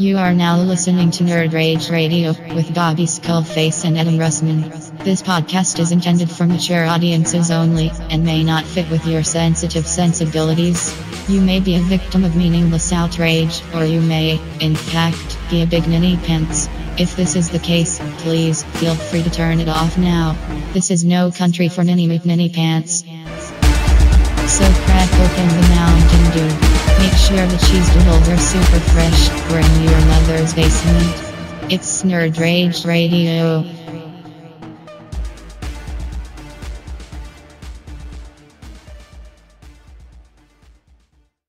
You are now listening to Nerd Rage Radio with Bobby Skullface and Adam Russman. This podcast is intended for mature audiences only and may not fit with your sensitive sensibilities. You may be a victim of meaningless outrage, or you may, in fact, be a big ninny pants. If this is the case, please feel free to turn it off now. This is no country for ninny pants. So crack open the Mountain Dew. Make sure the cheese doodles are super fresh. We're in your mother's basement. It's Nerd Rage Radio.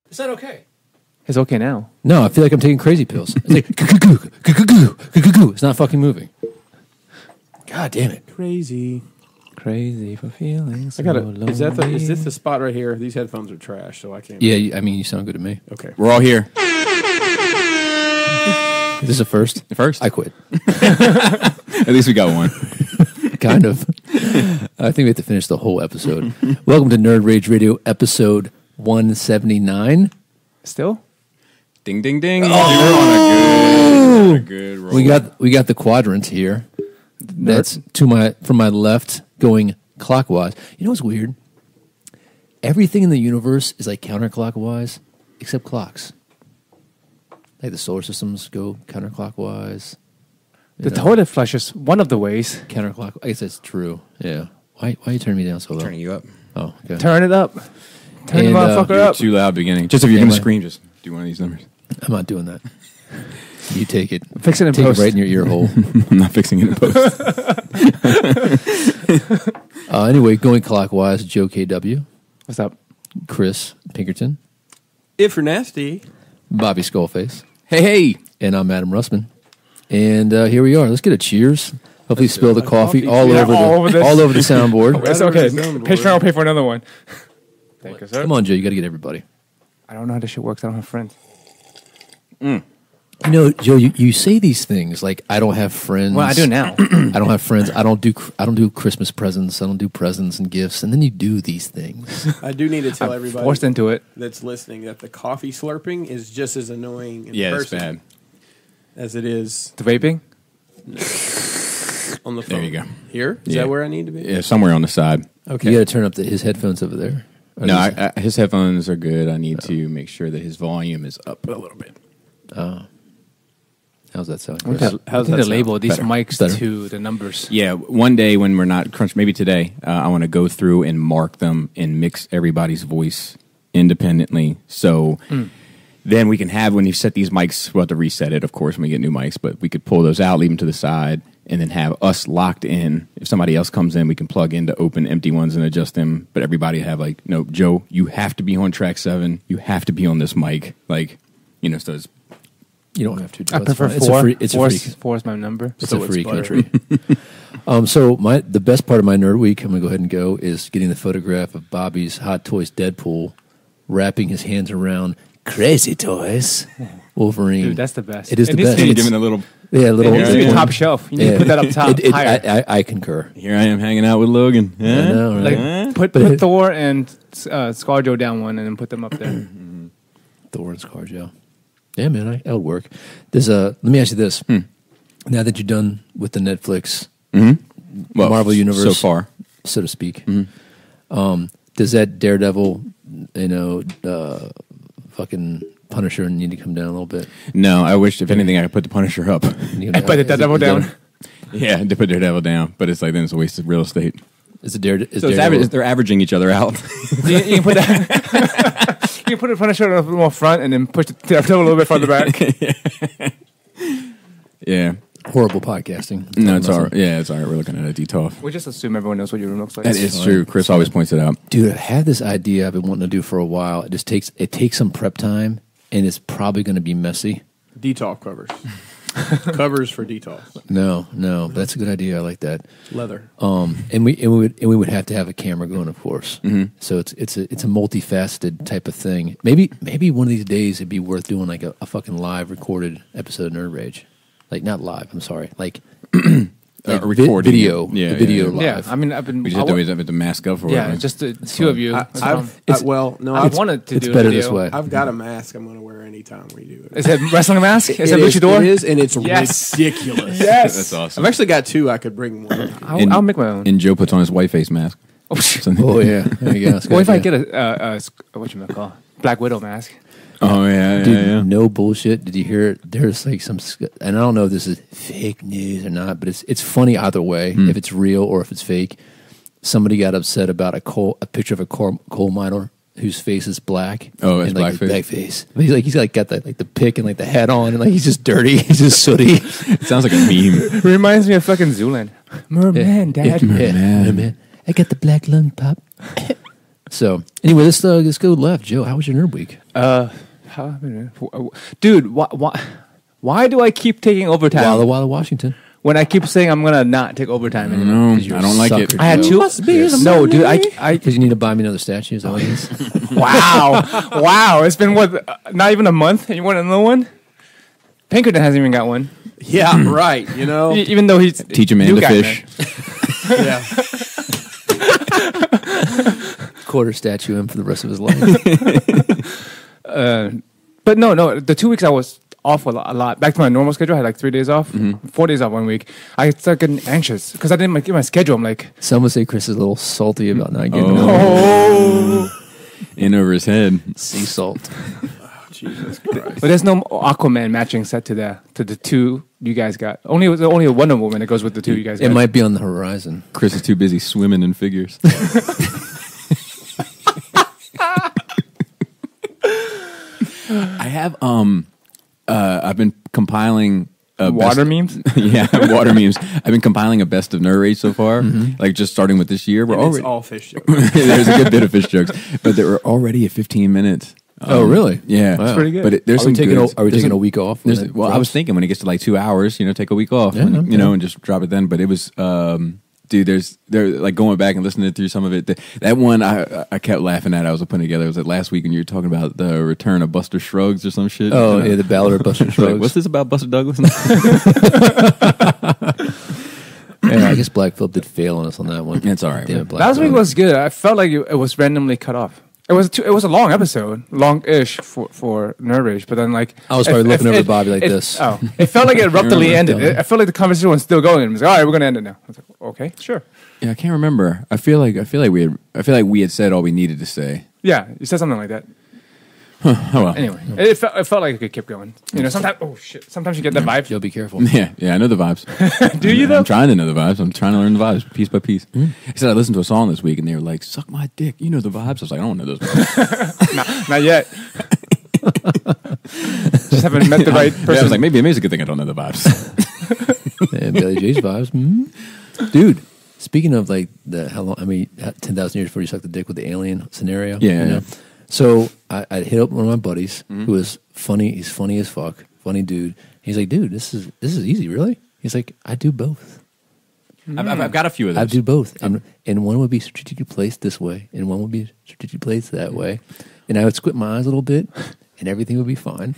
Is that okay? It's okay now. No, I feel like I'm taking crazy pills. It's like, goo. It's not fucking moving. God damn it. Crazy for feelings. I gotta. Is this the spot right here? These headphones are trash, so I can't. Yeah, I mean, you sound good to me. Okay. We're all here. Is this a first? First? I quit. At least we got one. Kind of. I think we have to finish the whole episode. Welcome to Nerd Rage Radio, episode 179. Still? Ding, ding, ding. Oh, you're on a good roll. We got the quadrant here. That's from my left going clockwise. You know what's weird? Everything in the universe is like counterclockwise except clocks. Like the solar systems go counterclockwise. The toilet flush is one of the ways. Counterclockwise. I guess that's true. Yeah. Why are you turning me down so low? Turning you up. Oh, okay. Turn it up. Turn the motherfucker You're up. too loud beginning. Just if you're going to scream, just do one of these numbers. I'm not doing that. You take it. Fix it in take post. it right in your ear hole. I'm not fixing it in post. Anyway, going clockwise, Joe KW. What's up? Chris Pinkerton. If you're nasty. Bobby Skullface. Hey. And I'm Adam Russman. And here we are. Let's get a cheers. Hopefully spill the coffee all over the soundboard. It's okay. Patreon will pay for another one. Thank you, sir. Come on, Joe. You got to get everybody. I don't know how this shit works. I don't have friends. You know, Joe, you say these things like I don't have friends. Well, I do now. I don't have friends. I don't do Christmas presents. I don't do presents and gifts. And then you do these things. I do need to tell everybody forced into it that's listening that the coffee slurping is just as annoying in Yeah, it's person bad. as it is the vaping on the phone. There you go. Here? Is Yeah. that where I need to be? Yeah, somewhere on the side. Okay. You got to turn up his headphones over there. No, his headphones are good. I need to make sure that his volume is up a little bit. How's that sound, I Chris? think to label these Better. mics Better. to the numbers. Yeah, one day when we're not crunched, maybe today, I want to go through and mark them and mix everybody's voice independently. So then we can have, when you set these mics, we'll have to reset it, of course, when we get new mics, but we could pull those out, leave them to the side, and then have us locked in. If somebody else comes in, we can plug in to open empty ones and adjust them. But everybody have like, no, Joe, you have to be on track 7. You have to be on this mic. Like, so it's... You don't have to. I prefer 4. It's four a free. Four is my number. It's a free country. So the best part of my nerd week, I'm going to go ahead and go, is getting the photograph of Bobby's Hot Toys Deadpool wrapping his hands around Crazy Toys Wolverine. Dude, that's the best. It is the needs best. to be Giving a little... Yeah, a little. It needs to be top shelf. You need to put that up top, higher. I concur. Here I am hanging out with Logan. I know, right? Like put Thor and ScarJo down one, and then put them up there. Thor and ScarJo. Yeah, man, that would work. Let me ask you this: now that you're done with the Netflix Marvel universe, so far, so to speak, does that Daredevil, fucking Punisher need to come down a little bit? No, I wish, if anything, I could put the Punisher up. I put the Daredevil down. Yeah, to put Daredevil down, but it's like then it's a waste of real estate. Is it Daredevil? So they're averaging each other out. You can put that. You can put the Punisher a little more front, and then push the Daredevil a little bit farther back. Yeah. Horrible podcasting. No, it's all right. Yeah, it's all right. We're looking at a DTOF. We just assume everyone knows what your room looks like. That is true. Chris always points it out. Dude, I have this idea I've been wanting to do for a while. It takes some prep time, and it's probably going to be messy. DTOF covers. Covers for DTOF. No, but that's a good idea. I like that. Leather. And we would have to have a camera going, of course. Mm-hmm. So it's a multifaceted type of thing. Maybe one of these days it'd be worth doing like a fucking live recorded episode of Nerd Rage. Like not live. I'm sorry. Like recording video, it. Yeah, the video yeah, live. Yeah, I mean, I've been. We just have to mask up for it. Yeah, right? just the two of you. I wanted to it's do better a video. this way. I've got a mask I'm going to wear anytime we do it. Is it wrestling mask? Is it It luchador? is, and it's Yes. ridiculous. Yes. That's awesome. I've actually got two. I could bring one. I'll make my own. And Joe puts on his white face mask. Oh, Oh yeah, there you go. That's a Well, good if I idea. get a what you call Black Widow mask. Oh yeah, Dude, no bullshit. Did you hear? There's like some, and I don't know if this is fake news or not, but it's funny either way. If it's real or if it's fake. Somebody got upset about a picture of a coal miner whose face is black. Oh, it's and, like, blackface. blackface. But he's got the pick and like the hat on, and like he's just dirty. He's just sooty. It sounds like a meme. Reminds me of fucking Zoolander. Merman, Dad. Man. I got the black lung pop. So anyway, let's go left. Joe, how was your nerd week? Dude, why do I keep taking overtime Walla Walla, Washington. when I keep saying I'm gonna not take overtime anymore? No, 'Cause you're I don't a like sucker, it. I had Joe. two. Must be the No, dude, I Because you need to buy me another statue. Is that what it is? wow. It's been not even a month, and you want another one? Pinkerton hasn't even got one, Yeah, right. You know? even though he's Teach a man new to guy, fish. Yeah. Quarter statue him for the rest of his life. But no, the 2 weeks I was off a lot. Back to my normal schedule, I had like 3 days off, 4 days off 1 week. I started getting anxious because I didn't get my schedule. I'm like, Some would say Chris is a little salty about not getting In over his head. sea salt. Jesus Christ. but there's no Aquaman matching set to the two you guys got. Only a Wonder Woman that goes with the two you guys got. It might be on the horizon. Chris is too busy swimming in figures. I have I've been compiling water memes. Yeah, water memes. I've been compiling a best of Nerd Rage so far. Like just starting with this year, we're And it's already all fish jokes. there's a good bit of fish jokes, but they were already at 15 minutes. Oh, really? Yeah, Wow. That's pretty good. But there's Are we some taking good. are we there's taking some- a week off? when it Well, I drops? was thinking when it gets to like 2 hours, take a week off, Yeah, okay. and just drop it then. But it was, dude, they're like going back and listening through some of it. That one I kept laughing at. I was putting together. It was like last week when you were talking about the return of Buster Shrugs or some shit. Oh, yeah, the Ballad of Buster Like, Shrugs. what's this about Buster Douglas? Yeah, I guess Black Phillip did fail on us on that one. It's all right, Damn man. it, Black Last week Phillip. was good. I felt like it was randomly cut off. It was a long episode, long-ish for Nerd Rage, but then like I was probably looking over at Bobby like this. Oh, it felt like it abruptly ended. I felt like the conversation was still going. It was like, all right, we're gonna end it now. I was like, okay, sure. Yeah, I can't remember. I feel like we had said all we needed to say. Yeah, you said something like that. Oh well. Anyway, it felt like it could keep going. Sometimes you get that vibe. Joe, be careful. Yeah, I know the vibes. Do you though? I'm trying to know the vibes. I'm trying to learn the vibes piece by piece. I said I listened to a song this week, and they were like, "Suck my dick." You know the vibes. I was like, I don't know those vibes. Not yet. Just haven't met the right person. Yeah, I was like, maybe it's a good thing I don't know the vibes. And Billy J's vibes. Dude, speaking of like how long, 10,000 years before you suck the dick with the alien scenario. Yeah, you yeah. So I hit up one of my buddies who was funny. He's funny as fuck. Funny dude. He's like, dude, this is easy, really? He's like, I do both. I've got a few of those. I do both. And one would be strategically placed this way, and one would be strategically placed that way. And I would squint my eyes a little bit, and everything would be fine.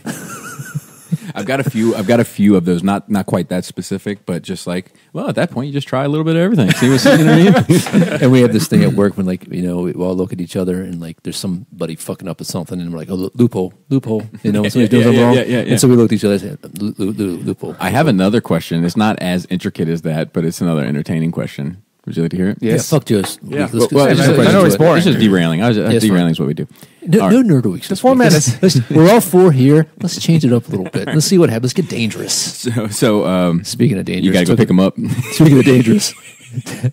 I've got a few of those. Not quite that specific, but just like, well, at that point, you just try a little bit of everything. See what's you know what I mean? And we have this thing at work when, like, we all look at each other and like there's somebody fucking up at something, and we're like, oh, loophole, somebody's doing something wrong. Yeah. And so we look at each other and say, loophole. I have another question. It's not as intricate as that, but it's another entertaining question. Would you like to hear it? Yeah, fuck Joe's. Yeah. Let's Well, get it's straight just- I know into it's it. boring. It's just derailing. it's Derailing is what we do. No, All no right. nerd weeks. The format is- We're all four here. Let's change it up a little bit. Let's see what happens. Let's get dangerous. So Speaking of dangerous, you got to go pick them up. Speaking of dangerous,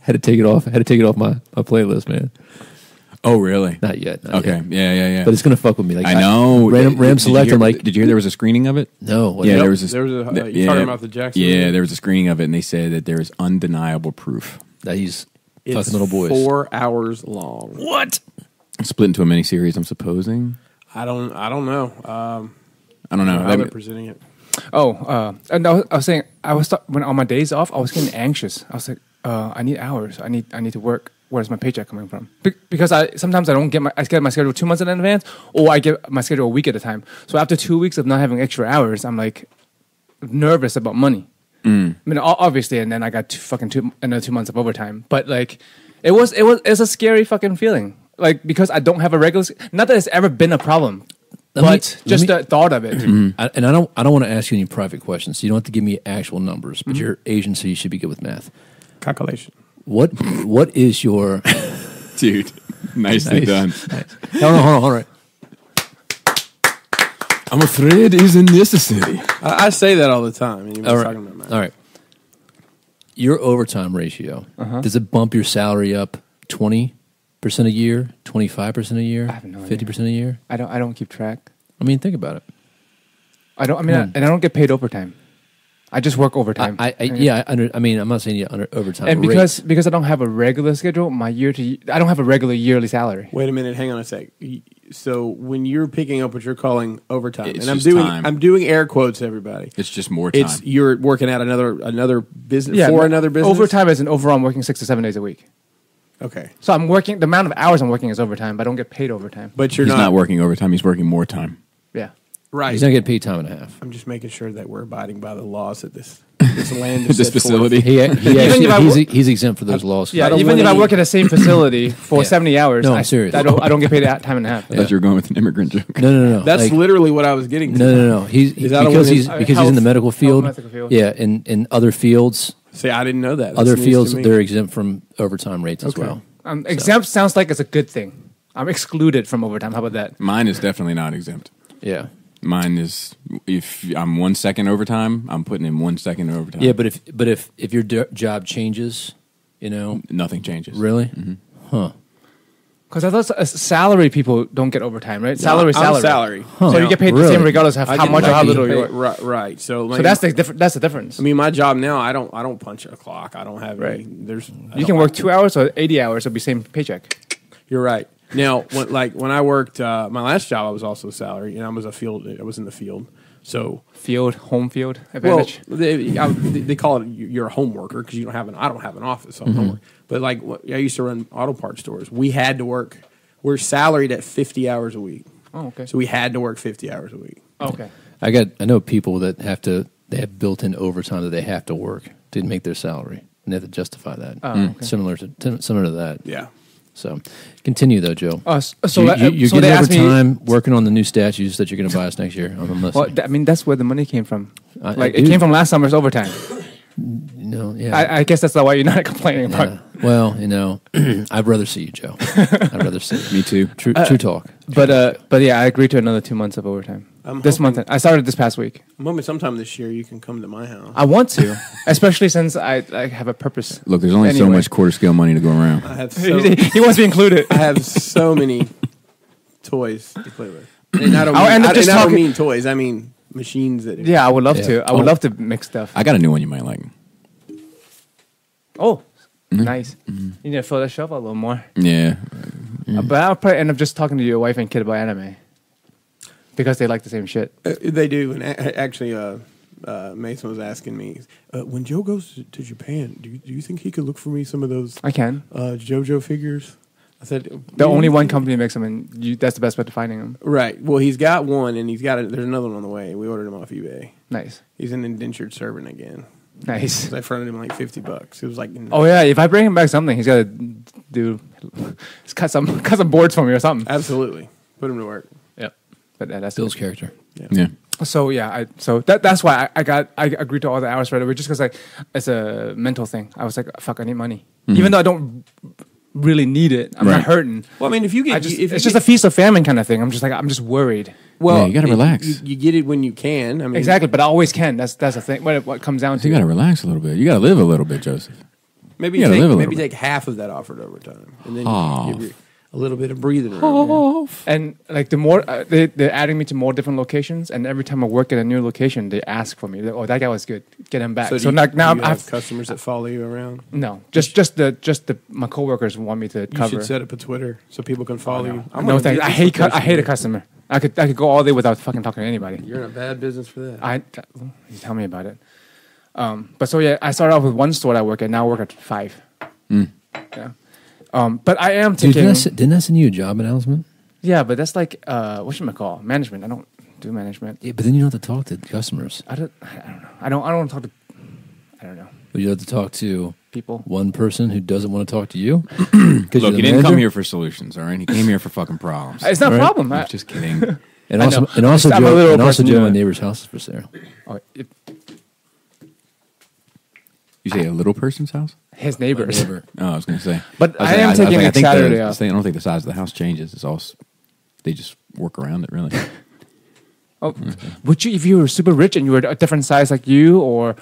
had to take it off. My playlist, man. Oh, really? Not yet. Not Okay. yet. Yeah. But it's gonna fuck with me. Like I know. Ram select. Did you I'm hear, like, did you hear there was a screening of it? no. What Yeah, the- there was. There was a- you're talking about the Jackson Yeah, movie? there was a screening of it, and they said that there is undeniable proof. that he's It's fucking little boys. 4 hours long. What? Split into a miniseries, I'm supposing. I don't know. I don't know. How they're presenting it. And I was saying, when on my days off, I was getting anxious. I was like, I need hours. I need to work. Where's my paycheck coming from? Because sometimes I don't get I get my schedule 2 months in advance, or I get my schedule a week at a time. So after 2 weeks of not having extra hours, I'm like nervous about money. I mean, obviously, and then I got another 2 months of overtime. But like, it's a scary fucking feeling. Like, because I don't have a regular. Not that it's ever been a problem, but just the thought of it. And I don't want to ask you any private questions. So you don't have to give me actual numbers. But you're Asian, so you should be good with math. Calculation. What is your Dude, nicely done. Nice. Hold on. I'm afraid it isn't necessary. I say that all the time. And you're talking about math. All right. Your overtime ratio, does it bump your salary up 20% a year, 25% a year, I have no idea. 50% a year? I don't keep track. I mean, think about it. I don't get paid overtime. I just work overtime. I'm not saying you under overtime. And because I don't have a regular schedule, I don't have a regular yearly salary. Wait a minute, hang on a sec. So when you're picking up what you're calling overtime, It's and just time. I'm doing air quotes, everybody. It's just more time. You're working at another business for another business. Overtime is an overall. I'm working 6 to 7 days a week. Okay, So I'm working. The amount of hours I'm working is overtime, but I don't get paid overtime. but you're He's not working overtime. He's working more time. Yeah. right. he's not getting paid time and a half. I'm just making sure that we're abiding by the laws that this land is This set forth. facility. He's exempt for those laws. Yeah. I don't Even if want I any- work at the same facility for Yeah. 70 hours, No, I'm serious. I don't get paid time and a half. I thought you were going with an immigrant joke. No. That's Like, literally what I was getting to. no. He's Is that because what he's it is? because he's in the medical field. medical field. Yeah, in other fields, See, I didn't know that. other That's news fields to me. they're exempt from overtime rates as Okay. well. Exempt sounds like it's a good thing. I'm excluded from overtime. How about that? Mine is definitely not exempt. Yeah. Mine is if I'm 1 second overtime, I'm putting in 1 second overtime. Yeah, but if your job changes, nothing changes. really, huh? Because I thought salary people don't get overtime, right? Salary. I'm salary. So you get paid the Really? same regardless of I how get much or how paid- little you work. Right. So So that's the difference. I mean, my job now, I don't punch a clock. I don't have Right. any. You can work 2 hours or 80 hours. It'll be same paycheck. You're right. Now, when I worked my last job, I was also salary, and I was in the field. So Home field well, advantage. they call it you're a home worker because I don't have an office, so I'm home worker. But like I used to run auto parts stores. We had to work. We're salaried at 50 hours a week. Oh, okay. So we had to work 50 hours a week. Okay. I know people that they have built-in overtime that they have to work to make their salary, and they have to justify that. Okay. Similar to that. Yeah. So, continue though, Joe. So you're so getting they asked me. overtime working on the new statues that you're going to buy us next year. I'm Well, listening. I mean, that's where the money came from. I It do. came from last summer's overtime. Yeah. I guess that's why you're not complaining about. Yeah. Well, I'd rather see you, Joe. I'd rather see you. Me too. True talk. But yeah, I agreed to another 2 months of overtime. This month, I started this past week. I'm hoping sometime this year you can come to my house. I want to, especially since I have a purpose. Look, there's only so Anyway. much quarter scale money to go around. I have He wants to be included. I have so many toys to play with. And I don't I'll mean, end up just and I don't talking- mean toys. I mean machines that. Yeah, I would love Yeah. to. I would love to mix stuff. I got a new one you might like. Oh, nice. You need to fill that shelf out a little more. Yeah. But I'll probably end up just talking to your wife and kid about anime because they like the same shit. They do. And actually, Mason was asking me when Joe goes to Japan. Do you think he could look for me some of those I can. JoJo figures? I said The only one company makes them, and that's the best way to finding them. Right. Well, he's got one, and there's another one on the way. We ordered him off eBay. Nice, He's an indentured servant again. nice. I fronted him like $50. It was like Oh yeah, if I bring him back something, he's got to do cut some boards for me or something. Absolutely. Put him to work. Yep. But that's Bill's character. Yeah. So yeah, that's why I agreed to all the hours right away, just because it's a mental thing. I was like, fuck, I need money, even though I don't really need it. I'm Right. not hurting. Well, I mean, if you get, It's just a feast or famine kind of thing. I'm just worried. well, Yeah, you gotta relax. You get it when you can. I mean, Exactly, but I always can. That's the thing. What comes down to You got to relax a little bit. You got to live a little bit, Joseph. Maybe You gotta live a maybe little take half of that offered overtime, and then Half. you give a little bit of breathing room. And like the more they're adding me to more different locations, and every time I work at a new location, they ask for me. They're, oh, that guy was good. Get him back. So, So, do now you I have have customers that follow you around. no, just the my coworkers want me to You cover. should set up a Twitter so people can follow you. I'm No gonna thanks. get I this hate location. I hate a customer. I could go all day without fucking talking to anybody. You're in a bad business for that. You tell me about it. But so yeah, I started off with one store that I work at. Now I work at 5. Yeah. But I am Dude, taking. didn't I send you a job announcement? Yeah, but that's like whatchamacall? Management. I don't do management. Yeah, but then you don't have to talk to customers. I don't know. I don't want to talk to I don't know. Would you have to talk to People. one person who doesn't want to talk to you? Look, he didn't come here for solutions, all right? He came here for fucking problems. It's not a Right. problem. I'm just kidding. And I also, know. and also, I'm a Joe, little and also person, Joe, yeah. my neighbor's house is for sale. You say a little person's house? His neighbors. Neighbor. Oh, I was going to say. But was I like- am taking like, it I think Saturday the- off. I don't think the size of the house changes. It's all they just work around it, really. Oh, would you, if you were super rich and you were a different size like you, or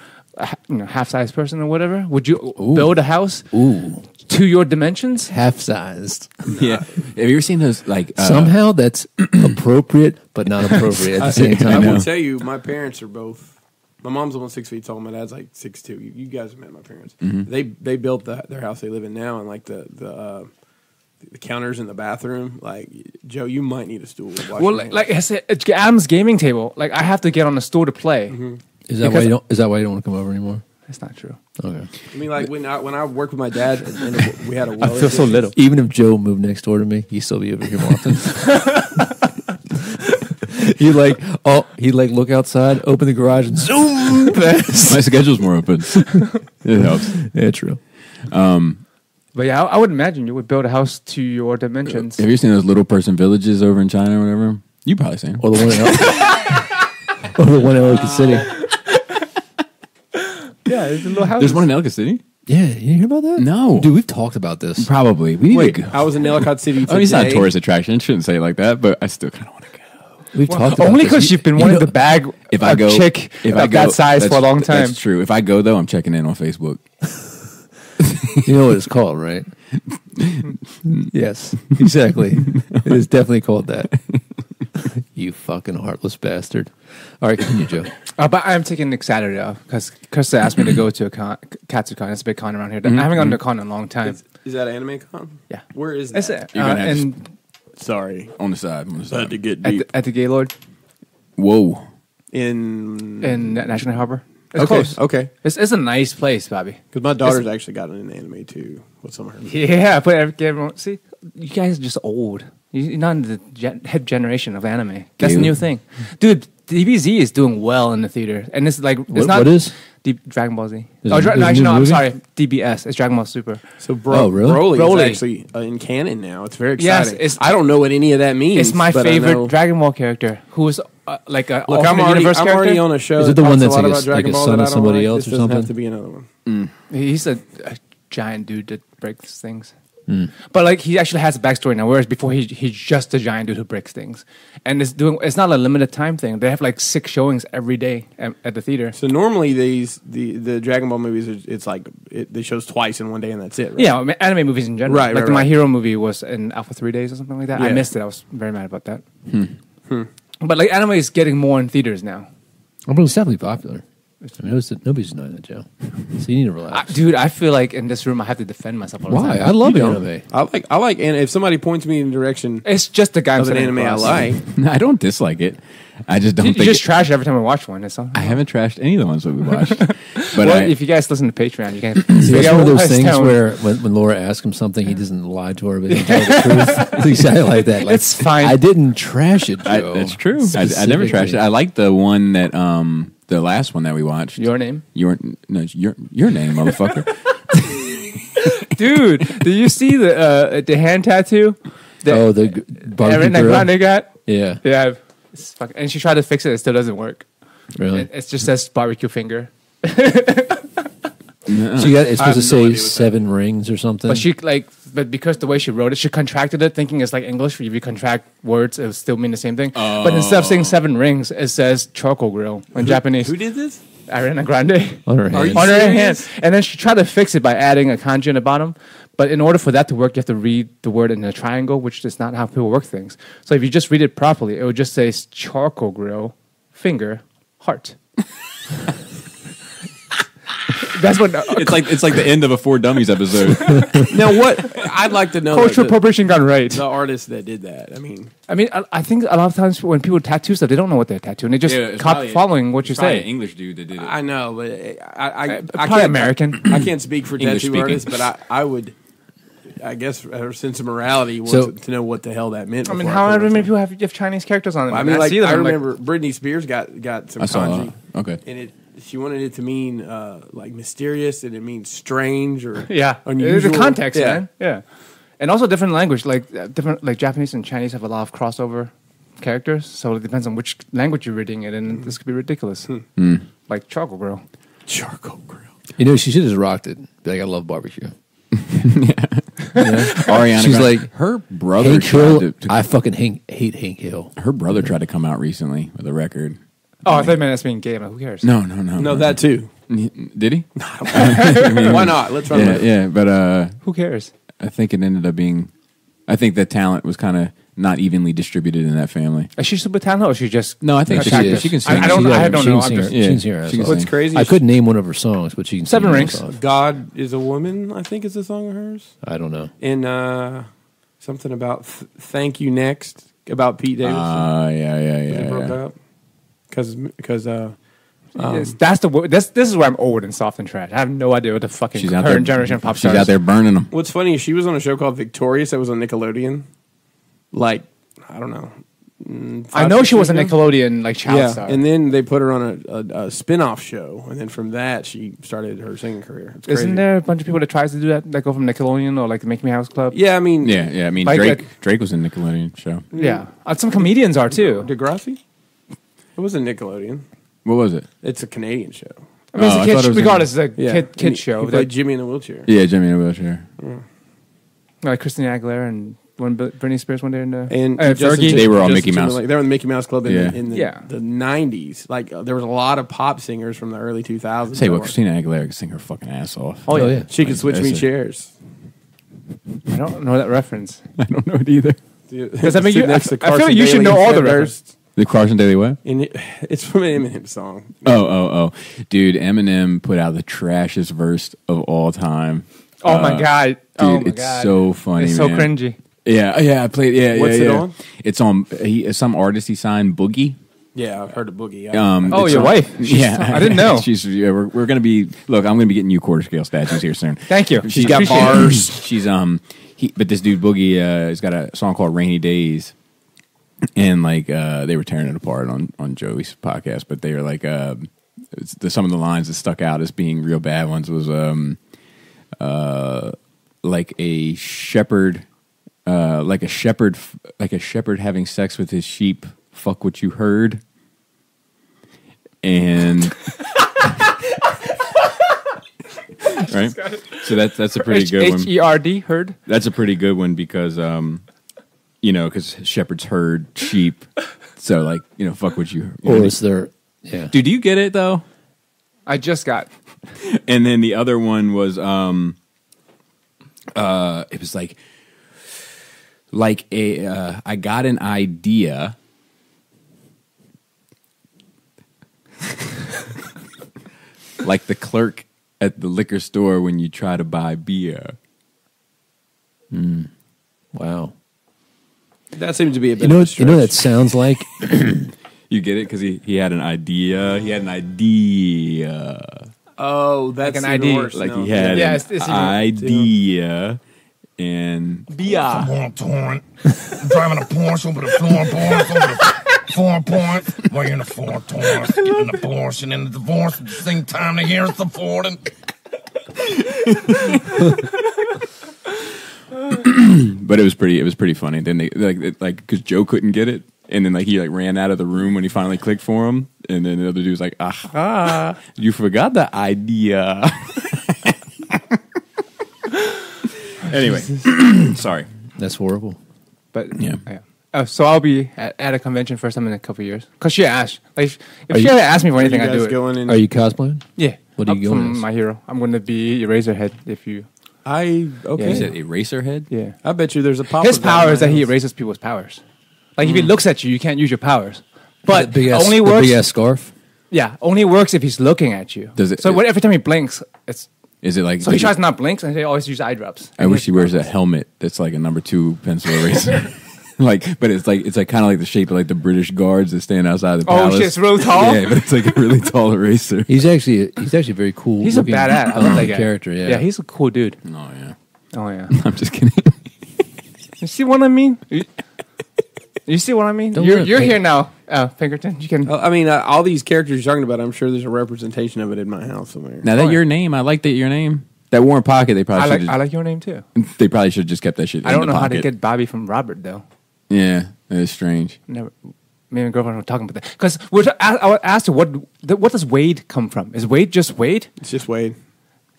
half-size person or whatever, would you build a house Ooh, to your dimensions? half-sized. Yeah. Have you ever seen those like Somehow that's appropriate, but not appropriate at the same I time. will tell you, my parents are both. My mom's almost 6 feet tall. My dad's like 6'2". You guys have met my parents. They built their house they live in now, and like the counters in the bathroom. Like, Joe, you might need a stool. to wash Well, your hands. like I said, it's Adam's gaming table. Like I have to get on the stool to play. Is that why you don't? Is that why you don't want to come over anymore? That's not true. Okay. I mean, like when I worked with my dad, and we had a. I feel so little. Even if Joe moved next door to me, he'd still be over here more often. He'd like look outside, open the garage, and zoom past. my schedule's more open. It helps. Yeah, true. But yeah, I would imagine you would build a house to your dimensions. Have you seen those little person villages over in China or whatever? You probably seen them. Or the one in or the one in Ellicott City. Yeah, it's a little house. There's one in Ellicott City? Yeah, you hear about that? No. Dude, we've talked about this. Probably. We need Wait, to go. I was in Ellicott City today. I mean, it's not a tourist attraction. I shouldn't say it like that, but I still kind of want to go. We've talked about Only this. because you've been You wanting know- to bag If I go, chick if of I go, that size for a long time. That's true. If I go though, I'm checking in on Facebook. You know what it's called, right? Yes, exactly. It is definitely called that. You fucking heartless bastard. All right, continue, Joe. But I'm taking next Saturday off because Krista asked me to go to a Katsucon. It's a big con around here. I haven't gone to a con in a long time. Is that Anime Con? Yeah. Where is It's that? You're gonna have to- and Sorry, On the side. had to get at deep. the Gaylord Whoa. in National Harbor. It's Okay, close. okay. It's a nice place, Bobby. Because my daughter's actually got an anime too with some of her. Yeah, but everyone, see, you guys are just old. You're not in the hip generation of anime. That's the Ew. new thing, dude. DBZ is doing well in the theater, and it's like it's not What is? Dragon Ball Z. There's Oh, a- there's a actually, new no, I'm movie? sorry. DBS. It's Dragon Ball Super. So Oh, really? Broly Broly. is actually in canon now. It's very Yes, exciting. it's- I don't know what any of that means. It's my but I know- favorite Dragon Ball character, who is like a Look, I'm alternate already, universe I'm character. already on a show. Is it that the one talks that's a lot like a- about Dragon like a Ball son that of I don't somebody like. else This or doesn't have something? to be another one. He's a giant dude that breaks things. But like he actually has a backstory now, whereas before he's just a giant dude who breaks things. And it's not a limited time thing. They have like 6 showings every day at the theater. So normally the Dragon Ball movies, it's like they shows twice in one day and that's it. Right? Yeah, I mean, anime movies in general. Right, like right, the My right. Hero movie was in Alpha 3 days or something like that. I Yeah. missed it. I was very mad about that. But like anime is getting more in theaters now. Oh, but it's definitely popular. I mean, nobody's denying that, Joe. So you need to relax. Dude, I feel like in this room I have to defend myself all the Why? time. I love You don't. anime. I like, and if somebody points me in the direction It's just the guy I'm of an sitting anime I across. like, I don't dislike it. I just don't You think just it- trash it every time I watch one. That's all. I haven't trashed any of the ones that we watched. But Well, if you guys listen to Patreon, you can See, figure that's out one of what those my things tone. where when Laura asks him something, he doesn't lie to her, but he tells the truth. At least I like that. Like, It's fine. I didn't trash it, Joe. that's true. I never trashed it. I like the one that the last one that we watched. Your name? Your name, motherfucker. Dude, did you see the hand tattoo? That Oh, the barbecue Ariana girl? Grande got? Yeah, Yeah. It's and she tried to fix it. It still doesn't work. really. It just says barbecue finger. So you got, it's supposed to I have no say idea what 7 rings or something. But because the way she wrote it, she contracted it, thinking it's like English. If you contract words, it would still mean the same thing. But instead of saying 7 rings, it says charcoal grill in Japanese. who did this? Ariana Grande. on her Are hand. you On her hand. serious? And then she tried to fix it by adding a kanji in the bottom. But in order for that to work, you have to read the word in a triangle, which is not how people work things. So if you just read it properly, it would just say charcoal grill, finger, heart. That's what it's like the end of a Four Dummies episode. Now, what I'd like to know cultural the appropriation gone right. artist that did that. I mean, I think a lot of times when people tattoo stuff, they don't know what they're tattooing. They just following what you say. English dude that did it. I know, but I Probably can't, American. I can't speak for English tattoo speaking. artists, but I would. I guess her sense of morality was So- to know what the hell that meant. I mean, before however put it many on people have Chinese characters on them? I mean, like see them, I I'm like, remember Britney Spears got some I saw. kanji, Okay. and she wanted it to mean like mysterious, and it means strange or Yeah, unusual. the context, Yeah. man. Yeah, and also different language. Like different, like Japanese and Chinese have a lot of crossover characters, so it depends on which language you're reading it, and this could be ridiculous. Like charcoal grill. Charcoal grill. You know, she should have rocked it. Be like, I love barbecue. Ariana, She's Grande- like, her brother. Hank Hill. tried to- I fucking hate Hank Hill. her brother tried to come out recently with a record. Oh, I thought you meant that's being gay. I'm like, who cares? No. No, that too. Did he? Why not? Let's run Yeah, with it. yeah, but Who cares? I think it ended up being. I think that talent was kind of not evenly distributed in that family. Is she super talented, or is she just? No, I think She she, is. she can sing. I don't know. I don't know. I'm just. Yeah. She can sing her ass She can off. What's crazy? I couldn't name one of her songs, but she can Seven sing her Rings. ass off. God is a Woman, I think is a song of hers. I don't know. And something about Thank You Next, about Pete Davidson. They broke Yeah. up. Because Yes, that's the. This is where I'm old and soft and trash. I have no idea what the fucking She's out current there. generation pop She's stars. out there burning them. what's funny is she was on a show called Victorious that was on Nickelodeon. Like, I don't know. I 5, know 6 she was a years ago? Nickelodeon like child Yeah, star. and then they put her on a spin-off show, and then from that she started her singing career. It's crazy. Isn't there a bunch of people that tries to do that go from Nickelodeon or like the Make Me House Club? Yeah, I mean, Yeah. I mean, Like, Drake was in Nickelodeon show. Yeah. Some comedians are too. Degrassi. It was a Nickelodeon. What was it? It's a Canadian show. I mean, Oh, I it's a thought it kid, was regardless, it's a Yeah, kid And show. He played Jimmy in a wheelchair. Yeah, Jimmy in a wheelchair. Like Christina Aguilera and when Britney Spears one day in the And Fergie. Justin They were all Justin Mickey Mouse. Timberlake. They were in the Mickey Mouse Club in, Yeah. in the, Yeah. the 90s. Like, there was a lot of pop singers from the early 2000s. Say that what? were- Christina Aguilera could sing her fucking ass off. Oh, yeah. She could switch me That's it. chairs. I don't know that reference. I don't know it either. Does that mean you? Sit next to I feel like Carson you should Daly know and all the Fred references. Durst. The Carson Daily What? And it's from an Eminem song. Oh. Dude, Eminem put out the trashiest verse of all time. Oh my god! Dude, Oh my it's god! so funny, It's so man. cringy. Yeah, I played. Yeah, What's yeah, it yeah. on? It's on. Some artist he signed, Boogie. Yeah, I've heard of Boogie. Oh, it's your on- wife. She's- Yeah, I didn't know. She's. Yeah, we're gonna be. Look, I'm gonna be getting you quarter scale statues here soon. Thank you. She's got Appreciate it. bars. She's but this dude Boogie has got a song called Rainy Days, and like they were tearing it apart on Joey's podcast, but they were like some of the lines that stuck out as being real bad ones was like a shepherd having sex with his sheep. Fuck what you heard, and. Right, so that's a pretty good one. H-E-R-D, heard. That's a pretty good one because, because shepherds herd sheep. So, like, fuck what you. Or is there? Yeah. Dude, do you get it though? I just got. And then the other one was, it was like a. I got an idea. Like the clerk at the liquor store when you try to buy beer. Wow. That seems to be a bit You know of a what that stretch. sounds like? You get it? Because he had an idea. He had an idea. Oh, that's Like an even ID. worse. Like No. he had Yeah, an it's even- idea. And I'm on a torrent. I'm driving a Porsche over the floorboards, over the floorboards. While you're in the floor torrent, getting an abortion and a divorce at the same time to hear it's affording. but it was pretty funny. Then they like because Joe couldn't get it, and then he ran out of the room when he finally clicked for him, and then the other dude was like, "Aha, you forgot the idea." Anyway, sorry. That's horrible. But Yeah. So I'll be at a convention first time in a couple of years. Because she asked. Like, if Are she you- had asked me for Are you anything, I'd do guys it. going in? Are you cosplaying? Yeah. What are you Up going from as? My hero. I'm going to be Eraserhead if you... Okay. Is it Eraserhead? Yeah. I bet you there's a pop. His power is that he erases people's powers. Like, if he looks at you, you can't use your powers. But The big ass, only the works... big ass scarf. Yeah, only works if he's looking at you. Does it- So every time he blinks, it's... Is it like? So he tries to not blink, and they always use eye drops. I wish he wears a helmet that's like a number 2 pencil eraser. But it's like kind of like the shape of like the British guards that stand outside the Oh, palace. shit, it's real tall? Yeah, but it's like a really tall eraser. He's actually very cool. He's a looking, badass. I love that guy. character. Yeah. Yeah, he's a cool dude. Oh yeah, Oh, yeah. I'm just kidding. You see what I mean? You see what I mean? Don't You're let it you're paint- here now, Pinkerton. You can. I mean, all these characters you're talking about, I'm sure there's a representation of it in my house somewhere. Now that your name, I like that your name. That Warren Pocket, they I probably should. like your name too. They probably should have just kept that shit. I in don't the know how to pocket. get Bobby from Robert though. Yeah, that is strange. Never. Me and my girlfriend were talking about that because I asked her what does Wade come from? Is Wade just Wade? It's just Wade.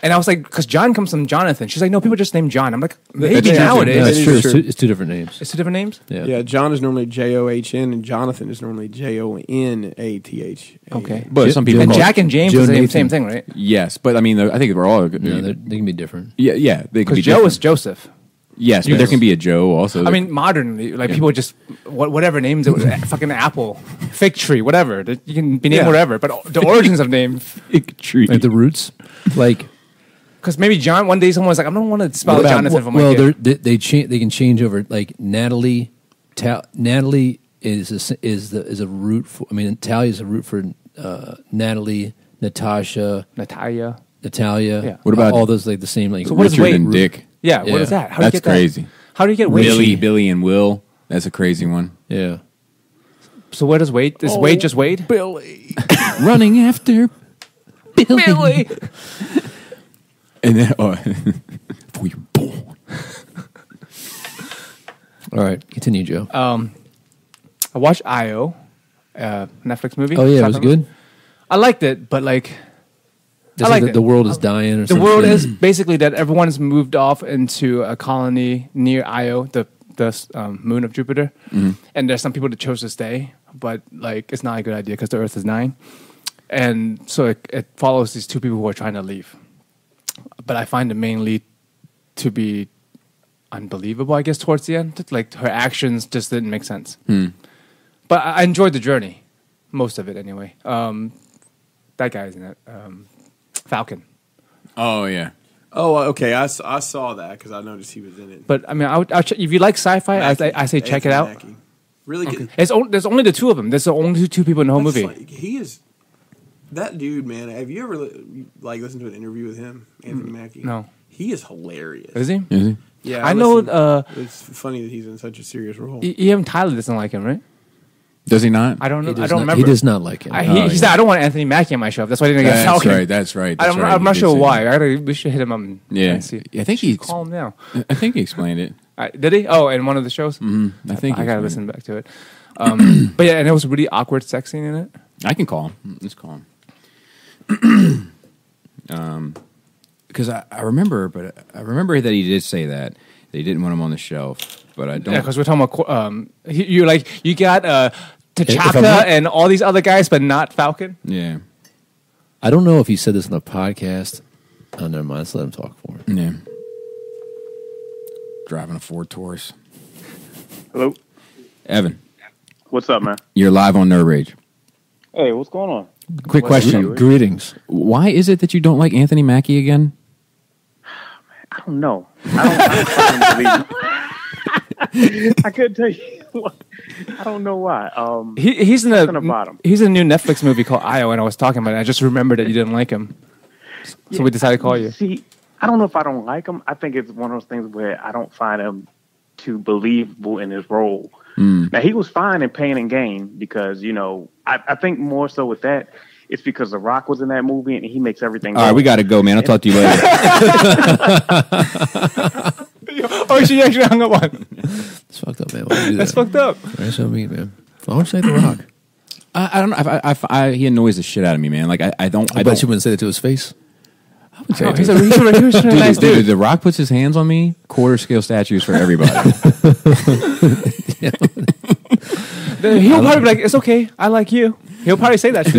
And I was like, because John comes from Jonathan. She's like, no, people just name John. I'm like, maybe That's true. nowadays. No, It it's is true. true. It's two different names. It's two different names. Yeah. Yeah, John is normally John, and Jonathan is normally Jonath. Okay. But some people And call Jack and James Joe is the Nathan. same thing, right? Yes, but I mean, I think we're all. No, they can be different. yeah, they can Because be Joe different. is Joseph. Yes, but there can be a Joe also. I mean, modernly, like people just whatever names it was, fucking apple, fig tree, whatever. You can be named Yeah. whatever. But the origins of names, fig tree. Like the roots, like because maybe John. One day someone was like, I don't want to spell Jonathan for my well, kid. they can change over. Like Natalie, Natalie is a root for. I mean, Talia is a root for Natalie, Natasha, Natalia. Natalia. Yeah. What about all those like the same like? So what is Richard Wade? and Dick? Yeah, what Yeah. is that? How do That's you get crazy. That? How do you get Wade? Billy, and Will. That's a crazy one. Yeah. So where does Wade? Is Wade just Wade? Billy. Running after Billy. and then before you're born. All right, continue, Joe. I watched IO, Netflix movie. Oh yeah, it was good. I liked it, but like It's liked like it. the world is dying. Or the something. world is basically that everyone's moved off into a colony near Io, the moon of Jupiter, and there's some people that chose to stay, but like it's not a good idea because the Earth is dying, and so it follows these two people who are trying to leave. But I find the main lead to be unbelievable, I guess, towards the end. Like her actions just didn't make sense. But I enjoyed the journey, most of it anyway. That guy's in it, Falcon. Oh yeah. Oh, okay. I saw that because I noticed he was in it. But I mean, if you like sci-fi, I say check it out. Mackie. Really good. There's only the two of them. There's the only two people in the whole That's movie. like- he is that dude, man. Have you ever listened to an interview with him, Anthony Mackie? No. He is hilarious. Is he? Is he? Yeah, I know. listened. It's funny that he's in such a serious role. Ian Tyler doesn't like him, right? Does he not? I don't know. He I does don't not- remember. He does not like him. He said, I don't want Anthony Mackie on my show. That's why I didn't get That's Falcon. right. That's right. That's right. I'm He not did sure say why. that. We should hit him up. Yeah. And see. I think he. Call him now. I think he explained it. Did he? Oh, in one of the shows? I think I he gotta explained listen back to it. But yeah, and it was a really awkward sex scene in it. I can call him. Let's call him. Because I remember that he did say that he didn't want him on the shelf, but I don't. Yeah, because we're talking about you got If I'm T'Chaka not- and all these other guys, but not Falcon. Yeah, I don't know if he said this in a podcast. Oh, never mind. Let's let him talk for it. yeah. Driving a Ford Taurus. Hello. Evan, What's up, man? you're live on Nerd Rage. Hey, what's going on? Quick question: Greetings. why is it that you don't like Anthony Mackie again? I don't know. I don't I couldn't tell you. I don't know why. He's in Something about him. he's in a new Netflix movie called Io, and I was talking about it. I just remembered that you didn't like him, so we decided to call you. See, I don't know if I don't like him. I think it's one of those things where I don't find him too believable in his role. Now, he was fine in Pain and Gain because, I think more so with that, it's because The Rock was in that movie and he makes everything All right, we got to go, man. I'll talk to you later. Oh, she actually hung up on. It's fucked up, man. Why would you do That's that? fucked up. That's what I mean, man. Why don't you like The Rock? I don't know. He annoys the shit out of me, man. Like I don't. I bet you wouldn't say that to his face. I would say Oh, it he's to- a nice Dude, dude. The Rock puts his hands on me. Quarter scale statues for everybody. He'll probably be like, "It's okay, I like you." He'll probably say that shit.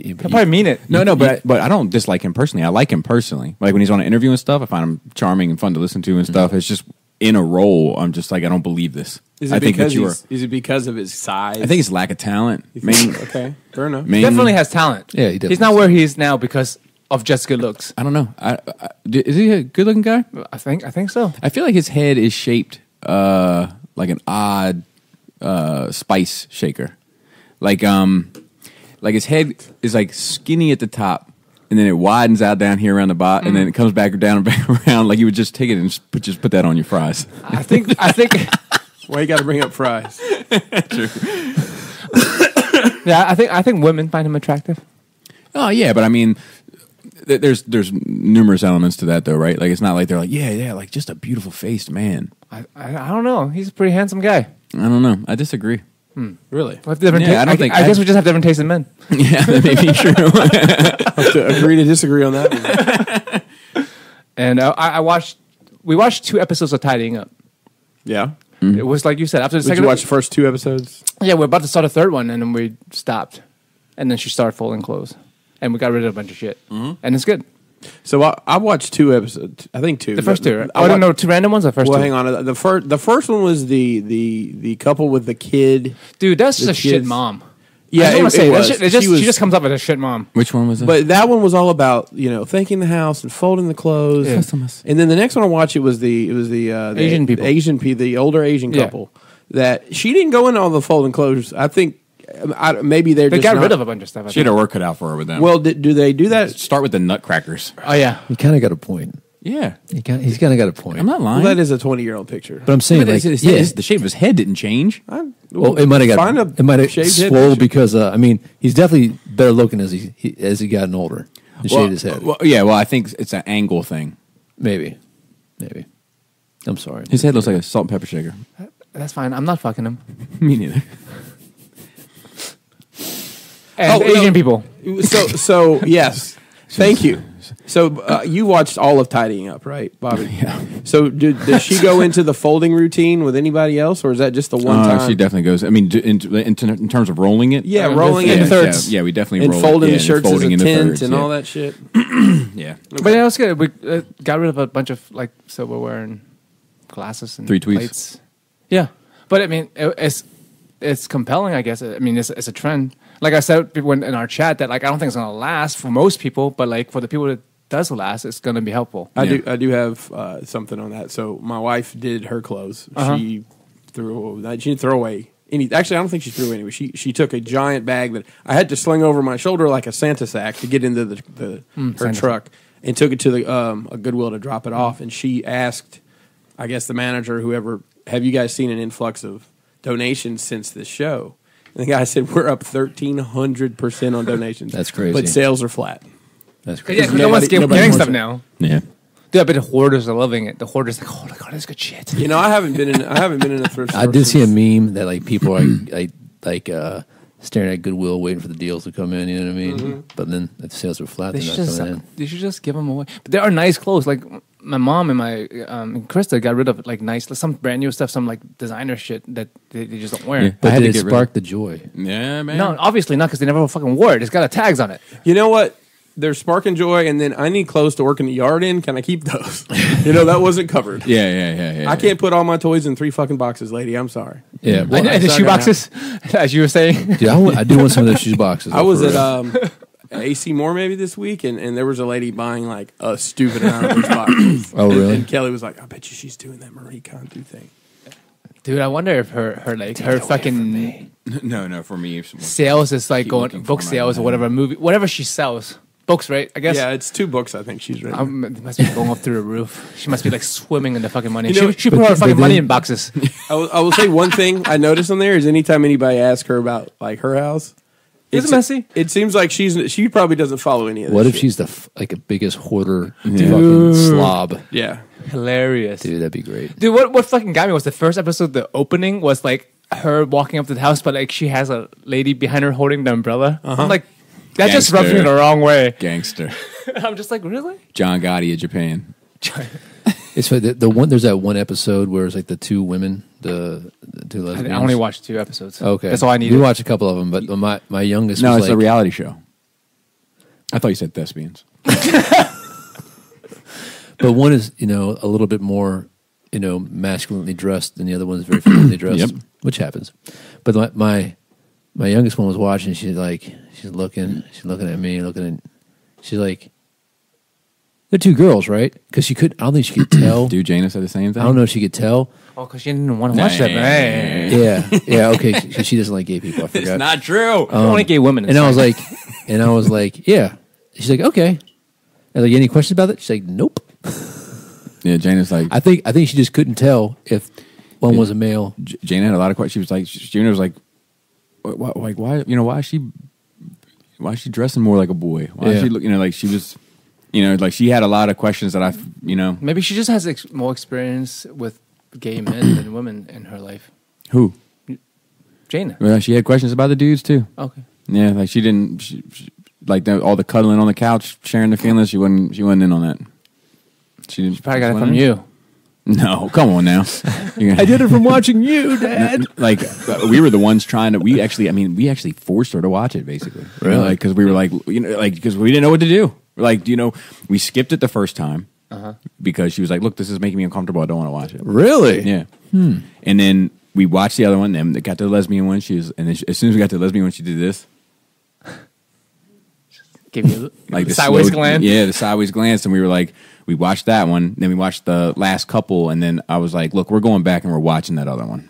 He'll probably mean it. No, but I don't dislike him personally. I like him personally. Like when he's on an interview and stuff, I find him charming and fun to listen to and stuff. It's just in a role, I'm just like, I don't believe this. Is I it think that because is it because of his size? I think it's lack of talent. Okay, fair enough. Main- Definitely has talent. Yeah, he definitely He's not where he is now because of just good looks. I don't know. Is he a good looking guy? I think so. I feel like his head is shaped like an odd spice shaker. Like his head is like skinny at the top, and then it widens out down here around the bottom, and then it comes back down and back around. Like you would just take it and just put that on your fries. I think Why you got to bring up fries? Yeah, I think women find him attractive. Oh yeah, but I mean, there's numerous elements to that though, right? Like it's not like they're like like just a beautiful faced man. I don't know. He's a pretty handsome guy. I don't know. I disagree. Really? We have different Yeah, I guess we just have different tastes in men. Yeah, that may be true. I have to agree to disagree on that one. And we watched 2 episodes of Tidying Up. Yeah. It was like you said, after the Did second you watch the first 2 episodes? Yeah, we're about to start a 3rd one, and then we stopped. And then she started folding clothes. And we got rid of a bunch of shit. And it's good. So I watched 2 episodes. I think 2. The first 2, right? I don't know, 2 random ones or first 2? Well, hang on. The first one was the couple with the kid. Dude, that's just a shit kids. mom. Yeah, I just it want was. to say, she just comes up as a shit mom. Which one was it? But that one was all about thanking the house and folding the clothes. Yeah. And then the next one I watched it was the Asian people. the older Asian couple that she didn't go into all the folding clothes. I think maybe They just got not, rid of a bunch of stuff. I She had think. her work cut out for her with them. Well, do they do that? Start with the nutcrackers. Oh yeah, He kind of got a point. Yeah, He's kind of got a point. I'm not Well, lying. that is a 20-year-old picture. But I'm saying, But like, the shape of his head didn't change. well, it might have Find got a it might have shaved head swole picture. because I mean, he's definitely better looking as he gotten older. He shaved his head. Well, I think it's an angle thing. Maybe. I'm sorry. His head looks like a salt and pepper shaker. that's fine. I'm not fucking him. Me neither. And Oh, Asian no. people. So yes, thank you. So you watched all of Tidying Up, right, Bobby? Yeah. So does she go into the folding routine with anybody else, or is that just the one time? She definitely goes. I mean, in terms of rolling it. Yeah, rolling in it thirds. Yeah, we definitely and roll folding it. the shirts as folding a into tent thirds, and yeah. all that shit. Yeah. But yeah, that's good. We got rid of a bunch of like silverware and glasses and 3 tweets. plates. Yeah, but I mean, it's compelling. I guess. I mean, it's a trend. Like I said in our chat, that like I don't think it's gonna last for most people, but like for the people that does last, it's gonna be helpful. I do have something on that. So my wife did her clothes. She didn't throw away any. Actually, I don't think she threw any. She took a giant bag that I had to sling over my shoulder like a Santa sack to get into her Santa truck, and took it to the a Goodwill to drop it off. And she asked, I guess the manager, whoever, have you guys seen an influx of donations since this show? And the guy said, we're up 1,300% on donations. That's crazy. But sales are flat. That's Yeah, crazy. 'cause no one's getting wants stuff it. now. Yeah. Dude, I bet the hoarders are loving it. The hoarders like, oh my god, that's good shit. You know, I haven't been in a thrift store. I did see a since- meme that like people are like staring at Goodwill waiting for the deals to come in. You know what I mean? But then if the sales are flat, They they're should not coming in. just give them away. But there are nice clothes. Like my mom and my Krista got rid of like nice, some brand new stuff, some like designer shit that they just don't wear. Yeah. But I had did to it get rid spark the joy? Yeah, man. No, obviously not because they never fucking wore it. It's got tags on it. You know what? There's spark and joy, and then I need clothes to work in the yard in. Can I keep those? That wasn't covered. Yeah. I can't put all my toys in 3 fucking boxes, lady. I'm sorry. Yeah. And Well, the not shoe gonna boxes, as you were saying. dude, I do want some of those shoe boxes. I was for at real. AC Moore maybe this week, and there was a lady buying like a stupid amount of these boxes. Oh, really? And Kelly was like, I bet you she's doing that Marie Kondo thing. Dude, I wonder if her fucking No, for me. sales is like Keep going looking for book my sales or money. whatever she sells. Books, right? I guess. Yeah, it's 2 books I think she's written. It must be going up through the roof. She must be like swimming in the fucking money. You know, She put her fucking money in boxes. I will say one thing I noticed on there is anytime anybody asks her about like her house, Is it messy? It seems like she probably doesn't follow any of this What if shit. she's the like a biggest hoarder fucking slob? Yeah. Hilarious. Dude, that'd be great. Dude, what fucking got me was the first episode, the opening was like her walking up to the house, but like she has a lady behind her holding the umbrella. I'm like, that just rubs me Gangster. the wrong way. Gangster. I'm just like, really? John Gotti of Japan. It's funny, the one. There's that one episode where it's like the 2 women, the 2 lesbians. I only watched 2 episodes. Okay, That's all I needed. We watched a couple of them, but my youngest. No, was it's like, a reality show. I thought you said thespians. But one is a little bit more masculinely dressed, and the other one is very femininely dressed, Yep. which happens. But my youngest one was watching. She's looking at me, she's like, they're 2 girls, right? Because I don't think she could tell. Dude, Jana said the same thing. I don't know if she could tell. Oh, because she didn't want to watch that. Yeah, okay. She doesn't like gay people. I forgot. It's not true. Only gay women. And I was like, yeah. She's like, okay. I was like, any questions about it? She's like, nope. Yeah, Jana's like, I think she just couldn't tell if One was a male. Jana had a lot of questions. She was like, Jana was like, why? You know, why is she dressing more like a boy? Why is she look? You know, like she was. You know, like she had a lot of questions that Maybe she just has more experience with gay men than women in her life. Who? Jaina. Well, she had questions about the dudes too. Okay. Yeah, like she didn't she, like all the cuddling on the couch, sharing the feelings. She wasn't in on that. She didn't. She probably got it from you. No, come on now. I did it from watching you, Dad. Like we were the ones trying to. We actually forced her to watch it, basically. Really? Because we were like, because we didn't know what to do. Like, we skipped it the first time because she was like, "Look, this is making me uncomfortable. I don't want to watch it." Really? Yeah. And then we watched the other one. Then got to the lesbian one. As soon as we got to the lesbian one, she did this. Give you like the sideways glance. Yeah, the sideways glance. And we were like, we watched that one. Then we watched the last couple. And then I was like, look, we're going back and we're watching that other one.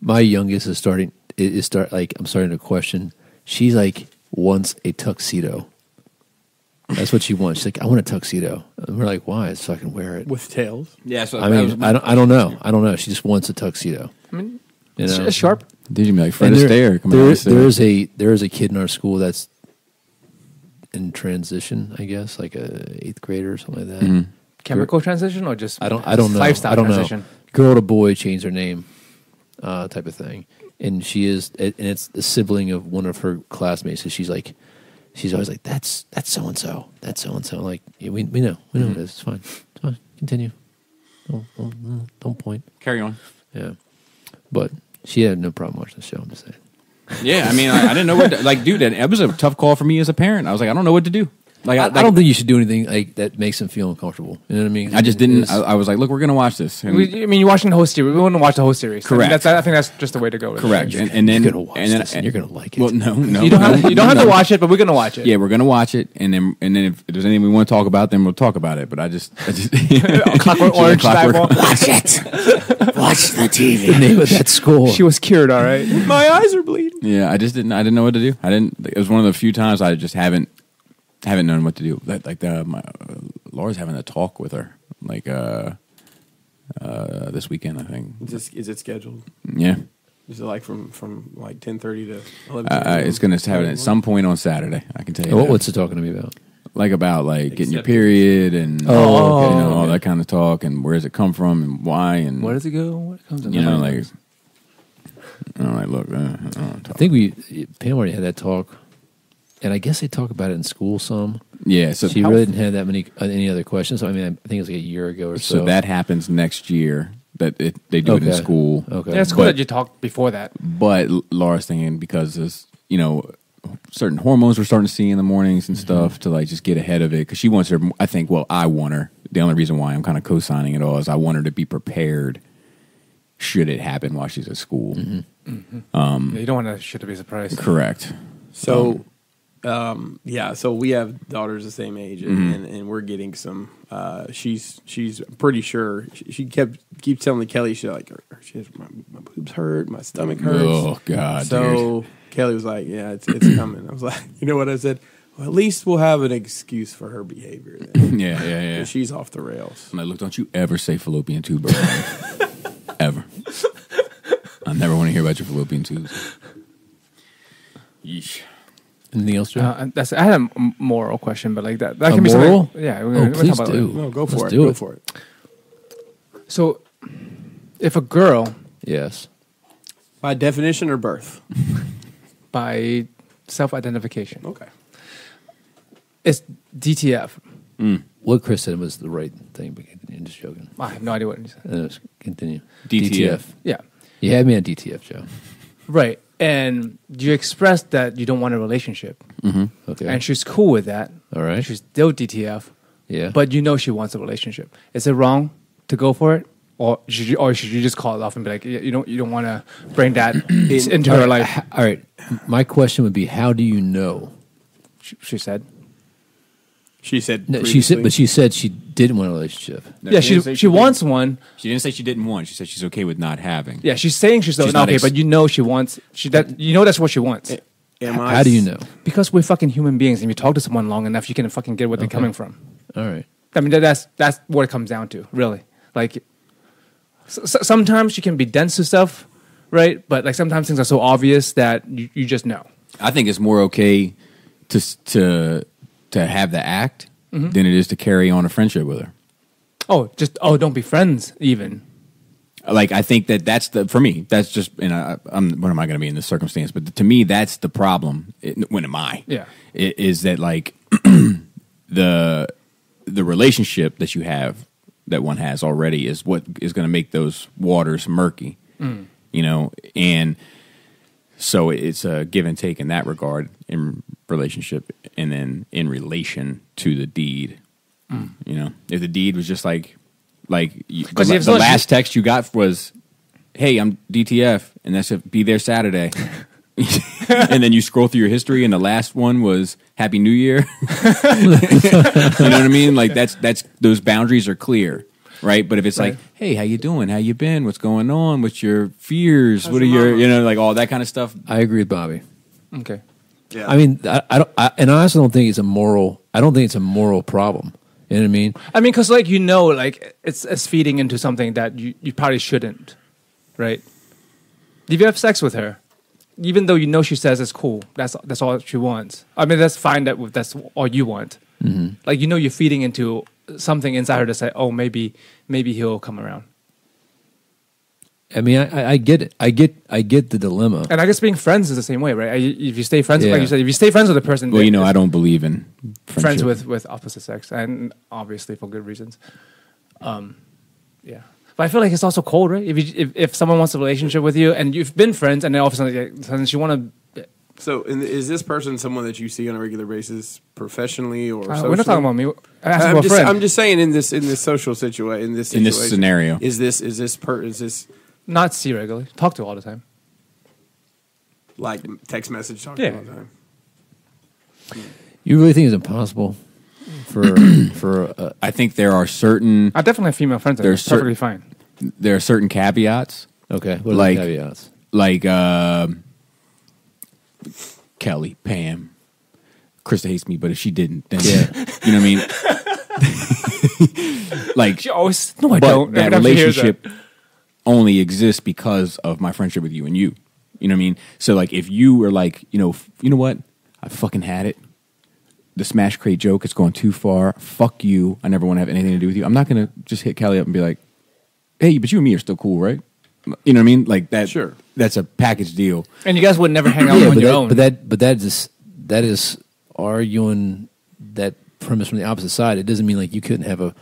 My youngest is starting I'm starting to question. She's like wants a tuxedo. That's what she wants. She's like, I want a tuxedo. And we're like, why? So I can wear it with tails. Yeah. So I mean, I don't know. I don't know. She just wants a tuxedo. I mean, it's sharp. Did you be like Fred Astaire? There is a kid in our school that's in transition, I guess, like a 8th grader or something like that. Mm-hmm. Chemical transition or just I don't know. lifestyle I don't transition? know. Girl to boy, change their name, type of thing. And she is, and it's the sibling of one of her classmates. So she's always like, that's so and so, that's so and so. Like we know it is. It's fine. Continue. Don't point. Carry on. Yeah, but she had no problem watching the show. I'm just saying. Yeah, I mean, I didn't know what dude. It was a tough call for me as a parent. I was like, I don't know what to do. Like, I don't think you should do anything like that makes them feel uncomfortable. You know what I mean? I just didn't. I was like, look, we're gonna watch this. And you're watching the whole series. We want to watch the whole series. Correct. I think that's just the way to go. Correct. And then you're gonna watch this and you're gonna like it. Well, no. You don't have to watch it, but we're gonna watch it. Yeah, we're gonna watch it, and then if there's anything we want to talk about, then we'll talk about it. But I just Clockwork Orange style. Watch it. Watch the TV. The name of that school. She was cured, all right. My eyes are bleeding. Yeah, I didn't know what to do. It was one of the few times I just haven't known what to do. Laura's having a talk with her this weekend, I think. Is it scheduled? Yeah. Is it like from like 10:30 to 11? It's going to happen at some point on Saturday. I can tell you. What's it talking to me about? Like about getting your period and all that kind of talk, and where does it come from and why and where does it go? What comes in? Look. I think Pam already had that talk. And I guess they talk about it in school some. Yeah, so she really didn't have that many any other questions. So, I mean, I think it was like a year ago or so. So that happens next year. They do it in school. Okay, yeah, it's cool that you talked before that. But Laura's thinking because there's certain hormones we're starting to see in the mornings and stuff to just get ahead of it because she wants her. I want her. The only reason why I'm kind of co-signing it all is I want her to be prepared should it happen while she's at school. Mm-hmm. Mm-hmm. You don't want that shit to be a surprise. Correct. So. So we have daughters the same age, and we're getting some. She's pretty sure she keeps telling Kelly she's like my boobs hurt, my stomach hurts. Oh God! So dude. Kelly was like, "Yeah, it's coming." I was like, "You know what I said? Well, at least we'll have an excuse for her behavior." Then. Yeah. She's off the rails. I'm like, look, don't you ever say fallopian tube ever. I never want to hear about your fallopian tubes. Yeesh. Anything else, Joe? I had a moral question, but like that can be moral? something. Yeah, please talk about do. No, go for it. Do go it. for it. So, if a girl, yes, by definition or birth, by self-identification, okay, it's DTF. What Chris said was the right thing, but I'm just joking. I have no idea what he said. Continue. DTF. Yeah, you had me on DTF, Joe. Right. And you expressed that you don't want a relationship. Mm-hmm. Okay. And she's cool with that. All right. She's still DTF. Yeah. But you know she wants a relationship. Is it wrong to go for it? Or should you just call it off and be like, you don't want to bring that into her life? All right. My question would be, how do you know? She said. She said. No, she said she didn't want a relationship. No, yeah, she wants one. She didn't say she didn't want. She said she's okay with not having. Yeah, she's saying she's not okay, but you know she wants. That's what she wants. How do you know? Because we're fucking human beings, and you talk to someone long enough, you can fucking get where they're coming from. All right. I mean, that's what it comes down to, really. Like, Sometimes you can be dense to stuff, right? But like sometimes things are so obvious that you just know. I think it's more okay to have the act than it is to carry on a friendship with her. Don't be friends even. Like, I think that's for me, that's just, when am I going to be in this circumstance? But to me, that's the problem. When am I? Yeah. Is that like the relationship that you have, that one has already, is what is going to make those waters murky, you know? And so it's a give and take in that regard in relationship, and then in relation to the deed. You know, if the deed was just the last text you got was, "Hey, I'm DTF," and that's be there Saturday. And then you scroll through your history, and the last one was "Happy New Year." You know what I mean? Like that's those boundaries are clear, right? But if it's like, "Hey, how you doing? How you been? What's going on? What's your fears? What are your like all that kind of stuff?" I agree with Bobby. Okay. Yeah. I mean, I also don't think it's a moral. I don't think it's a moral problem. You know what I mean? I mean, because like it's feeding into something that you probably shouldn't, right? If you have sex with her, even though you know she says it's cool, that's all she wants. I mean, that's fine. That's all you want. Mm-hmm. Like you're feeding into something inside her to say, oh, maybe he'll come around. I mean, I get it. I get the dilemma. And I guess being friends is the same way, right? If you stay friends, like you said, if you stay friends with a person, well, I don't believe in friends with opposite sex, and obviously for good reasons. Yeah, but I feel like it's also cold, right? If someone wants a relationship with you and you've been friends, and then all of a sudden you want to. So, is this person someone that you see on a regular basis, professionally or socially? We're not talking about me. I'm just saying in this social situation, in this scenario, is this not see regularly, talk to all the time, like text message talking all the time. You really think it's impossible for? I think there are certain. I definitely have female friends. They're perfectly fine. There are certain caveats. Okay, what are the caveats? Like Kelly, Pam, Krista hates me, but if she didn't, then you know what I mean. Like she always I don't. That relationship only exists because of my friendship with you and you. You know what I mean? So like if you were like, you know what? I fucking had it. The smash crate joke is going too far. Fuck you. I never want to have anything to do with you. I'm not going to just hit Kelly up and be like, hey, but you and me are still cool, right? You know what I mean? Like that. Sure. That's a package deal. And you guys would never hang out on your own. But that is arguing that premise from the opposite side. It doesn't mean like you couldn't have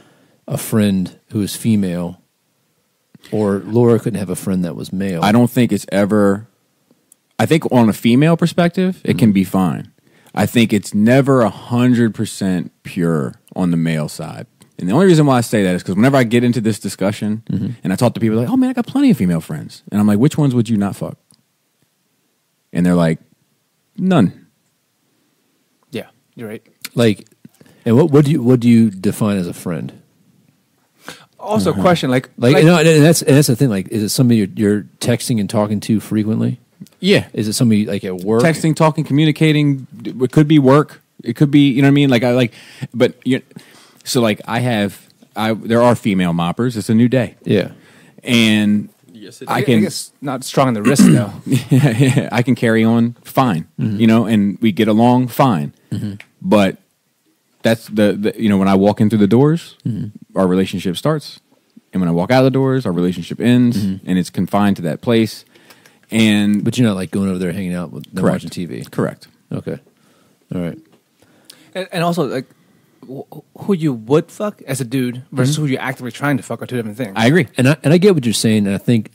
a friend who is female, or Laura couldn't have a friend that was male. I don't think it's ever. I think on a female perspective, it can be fine. I think it's never 100% pure on the male side. And the only reason why I say that is because whenever I get into this discussion and I talk to people like, oh man, I got plenty of female friends. And I'm like, which ones would you not fuck? And they're like, none. Yeah, you're right. Like, and what do you define as a friend? Also, a question and that's the thing. Like, is it somebody you're texting and talking to frequently? Yeah. Is it somebody like at work? Texting, talking, communicating. It could be work. It could be, you know what I mean? So like there are female moppers. It's a new day. Yeah. And yes, I guess not strong on the wrist though. Yeah, I can carry on fine, and we get along fine. But that's the when I walk in through the doors, our relationship starts. And when I walk out of the doors, our relationship ends, and it's confined to that place. But you're not like going over there hanging out with them watching TV. Correct. Okay. All right. And also like who you would fuck as a dude versus who you're actively trying to fuck are two different things. I agree. And I get what you're saying, and I think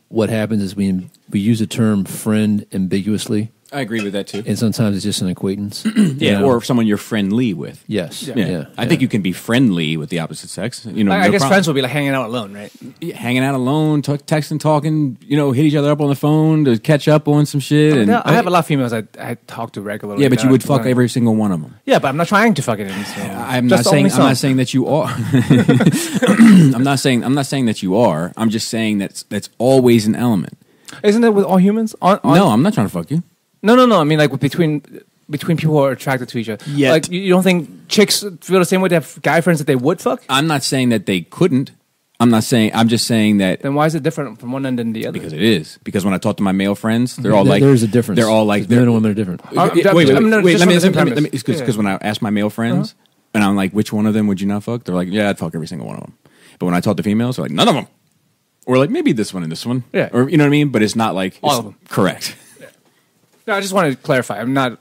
what happens is we use the term friend ambiguously. I agree with that too. And sometimes it's just an acquaintance. Or someone you're friendly with. Yes. Yeah. I think you can be friendly with the opposite sex. I guess friends will be like hanging out alone, right? Yeah, hanging out alone, texting, talking, hit each other up on the phone to catch up on some shit. I have a lot of females I talk to regularly. Yeah, but you would fuck every single one of them. Yeah, but I'm not trying to fuck it in. So. I'm not saying that you are. I'm not saying that you are. I'm just saying that's always an element. Isn't it with all humans? No, I'm not trying to fuck you. No. I mean, like between people who are attracted to each other. Yet. Like you don't think chicks feel the same way to have guy friends that they would fuck? I'm not saying that they couldn't. I'm not saying. I'm just saying that Then why is it different from one end than the other? because it is. Because when I talk to my male friends, they're all like, there's a difference. They're all like, men and women are different. Wait. just Let on me. the premise. Because when I ask my male friends, and I'm like, which one of them would you not fuck? They're like, yeah, I'd fuck every single one of them. But when I talk to females, they're like, none of them. Or like maybe this one and this one. Yeah. Or you know what I mean? But it's not like All of them. Correct. No, I just wanted to clarify. I'm not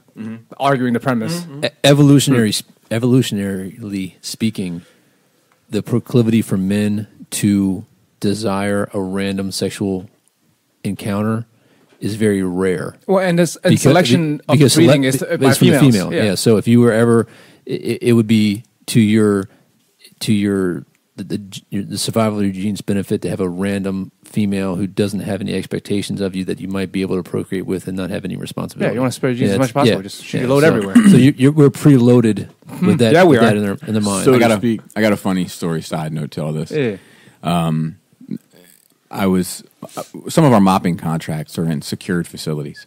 arguing the premise. Evolutionarily speaking, the proclivity for men to desire a random sexual encounter is very rare. Well, and selection of breeding is by it's from the females. female. Yeah. So if you were ever, it would be to your the survival of your genes benefit to have a random female who doesn't have any expectations of you that you might be able to procreate with and not have any responsibility. Yeah, you want to spare your genes as much as possible. Just shoot your load so, everywhere. So we're preloaded with that. Yeah, we with that are. in their mind. So- I to speak. got a funny story side note to all this. Yeah. I was some of our mopping contracts are in secured facilities,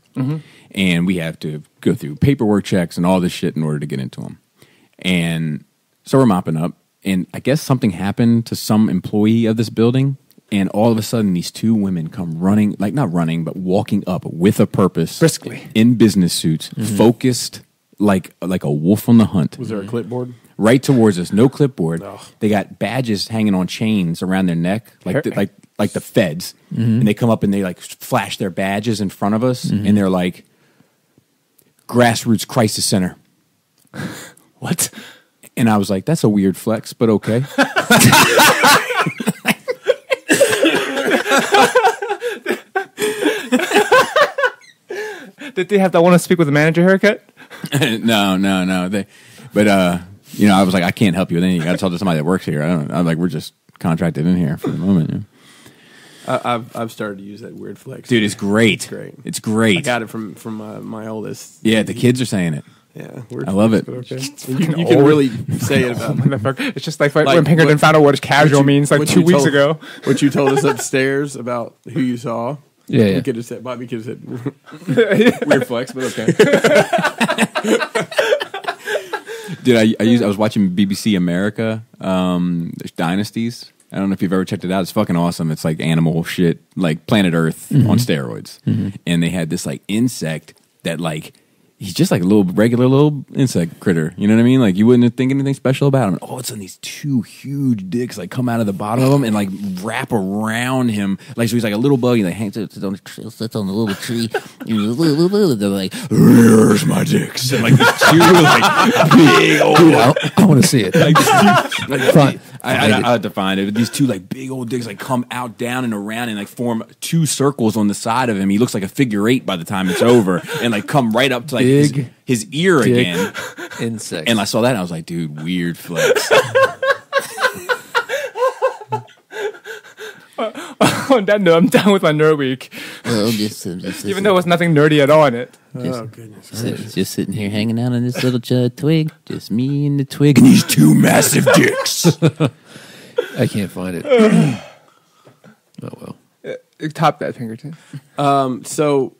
and we have to go through paperwork checks and all this shit in order to get into them. And so we're mopping up, and I guess something happened to some employee of this building, and all of a sudden these two women come running, like not running, but walking up with a purpose, Briskly. in business suits, focused like a wolf on the hunt. Was there a clipboard? Right towards us, no clipboard. Ugh. They got badges hanging on chains around their neck, like the feds. And they come up and they like flash their badges in front of us, and they're like, "Grassroots Crisis Center." What? And I was like, "That's a weird flex, but okay." Did they have that want to speak with the manager haircut? No. I was like, I can't help you with anything. You got to talk to somebody that works here. I'm like, we're just contracted in here for the moment. Yeah. I've started to use that weird flex. Dude, it's great. It's great. I I got it from my oldest. Yeah, the kids are saying it. Yeah, weird I love flex, it. but okay. You can really say it about. It's just like when Pinkerton found out what casual means like 2 weeks ago. What you told us upstairs about who you saw. Yeah. We could have said Bobby could have said Weird flex, but okay. Dude, I was watching BBC America, Dynasties. I don't know if you've ever checked it out. It's fucking awesome. It's like animal shit, like Planet Earth on steroids. And they had this like insect that like he's just like a regular little insect critter. You know what I mean? Like you wouldn't think anything special about him. And all of a sudden, these two huge dicks like come out of the bottom of him and like wrap around him. Like so, he's like a little bug. He like hangs sits on the little tree. They're like, "Here's my dicks." And like these two like big old. Dude, I want to see it. Like, Fine. I have to find it. But these two like big old dicks like come out, down, and around, and like form two circles on the side of him. He looks like a figure eight by the time it's over, and like come right up to like his ear again. Insect. And I saw that, and I was like, dude, weird flex. On that note, I'm done with my nerd week. Well, Even though it was nothing nerdy at all in it. oh goodness. just sitting here hanging out on this little twig. Just me and the twig and these two massive dicks. I can't find it. Oh, well. Top that, Pinkerton. So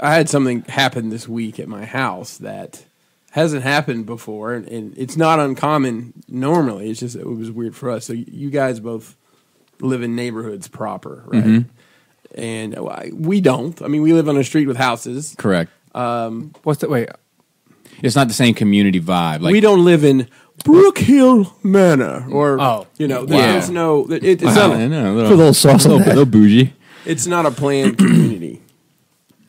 I had something happen this week at my house that hasn't happened before, and it's not uncommon normally. It's just it was weird for us. So you guys both live in neighborhoods proper, right? And we don't. I mean, we live on a street with houses. Correct. What's the wait? It's not the same community vibe. Like We don't live in Brook Hill Manor, or Oh. there's no. It's I not. know, For a little sauce on that. little bougie. It's not a planned community.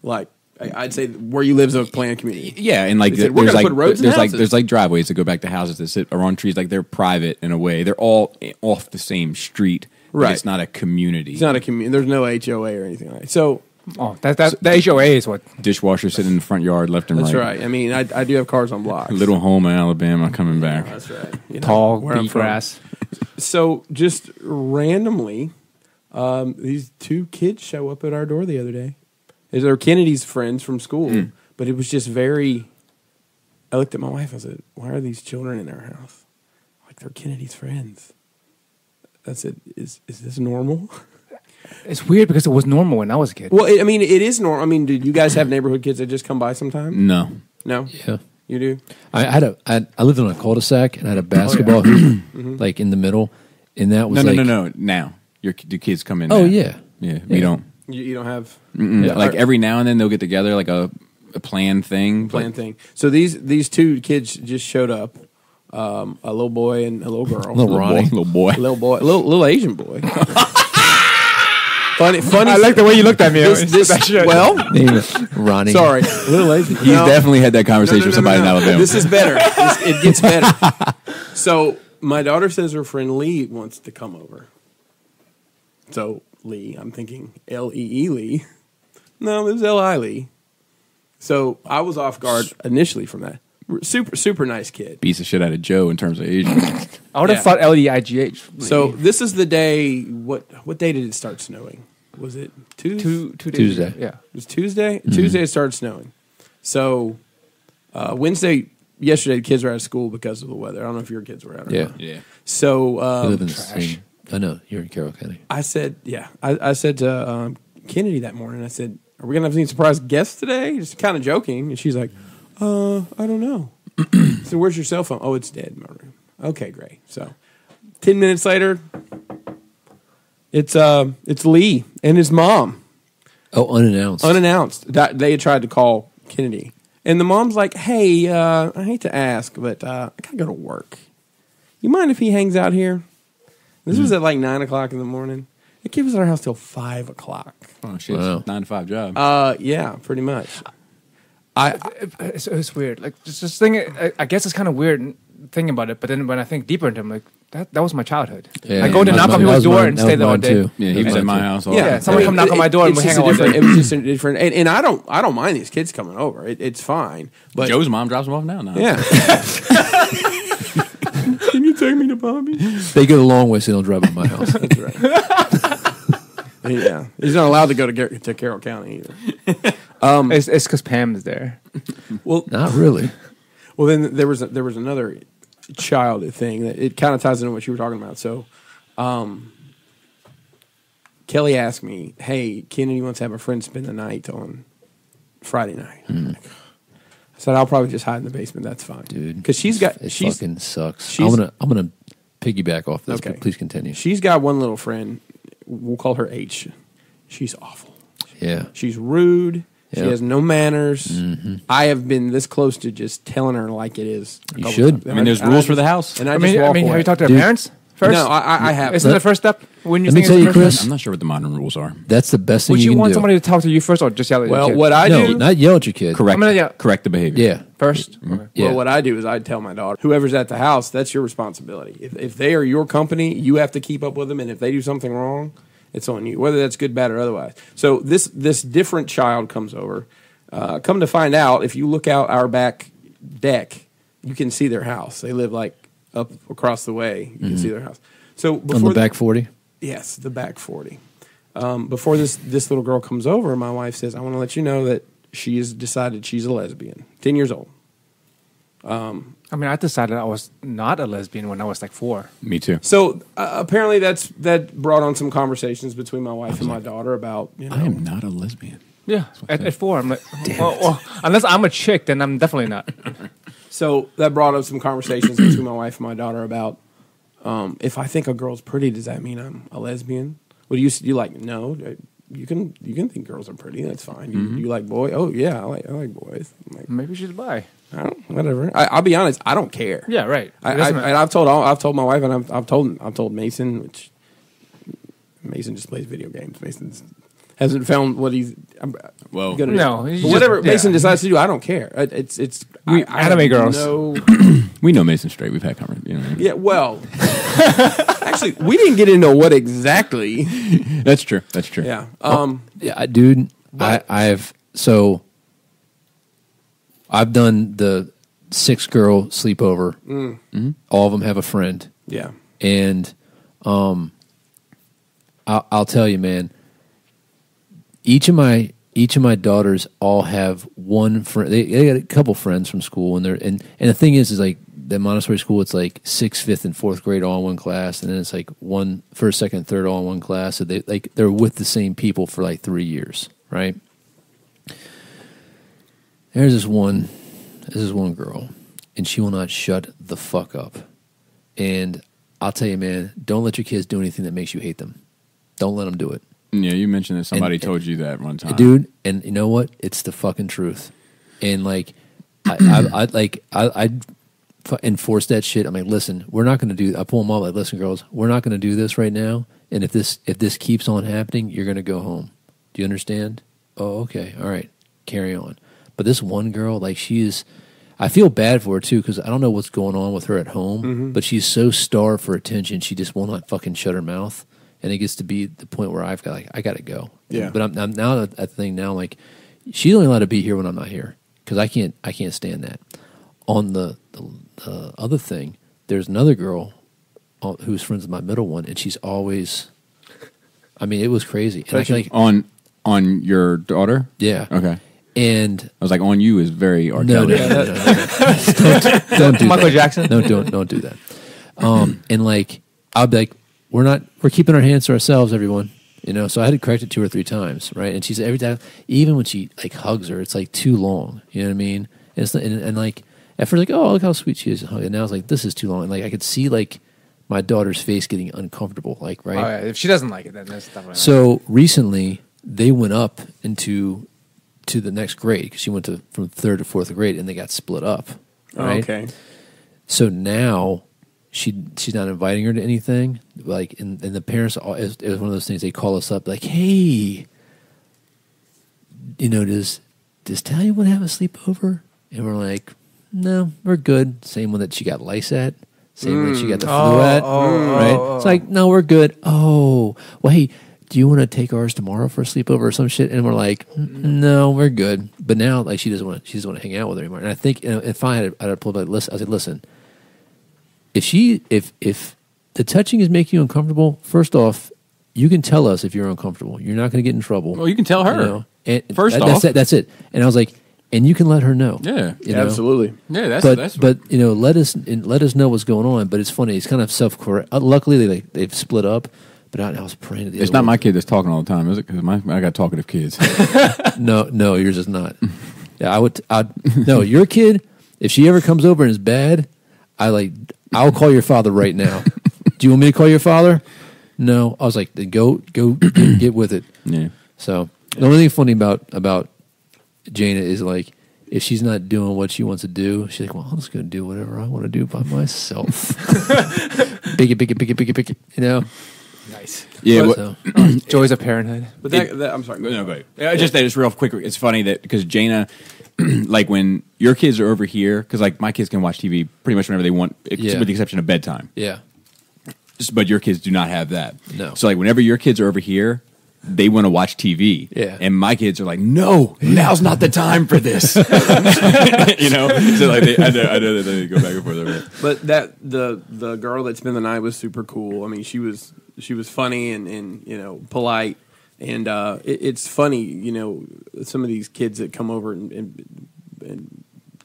Like I'd say, where you live is a planned community. Yeah, and like They said, "We're there's gonna like put roads in houses." there's like driveways that go back to houses that sit are on trees. Like they're private in a way. They're all off the same street. But Right. it's not a community. It's not a community. There's no HOA or anything like that. So Oh, the HOA is what. Dishwasher sitting in the front yard, left and that's right. right. I mean, I do have cars on blocks. Little home in Alabama coming back. That's right. You know, Tall, where I'm big from. grass. So just randomly, these two kids show up at our door the other day. They're Kennedy's friends from school, but it was just very. I looked at my wife. I said, "Why are these children in our house? Like they're Kennedy's friends." I said, "Is this normal?" It's weird because it was normal when I was a kid. Well, it is normal. I mean, did you guys have neighborhood kids that just come by sometime? No. No, Yeah. you do. I lived in a cul-de-sac and I had a basketball hoop like in the middle, And that was No. Now, do kids come in? Oh, now? yeah. Yeah, we don't. You don't have Like every now and then they'll get together, like a planned thing. thing. So these two kids just showed up. A little boy and a little girl. Little Ronnie. Little boy. Little Asian boy. funny. I like the way you looked at me. Well, Ronnie. sorry, little Asian. He's definitely had that conversation with somebody in Alabama. This is better. It gets better. So my daughter says her friend Lee wants to come over. So Lee, I'm thinking Lee Lee. No, it was Li Lee. So I was off guard initially from that. Super nice kid. Beats the shit out of Joe in terms of Asian. I would have thought Leigh. So this is the day. What day did it start snowing? Was it Tuesday? Two days Tuesday. ago. Yeah. It was Tuesday. Tuesday it started snowing. So Wednesday, yesterday, the kids were out of school because of the weather. I don't know if your kids were out. Or not. Yeah. So We live in the same. I know you're in Carroll County. I said, I said to Kennedy that morning. I said, "Are we gonna have any surprise guests today?" Just kind of joking, and she's like, "I don't know." So where's your cell phone? Oh, it's dead in my room. Okay, great. So 10 minutes later, it's Lee and his mom. Oh, unannounced. Unannounced. They had tried to call Kennedy. And the mom's like, "Hey, I hate to ask, but I gotta go to work. You mind if he hangs out here?" This was at like 9 o'clock in the morning. The kid was at our house till 5 o'clock. Oh shit! Wow. 9 to 5 job. Yeah, pretty much. It's weird. Like just thinking, I guess it's kind of weird thinking about it. But then when I think deeper into it, I'm like, that was my childhood. Yeah. I go to knock on people's door and stay there all day. Too. Yeah, he was at my house. All Yeah, day. someone come knock on my door and we hang out all day. It was just a different. And I don't mind these kids coming over. It's fine. But Joe's mom drops him off now. yeah. Can you take me to Bobby? They go the long way, so they don't drive by my house. That's right. Yeah, he's not allowed to go to Carroll County either. It's because Pam is there. Well, Not really. well, then there was another child thing that it kind of ties into what you were talking about. So, Kelly asked me, "Hey, Kennedy wants to have a friend spend the night on Friday night." I said, "I'll probably just hide in the basement. That's fine, Dude. Because she's fucking sucks. I'm gonna piggyback off this, Okay. but please continue. she's got one little friend. We'll call her H. She's awful. Yeah. She's rude. She Yep. has no manners. I have been this close to just telling her like it is. a You couple should. times. I mean, there's rules for the house. And I I just walk mean, away. have you talked to her Dude. parents first? No, I have. Isn't the first step when you Let me think tell it's you, the first Chris. I'm not sure what the modern rules are. That's the best thing Would you you can want do. somebody to talk to you first, or just yell at your Well, kid? what I No, do, not yell at your kid. Correct. I'm gonna- Correct the behavior. Yeah. first? Yeah. well, what I do is I tell my daughter, whoever's at the house, that's your responsibility. If they are your company, you have to keep up with them, and if they do something wrong, it's on you, whether that's good, bad, or otherwise. So this different child comes over. Come to find out, if you look out our back deck, you can see their house. They live like up across the way. You can see their house. So before On the back 40? yes, the back 40. Before this little girl comes over, my wife says, "I want to let you know that she has decided she's a lesbian. 10 years old." I mean, I decided I was not a lesbian when I was like 4. Me too. So apparently that brought on some conversations between my wife and my daughter about, I am not a lesbian. Yeah, at 4, I'm like, well, unless I'm a chick, then I'm definitely not. So that brought up some conversations between my wife and my daughter about if I think a girl's pretty, does that mean I'm a lesbian? Well, you like, no, you can think girls are pretty. That's fine. You like boys? Oh yeah, I like boys. I'm like, Maybe she's bi. I don't, whatever. I'll be honest. I don't care. Yeah, right. And I've told my wife, and I've told Mason, which Mason just plays video games. Mason hasn't found what he's Well, gonna no, do. he's But just- whatever yeah. Mason decides to do, I don't care. It's Anime have girls. No, we know Mason straight. We've had conversations. You know what I mean? yeah. Well, actually, we didn't get into what exactly. That's true. That's true. Yeah. Yeah, dude. But- I've done the 6-girl sleepover. All of them have a friend, Yeah. and I'll tell you, man. Each of my daughters all have one friend. They got a couple friends from school, and the thing is like the Montessori school. It's like 6th, 5th, and 4th grade all in one class, and then it's like 1st, 2nd, and 3rd all in one class. So they're with the same people for like 3 years, right? There's this one girl, and she will not shut the fuck up. And I'll tell you, man, don't let your kids do anything that makes you hate them. Don't let them do it. Yeah, you mentioned that somebody told you that one time. Dude, and you know what? It's the fucking truth. And like, I'd enforce that shit. I'm like, listen, we're not going to do. I pull them all like, listen, girls, we're not going to do this right now. And if this keeps on happening, you're going to go home. Do you understand? Oh, okay, all right, carry on. But this one girl, like, I feel bad for her too because I don't know what's going on with her at home. But she's so starved for attention, she just will not fucking shut her mouth. And it gets to be the point where I got to go. Yeah. But I'm now at the thing now, like, she's only allowed to be here when I'm not here because I can't stand that. On the other thing, there's another girl who's friends with my middle one, and she's always. I mean, it was crazy. And I feel like on your daughter. Yeah. Okay. And I was like, on you is very R. No. Kelly. Don't do Michael that. Jackson. No, don't do that. And like, I'll be like, we're keeping our hands to ourselves, everyone. You know, so I had to correct it 2 or 3 times, right? And she's every time, even when she like hugs her, it's like too long. You know what I mean? And it's and like at first, like, oh, look how sweet she is, and now it's like this is too long. And like I could see like my daughter's face getting uncomfortable, like right. Oh, yeah. If she doesn't like it, then that's definitely. So recently, they went up to the next grade because she went from 3rd to 4th grade, and they got split up. Right? Okay. So now. She's not inviting her to anything. Like, and the parents, it was one of those things. They call us up, like, "Hey, you know, does Talia want to have a sleepover?" And we're like, "No, we're good." Same one that she got lice at, same one that she got the flu at, right? It's like, "No, we're good." Oh, well, hey, do you want to take ours tomorrow for a sleepover or some shit? And we're like, "No, we're good." But now, like, she doesn't want to hang out with her anymore. And I think, if I had pulled like, listen, I said, "Listen. If the touching is making you uncomfortable, first off, you can tell us if you're uncomfortable. You're not going to get in trouble. Well, you can tell her. You know? And first off, that's it. And I was like, and you can let her know. Yeah, you know? Absolutely. Yeah, but you know, let us know what's going on. But it's funny. It's kind of self-correct. Luckily, they've split up. But I was praying to the. It's not my kid that's talking all the time, is it? Because I got talkative kids. No, yours is not. Yeah, no, your kid. If she ever comes over and is bad, I'll call your father right now. Do you want me to call your father? No. I was like, then go get with it. Yeah. So the only thing funny about Jana is like, if she's not doing what she wants to do, she's like, well, I'm just going to do whatever I want to do by myself. Pick it, you know? Nice. Yeah. Joys of parenthood. But that I'm sorry. No, go ahead. Just real quick. It's funny that because Jana, like when your kids are over here, because like my kids can watch TV pretty much whenever they want, with the exception of bedtime. Yeah. But your kids do not have that. No. So like whenever your kids are over here, they want to watch TV. Yeah. And my kids are like, no, now's not the time for this. You know? So like I know that they go back and forth. But the girl that spent the night was super cool. I mean, she was funny and you know, polite. And it's funny, you know, some of these kids that come over and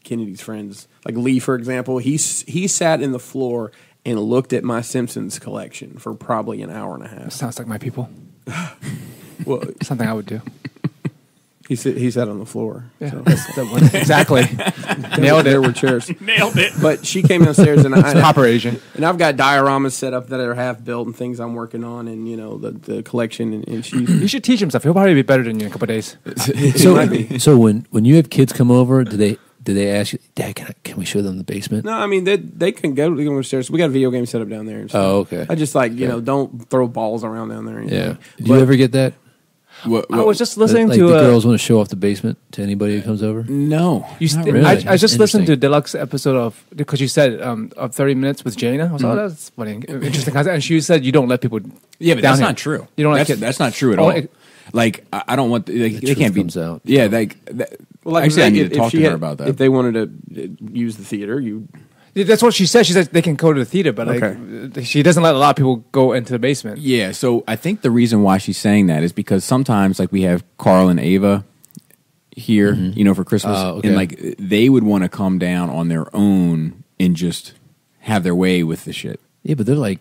Kennedy's friends, like Lee, for example, he sat in the floor and looked at my Simpsons collection for probably an hour and a half. Sounds like my people. Well, something I would do. He sat on the floor. Yeah, so. Exactly. Nailed it. There were chairs. Nailed it. But she came downstairs and proper Asian. And I've got dioramas set up that are half built and things I'm working on, and you know the collection. And she. You should teach him stuff. He'll probably be better than you in a couple of days. So when you have kids come over, do they ask you, Dad, can we show them the basement? No, I mean they can go upstairs. We got a video game set up down there. And stuff. Oh, okay. I just you know, don't throw balls around down there. Or anything. Yeah. Do you ever get that? What, I was just listening to the girls want to show off the basement to anybody who comes over. No, really. I just listened to a deluxe episode of because you said of 30 minutes with Jana. I was like, oh, that's funny, interesting concept. And she said you don't let people. Yeah, but that's not true. You don't let that's not true at all. Like I don't want they can't be. Out. Yeah, well, like actually, I need to talk to her about that. If they wanted to use the theater, That's what she said. She said they can go to the theater, but she doesn't let a lot of people go into the basement. Yeah, so I think the reason why she's saying that is because sometimes, like, we have Carl and Ava here, you know, for Christmas, and like they would want to come down on their own and just have their way with the shit. Yeah, but they're like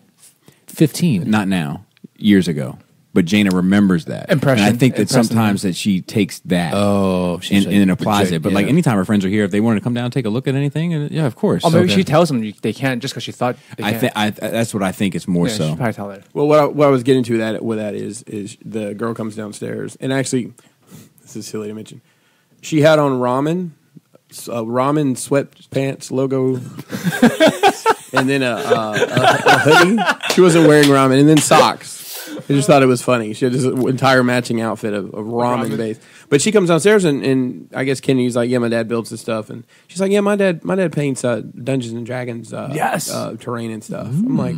15. Not now, years ago. but Jaina remembers that. Impression. And I think that Impressing sometimes that she takes that she's and then applies it. But like yeah. anytime her friends are here, if they wanted to come down and take a look at anything, and yeah, of course. Or maybe Okay. she tells them they can't just because she thought they I can't. think that's what I think it's more Yeah, so. she'll probably tell her. Well, what I was getting to with that is the girl comes downstairs, and actually, this is silly to mention, she had on ramen sweatpants logo, and then a hoodie. She wasn't wearing ramen, and then socks. I just thought it was funny. She had this entire matching outfit of ramen base. But she comes downstairs, and I guess Kenny's like, yeah, my dad builds this stuff, and she's like, yeah, my dad paints Dungeons and Dragons terrain and stuff. I'm like.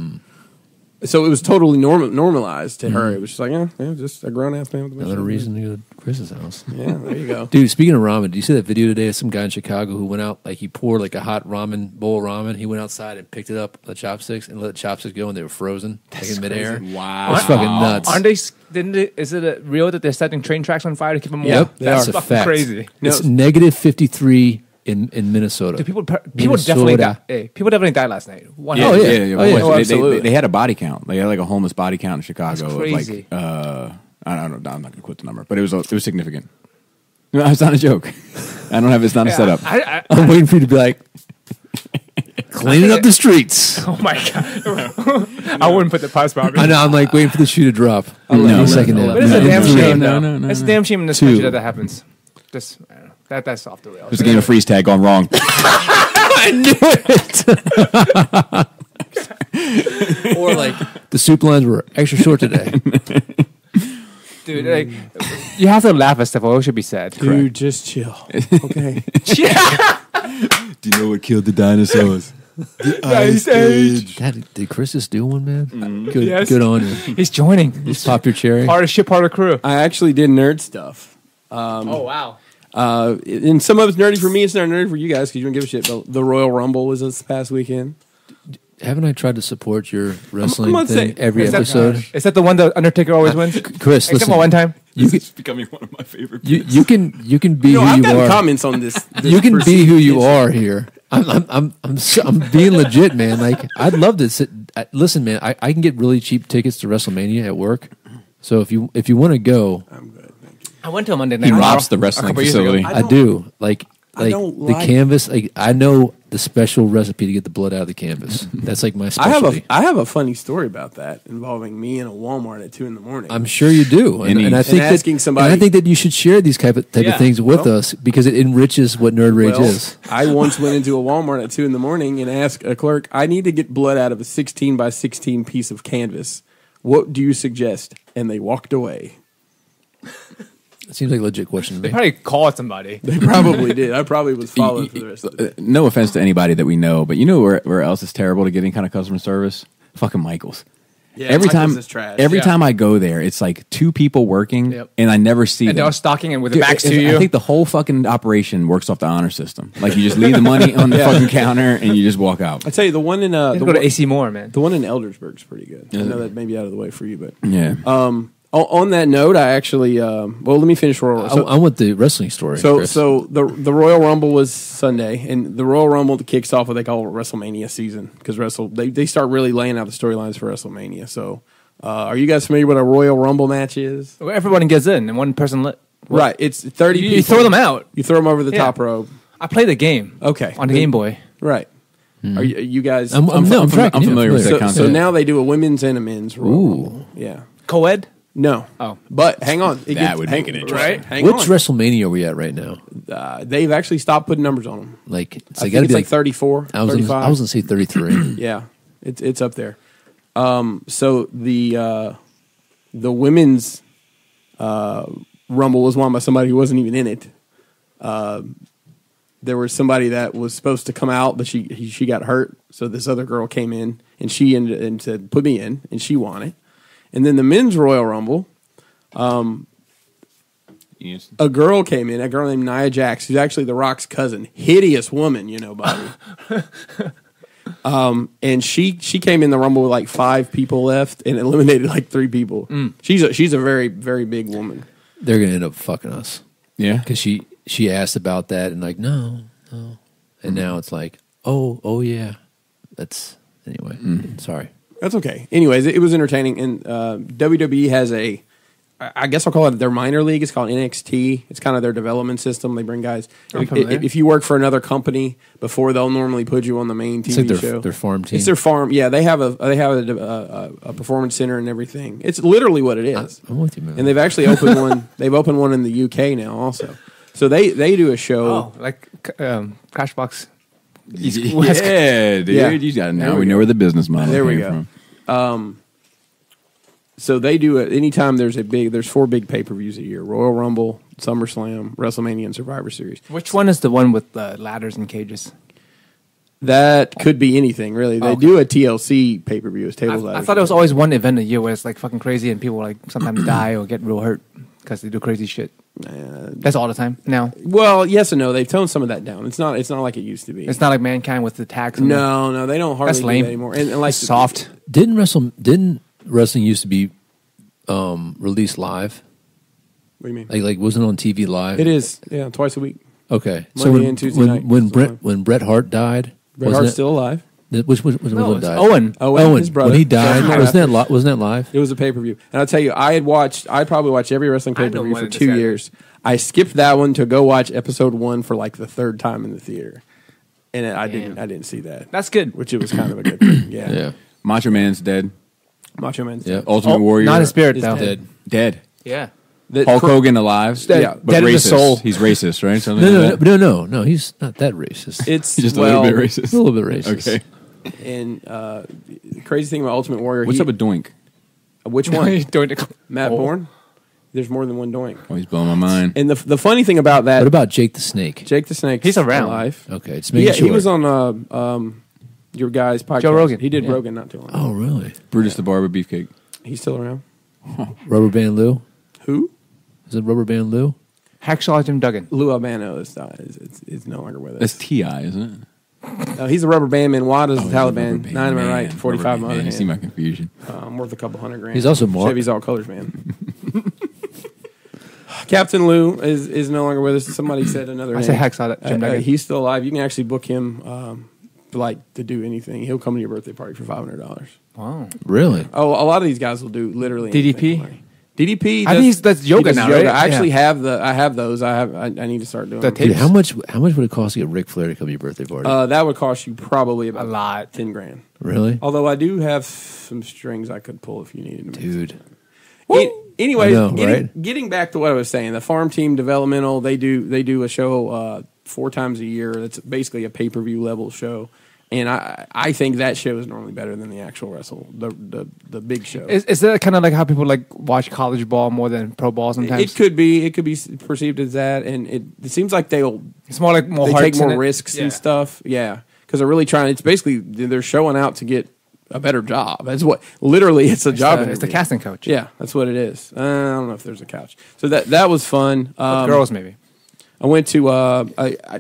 So it was totally normalized to her. It was just like, yeah, just a grown ass man with a Another reason to go to Chris's house. Yeah, there you go. Dude, speaking of ramen, did you see that video today of some guy in Chicago who went out, like he poured like a hot bowl of ramen. He went outside and picked it up with the chopsticks and let the chopsticks go, and they were frozen like in midair. Wow. It's fucking nuts. Aren't they? Is it real that they're setting train tracks on fire to keep them warm? Yep, That's that's a fucking fact. crazy. It's negative 53 in Minnesota. Dude, people Minnesota. definitely died. Hey, people definitely died last night. Yeah, Oh, yeah. yeah. Oh, yeah. They- absolutely. They had a body count. They had like a homeless body count in Chicago. That's of, crazy. Like, I don't know. I'm not going to quote the number, but it was significant. No, it's not a joke. I don't have. It's not a setup. I'm waiting for you to be like, cleaning up the streets. Oh my god! I wouldn't put the pause bomb. I know. I'm like waiting for the shoe to drop. No, Any second no, now. But it's a damn Three. shame. No, though. no, It's a no. damn shame in this Two. country that happens. Just I don't know. That's off the rails. There's a game of freeze tag gone wrong. I knew it. Or like the soup lines were extra short today. Dude, like, you have to laugh at stuff. What should be said. Dude, just chill. Okay. Do you know what killed the dinosaurs? Ice Age. Did Chris just do one, man? Good, Yes. good on you. He's joining. Just pop your cherry. Part of ship, part of crew. I actually did nerd stuff. Oh wow. And some of it's nerdy for me. It's not nerdy for you guys because you don't give a shit. But the Royal Rumble was this past weekend. Haven't I tried to support your wrestling gonna thing say- every Is that- episode? Is that the one that Undertaker always wins? Chris, Except listen. for one time. You can, It's becoming one of my favorite. you can be No, who I've you got are. comments on this. You can be who you are here. I'm being legit, man. Like I'd love to sit. Listen, man. I can get really cheap tickets to WrestleMania at work. So if you want to go, I'm good. Thank you. I went to a Monday night. He robs the a wrestling couple years ago. facility. I do. Like don't the like- canvas. Like I know the special recipe to get the blood out of the canvas. That's like my specialty. I have a funny story about that involving me in a Walmart at 2 a.m. I'm sure you do, and I think And asking that, somebody- and I think that you should share these type of Yeah. things with us because it enriches what Nerd Rage Well, is. I once went into a Walmart at 2 a.m. and asked a clerk, I need to get blood out of a 16 by 16 piece of canvas. What do you suggest? And they walked away. It seems like a legit question to They me. probably called somebody. They probably did. I probably was followed for the rest of the day. No offense to anybody that we know, but you know where else is terrible to getting kind of customer service? Fucking Michael's. Yeah, every Michael's time, is trash. every Yeah. time I go there, it's like two people working, Yep. and I never see And them. they're stocking it with Dude, the backs to I you. think the whole fucking operation works off the honor system. Like you just leave the money on the fucking counter and you just walk out. I tell you, the one in You the have to go to one, AC Moore, man. the one in Eldersburg's pretty good. I Is know it? that may be out of the way for you, but Yeah. on that note, I actually well, let me finish Royal. I want the wrestling story. So Chris. the Royal Rumble was Sunday, and the Royal Rumble kicks off what they call WrestleMania season because they start really laying out the storylines for WrestleMania. So, are you guys familiar with a Royal Rumble match is? Where everyone gets in and one person lit. Right, it's 30 You people. throw them out. You throw them over the Yeah. top rope. I played the game. Okay, On the Game Boy. Right. Are you guys? I'm tracking. I'm familiar with that so concept. now they do a women's and a men's Royal Rumble. Yeah. Co-ed? No. Oh. But hang on. That would make it interesting. Right? Hang Which on. WrestleMania are we at right now? They've actually stopped putting numbers on them. Like, it's I got think to it's be like 34, I was 35. gonna say 33. Yeah, it's up there. So the women's Rumble was won by somebody who wasn't even in it. There was somebody that was supposed to come out, but she got hurt. So this other girl came in, and she ended and said, "Put me in," and she won it. And then the men's Royal Rumble, Yes. a girl came in, a girl named Nia Jax, who's actually The Rock's cousin, hideous woman, Bobby. And she came in the Rumble with like 5 people left and eliminated like 3 people. She's a very, very big woman. They're gonna end up fucking us Yeah. because she asked about that and like no, and now it's like oh yeah, that's anyway. Sorry. That's okay. Anyways, it was entertaining, and WWE has a I guess I'll call it their minor league. It's called NXT. It's kind of their development system. They bring guys. If you work for another company before, they'll normally put you on the main TV show. Their farm team. It's their farm. Yeah, they have a performance center and everything. It's literally what it is. I'm with you, man. And they've actually opened one. They've opened one in the UK now also. So they do a show. Oh, like Crashbox. Yeah, dude. Yeah. You got it now. We know where the business model There we came go. from. So they do it anytime there's 4 big pay-per-views a year: Royal Rumble, SummerSlam, WrestleMania, and Survivor Series. Which one is the one with ladders and cages? That could be anything, really. They do a TLC pay-per-view. It's tables. I thought it was always one event a year where it's like fucking crazy and people like sometimes die or get real hurt because they do crazy shit. That's all the time now. Well, yes and no. They've toned some of that down. It's not like it used to be. It's not like Mankind with the tags. No, they don't hardly That's do lame. that anymore. And like Soft. Didn't wrestling used to be released live? What do you mean? Like wasn't it on TV live? It is. Yeah, twice a week. Okay. Monday and Tuesday night. When Bret Hart died, Bret Hart's still alive. Which was No, it's died? Owen. His brother. When he died, Yeah. wasn't that live? It was a pay-per-view. And I'll tell you, I probably watched every wrestling I know pay-per-view one for of 2 this years. I skipped that one to go watch episode 1 for like the 3rd time in the theater. And I didn't see that. That's good. Which it was kind of a good thing. Yeah. Yeah. Macho Man's dead. Macho Man's Yeah. dead. Ultimate Warrior. Not in spirit is though. Dead. Yeah. Hulk Hogan alive. Yeah, but dead in the racist. soul. He's racist, right? Something like that? No. He's not that racist. It's He's just a little bit racist. a little bit racist. Okay. And the crazy thing about Ultimate Warrior, What's up with Doink? which one? Doing it. Matt Oh. Bourne? There's more than one Doink. Oh, he's blowing my mind. And the funny thing about that, What about Jake the Snake? Jake the Snake, He's around. alive. Okay, it's making Yeah, sure. he was on your guy's podcast. Joe Rogan. He did Yeah. Rogan not too long ago. Oh, really? Brutus the Barber Beefcake. He's still around. Rubber Band Lou? Who? Is it Rubber Band Lou? Hacksaw Jim Duggan. Lou Albano is no longer with That's us. T.I., isn't it? He's a rubber band man. Wada's the He's a rubber Taliban. band 9 of them man. right, 45 Rubber on the band other man. You see my hand. confusion. I'm worth a couple $100,000. He's also Mark. Chevy's all colors, man. Captain Lou is no longer with us. Somebody said another I name. said Hacksaw Jim Duggan. He's still alive. You can actually book him to do anything. He'll come to your birthday party for $500. Wow. Really? Oh, a lot of these guys will do literally DDP? anything for money. DDP. I think that's yoga now, right? I actually Yeah. have those. I need to start doing The them. tape- Dude, how much would it cost to get Ric Flair to come to your birthday party? That would cost you probably about A lot. $10,000. Really? Although I do have some strings I could pull if you needed them. Dude. Anyways, I know, getting back to what I was saying, the farm team developmental, they do a show 4 times a year. That's basically a pay-per-view level show. And I think that show is normally better than the actual the big show. Is that kind of like how people like watch college ball more than pro ball sometimes? It could be perceived as that, and it seems like It's more like more they hearts take more in it. risks Yeah. and stuff. Yeah, because they're really trying. It's basically they're showing out to get a better job. That's what literally it's a job. It's the interview. casting coach. Yeah, that's what it is. I don't know if there's a couch. So that was fun. Girls maybe. I went to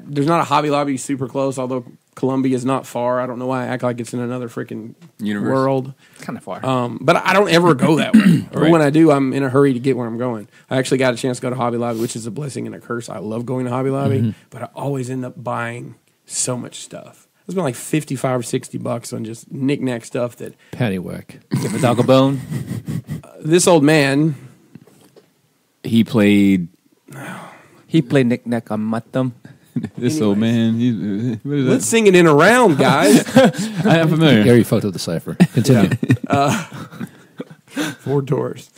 there's not a Hobby Lobby super close, although Columbia is not far. I don't know why I act like it's in another freaking Universe. world. It's kind of far. But I don't ever go that way. Or Right. when I do, I'm in a hurry to get where I'm going. I actually got a chance to go to Hobby Lobby, which is a blessing and a curse. I love going to Hobby Lobby, but I always end up buying so much stuff. I spent like $55 or $60 on just knick-knack stuff that Paddywhack. Give a dog a bone. this old man, He played He played knick-knack on my thumb. this old man. What is let's sing it in a round, guys. that? I am familiar. Gary fucked up the cipher. Continue. 4 doors.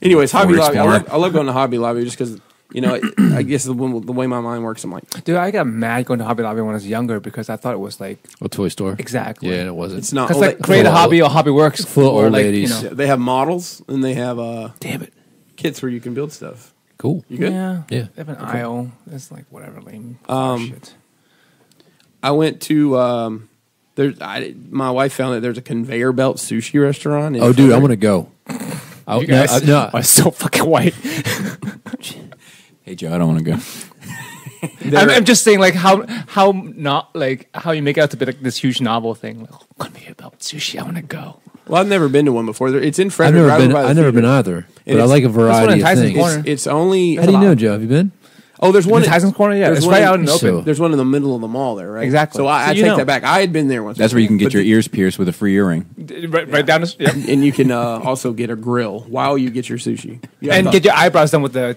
Anyways, Hobby Forest Lobby. Farm. I love going to Hobby Lobby just because, I guess the way my mind works, I'm like, Dude, I got mad going to Hobby Lobby when I was younger because I thought it was like A toy store. exactly. Yeah, and it wasn't. it's not. Because oh, like they- create a full- hobby or Hobby Works full or old like, ladies. They have models and they have Damn it. kits where you can build stuff. Cool. You good? Yeah, Yeah. They have an aisle. It's like whatever lame shit. I went to my wife found that there's a conveyor belt sushi restaurant. Oh, dude, I want to go. You guys are so fucking white. Hey, Joe, I don't want to go. I'm just saying, like how not like how you make it out to be like this huge novel thing. Like, oh, conveyor belt sushi. I want to go. Well, I've never been to one before. It's in I've Frederick. never been either, but I like a That's one variety in of Tyson's things. Corner. It's only. How do you know, Joe? Have you been? Oh, there's one in Tyson's Corner. Yeah, there's it's one right in- out in the so- open. There's one in the middle of the mall there, right? Exactly. So I So you take know. that back. I had been there once. That's where you can get But your ears pierced with a free earring. Right down the yeah. and you can also get a grill while you get your sushi. You And gotta- get your eyebrows done with the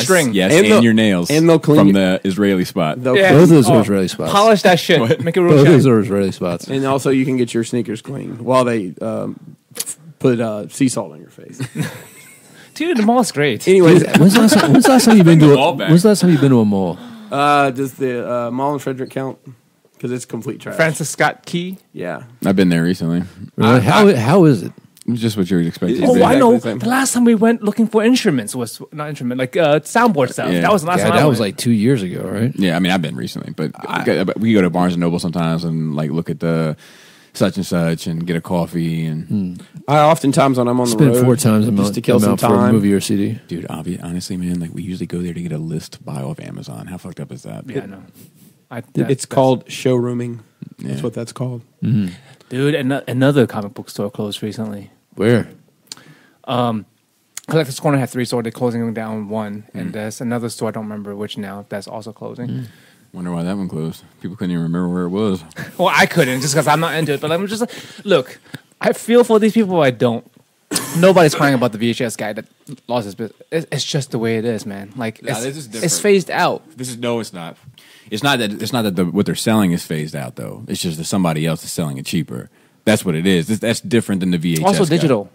string. Yes, And and, they'll- your nails. and they'll clean from you- the Israeli spot. they'll Yeah. clean- Both of those Oh, are Israeli spots. Polish that shit. Make it real Both of shiny. those are Israeli spots. and also you can get your sneakers clean while they put sea salt on your face. Dude, the mall's great. Anyways, When's the last time you've been to Mall a? back. When's the last time you've been to a mall? does the mall in Frederick count? Because it's complete trash. Francis Scott Key. Yeah. I've been there recently. Really? how is it? Just what you would expect. It's Oh, I exactly know. the same. The last time we went looking for instruments was not instrument, like soundboard stuff. Yeah. That was the last Yeah, time. that I was went. like 2 years ago, right? Yeah, I mean, I've been recently, but we go to Barnes and Noble sometimes and like look at the such and such and get a coffee and I oftentimes when I'm on the Spent road 4 times a just month to kill some for a time. movie or CD. dude, honestly, man, like we usually go there to get a list to buy off Amazon. How fucked up is that? Yeah, no. It's called showrooming. Yeah. That's what that's called. Dude, another comic book store closed recently. Where? Collector's Corner had 3 stores. They're closing down one, and there's another store. I don't remember which now. That's also closing. Wonder why that one closed. People couldn't even remember where it was. Well, I couldn't just because I'm not into it. But I'm just like, look, I feel for these people. I don't. Nobody's crying about the VHS guy that lost his business. It's just the way it is, man. Like Nah, this is it's different. phased out. It's not. It's not that what they're selling is phased out though. It's just that somebody else is selling it cheaper. That's what it is. That's different than the VHS. Also, guy. digital.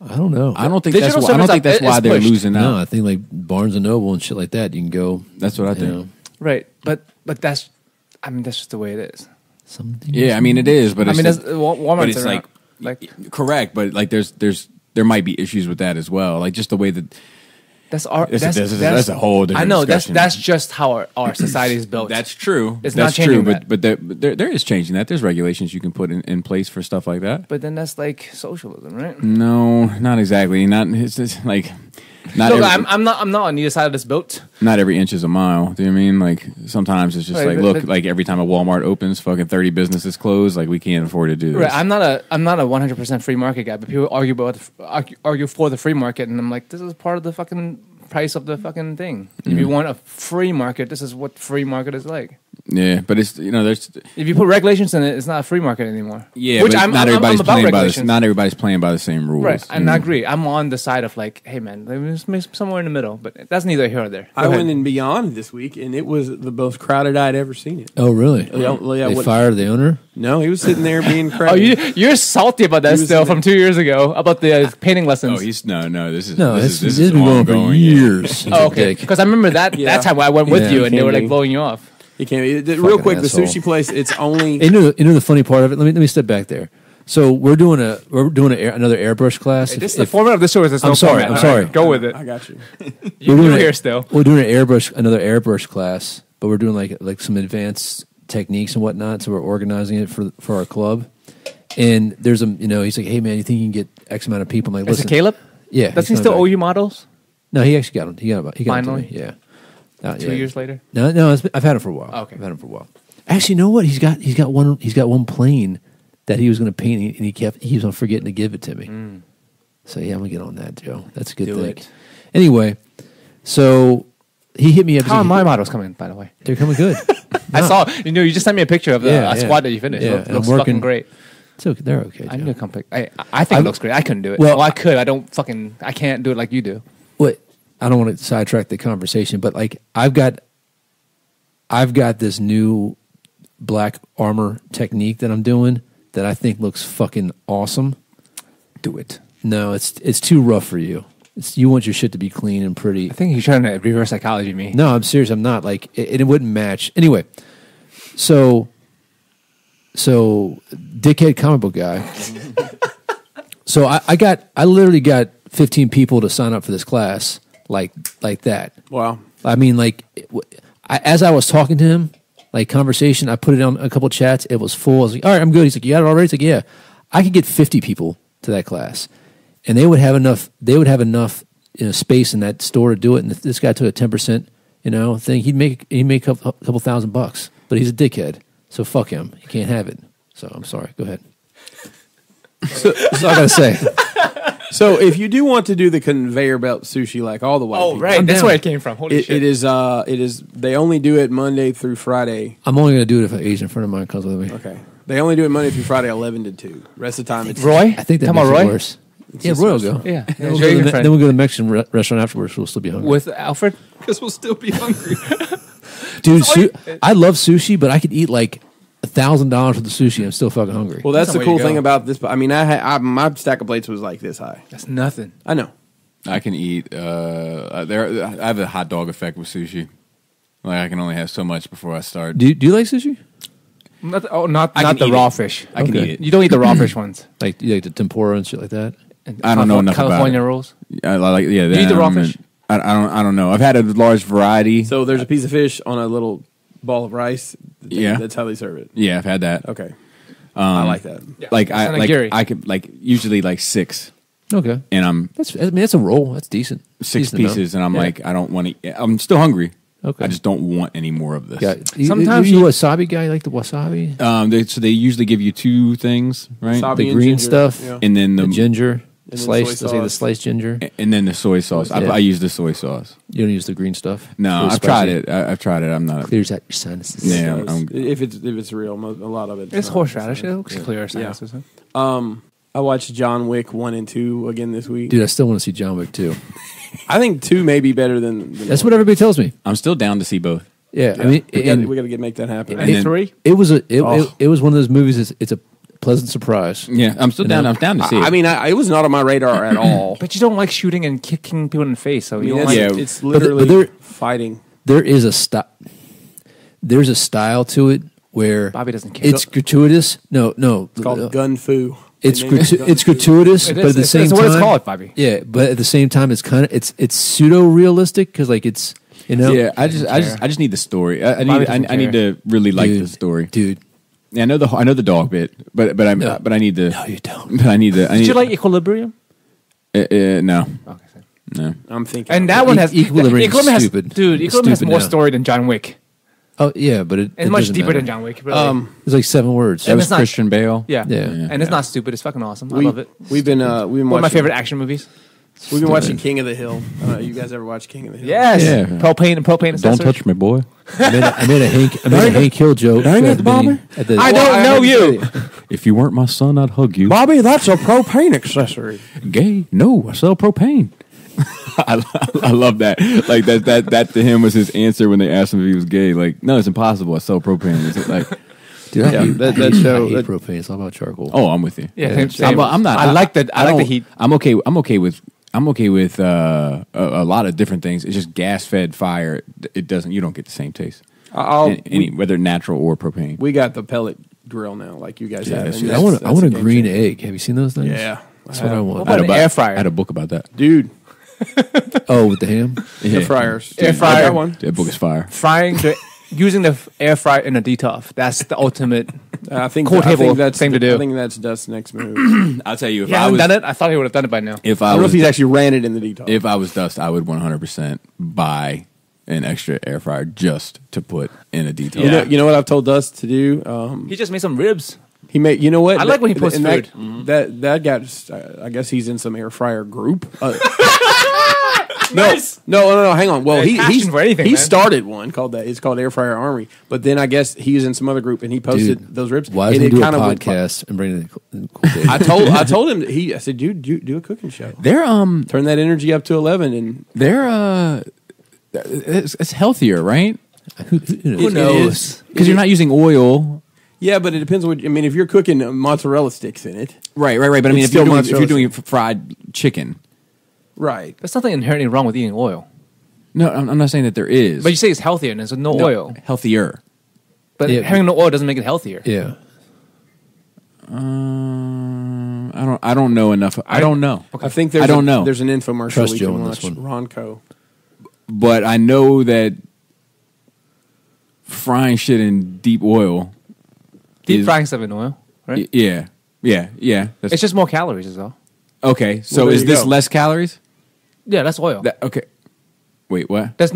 I don't know. I don't think Digital that's why. I don't service think that's is why they're pushed. losing out. No, I think like Barnes and Noble and shit like that. You can go. That's what I you think. know, Right, but that's just the way it is. something. Yeah, I mean it is, but I it's mean, just- Walmart's but it's around. like correct, but like there might be issues with that as well. Like just the way that that's our That's a whole different I know discussion. that's just how our society is built. that's true. It's that's not true, changing but there is changing that. There's regulations you can put in place for stuff like that. but then that's like socialism, right? No, not exactly. Not it's just like not Look, every, I'm not on either side of this boat. not every inch is a mile. Do you know what I mean? Like sometimes it's just Right, like but- look, but- like every time a Walmart opens, fucking 30 businesses close. Like we can't afford to do this. Right, I'm not a 100% free market guy, but people argue for the free market, and I'm like, this is part of the fucking price of the fucking thing. If you want a free market, this is what free market is like. Yeah, but it's there's If you put regulations in it, it's not a free market anymore. yeah, which but I'm not everybody's about playing by regulations. not everybody's playing by the same rules. Right, and I Mm. agree. I'm on the side of like, hey man, let's make somewhere in the middle, but that's neither here or there. I went in Beyond this week, and it was the most crowded I'd ever seen it. Oh, really? Yeah, They what- fired the owner. No, he was sitting there being Oh, crowded. you're salty about that He was still in from 2 years ago about the painting lessons. Oh, he's no. This is No, this it's is been going for ongoing, years. Oh, okay. Because I remember that Yeah. that time I went with Yeah. you and they were like Candy. blowing you off. He came real quick. asshole. The sushi place. It's only You know the funny part of it. Let me step back there. So we're doing another airbrush class. This the format of this show is there's no I'm sorry, format. I'm All sorry. Go with it. I got you. You're here still. We're doing another airbrush class, but we're doing like some advanced techniques and whatnot. So we're organizing it for our club. And there's he's like, hey man, you think you can get X amount of people? I'm like, Is listen, it Caleb? yeah, Does he he's still coming owe back. you models? No, he actually got him. He got him to Finally? me. Yeah. 2 years later? No, I've had him for a while. Okay. I've had him for a while. Actually, you know what? He's got one plane that he was going to paint, and he was on forgetting to give it to me. So yeah, I'm gonna get on that, Joe. That's a good Do thing. it. Anyway, so he hit me up. How are my models coming, by the way? They're coming good. I saw, you just sent me a picture of the Yeah, yeah. squad that you finished. Yeah, It I'm looks working- fucking great. It's okay. They're okay. I Joe. need to come pick. I think it looks great. I couldn't do it. Well, Well, I could. I can't do it like you do. What? I don't want to sidetrack the conversation, but like I've got this new black armor technique that I'm doing that I think looks fucking awesome. Do it. No, it's too rough for you. You want your shit to be clean and pretty. I think you're trying to reverse psychology me. No, I'm serious. I'm not. Like it wouldn't match. Anyway, so dickhead comic book guy. So I literally got 15 people to sign up for this class like that. Wow. I mean, like as I was talking to him, like conversation, I put it on a couple chats. It was full. I was like, all right, I'm good. He's like, you got it already? He's like, yeah. I could get 50 people to that class, and they would have enough. They would have enough space in that store to do it. And if this guy took a 10%, thing, he'd make a couple $1,000. But he's a dickhead, so fuck him. He can't have it. So I'm sorry. Go ahead. So I gotta say. So if you do want to do the conveyor belt sushi like all the white people, right. That's where it came from. Holy shit. it is. They only do it Monday through Friday. I'm only going to do it if an Asian friend of mine comes with me. Okay. They only do it Monday through Friday, 11 to 2. Rest of the time, it's Roy? I think that Talking makes about it Roy? worse. Yeah, just Roy will go. Yeah. Then we'll go to the Mexican restaurant afterwards. We'll still be hungry. With Alfred? Because we'll still be hungry. Dude, I love sushi, but I could eat like $1,000 for the sushi and I'm still fucking hungry. Well, that's That's the the way cool to thing go. about this. I mean, my stack of plates was like this high. That's nothing. I know. I can eat. I have a hot dog effect with sushi. Like I can only have so much before I start. Do you like sushi? Not I can the eat raw it. fish. I can Okay. eat it. You don't eat the raw fish ones. Like you like the tempura and shit like that? I don't know enough about California it. rolls. I like You eat the raw them, fish? and I don't know. I've had a large variety. So there's a piece of fish on a little ball of rice. Yeah. That's how they serve it. Yeah, I've had that. Okay. I like that. Like It's not nigiri. I could like usually like 6, Okay. and I'm That's a roll. That's decent. 6 Decent enough. pieces, and I'm Yeah. like I don't want to. I'm still hungry. Okay. I just don't want any more of this. Yeah. Sometimes you you- wasabi guy, you like the wasabi? So they usually give you 2 things, right? Wasabi The and green ginger, stuff. yeah. And then The ginger, then sliced. soy Let's say the sauce. sliced ginger. and then the soy sauce. Yeah. I use the soy sauce. You don't use the green stuff. No, Really I've tried spicy. it. I've tried it. I'm not. Clears out your sinuses. Yeah. It does. If it's real, a lot of it. It's horseradish. It looks clear. Yeah. Sinuses. I watched John Wick 1 and 2 again this week. Dude, I still want to see John Wick 2. I think 2 may be better than That's 1. what everybody tells me. I'm still down to see both. Yeah, Yeah, I mean, we and got to make that happen. And then- A3? it was Oh. it was one of those movies. It's a pleasant surprise. Yeah, I'm still down. I'm down to see it. I mean, it was not on my radar at all. But you don't like shooting and kicking people in the face, so I mean, you don't that's- like Yeah. it's literally there- fighting. There is a there's a style to it where Bobby doesn't care. it's gratuitous. No, It's called gun fu. It's They named it gun it's fu. gratuitous, It but is. at the It's- same that's time, what it's called, Bobby. Yeah, but at the same time, it's kind of it's pseudo realistic because like it's yeah, I just need the story. I Bobby need doesn't need to really like the story. dude. Yeah, I know the dog bit, but I need the. No, you don't. But I need the. Did you like Equilibrium? No, Okay. no. I'm thinking. And that one has Equilibrium is has stupid. Dude, It's Equilibrium has stupid more now. story than John Wick. Oh yeah, but It's much deeper than John Wick. Really. It's like 7 words. That And was it's not- Christian Bale. yeah. Yeah. And it's not stupid. It's fucking awesome. I we, love it. We've been One of my watching, favorite action movies. We've been watching King of the Hill. You guys ever watch King of the Hill? Yes. Yeah. Propane and propane. Don't accessories. touch me, boy. I made a Hank Hill joke. Dang it, at the Bobby. beginning- at the- I don't know you. If you weren't my son, I'd hug you. Bobby, that's a propane accessory. Gay? No, I sell propane. I love that. Like that to him was his answer when they asked him if he was gay. Like, no, it's impossible. I sell propane. It's like, Dude, I hate, that I hate, show- I hate that- propane. It's all about charcoal. oh, I'm with you. Yeah, same. I'm not. I like that. I like the don't- heat. I'm okay. I'm okay with a lot of different things. It's just gas fed fire. It doesn't. You don't get the same taste. Whether natural or propane. We got the pellet grill now, like you guys Yeah, have. that's- and I want that's a game green changer. egg. Have you seen those things? Yeah, That's what I want. What about an air fryer? I had a book about that. dude. Oh, with the ham? Yeah. Air fryers. Air Dude, fryer. I got one. That book is fire. Using the air fryer in a detolf. That's the ultimate. I think Cold table that's thing to do. I think that's Dust's next move. I'll tell you, if You I haven't was done it? I thought he would have done it by now. if I I don't know if was he's actually ran it in the detail. if I was Dust, I would 100% buy an extra air fryer just to put in a detail. You know what I've told Dust to do? He just made some ribs. He made. You know what? I like when he posts And food. That got. I guess he's in some air fryer group. No. Hang on. Well, Hey, passion for anything, he man. started one called that. It's called Air Fryer Army. But then I guess he's in some other group and he posted Dude, those ribs. Why and doesn't he it do a kinda went- podcast and bring in the cool Dave? I told him. I said, dude, do a cooking show. They're Turn that energy up to 11 and it's healthier, right? Who knows? Because you're not using oil. yeah, but it depends what I mean. If you're cooking mozzarella sticks in it, Right. But I mean, It's if you're still doing mozzarella. fried chicken, right? There's nothing inherently wrong with eating oil. no, I'm not saying that there is. But you say it's healthier and there's no oil. healthier. But Yeah. having no oil doesn't make it healthier. Yeah. I don't know enough. I don't know. I think there's I don't know. There's an infomercial Trust we Joe can on watch. this one. Ronco. But I know that frying shit in deep oil. Deep is- frying stuff in oil, right? Yeah. That's, It's just more calories as well. okay. So Well, there is you this go. less calories? Yeah, that's oil. Okay. Wait, what? There's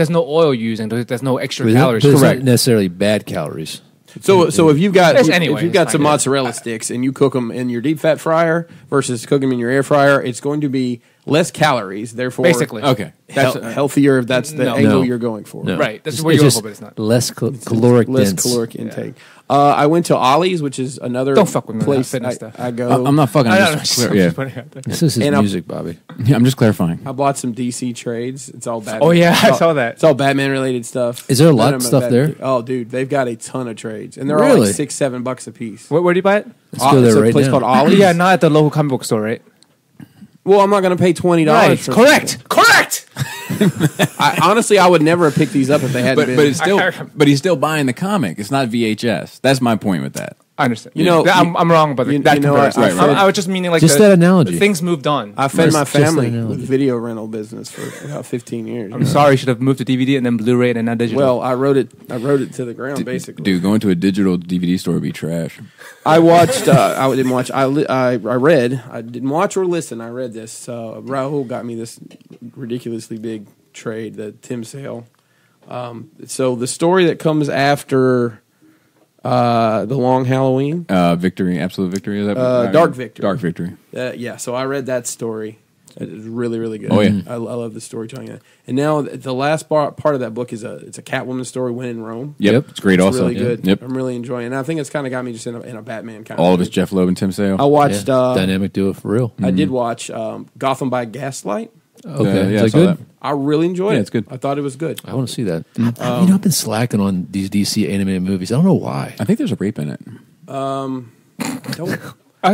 no oil used and there's no extra But it's not- calories. but it's not Correct. necessarily bad calories. So if you've got Anyway, if you've got it's some fine. mozzarella sticks and you cook them in your deep fat fryer versus cook them in your air fryer, it's going to be less calories. Therefore, Basically. Okay. healthier. If that's the No. angle No. you're going for. No. Right. That's It's what you're just going for, but it's not. less caloric Less dense. caloric intake. I went to Ollie's, which is another Don't fuck with me with that place fitness I, stuff. I go. I'm not fucking. I I'm don't know. just clear- Just putting it out there. This is his And I'm- music, Bobby. yeah, I'm just clarifying. I bought some DC trades. It's all Batman. Oh, yeah, I It's all- saw that. It's all Batman related stuff. Is there a lot None of them are stuff Batman. there? Oh, dude, they've got a ton of trades, and they're all Really? like $6-7 a piece. Where do you buy it? Let's go there It's a right place now. called Ollie's. Yeah, not at the local comic book store, right? Well, I'm not going to pay $20. Right. For Correct. Correct. Honestly, I would never have picked these up if they hadn't been. But it's still. But he's still buying the comic. It's not VHS. That's my point with that. I understand. You know, I'm wrong about you- that you know, comparison. I fed- I was just meaning like Just that analogy. the things moved on. I fed my Just an family analogy. with video rental business for about 15 years. I'm sorry, you should have moved to DVD and then Blu-ray and then not digital. Well, I wrote it to the ground basically. Dude, going to a digital DVD store would be trash. I watched. I didn't watch. I read. I didn't watch or listen. I read this. Raul got me this ridiculously big trade, the Tim Sale. So the story that comes after the Long Halloween, Victory, Absolute Victory. Is that Dark Victory. Dark Victory. yeah. So I read that story. It is really, really good. Oh, yeah. I love the storytelling. of it. And now the last part of that book is it's a Catwoman story, When in Rome. Yep, it's great. It's Also, really good. Yep, I'm really enjoying it. And I think it's kind of got me just in a Batman kind all of of it's Jeff Loeb and Tim Sale. I watched. Dynamic duo for real. I did watch Gotham by Gaslight. Okay, yeah, is I that saw good? that. I really enjoyed it. Yeah, it's good. I thought it was good. I want to see that. I've been slacking on these DC animated movies. I don't know why. I think there's a rape in it. Don't,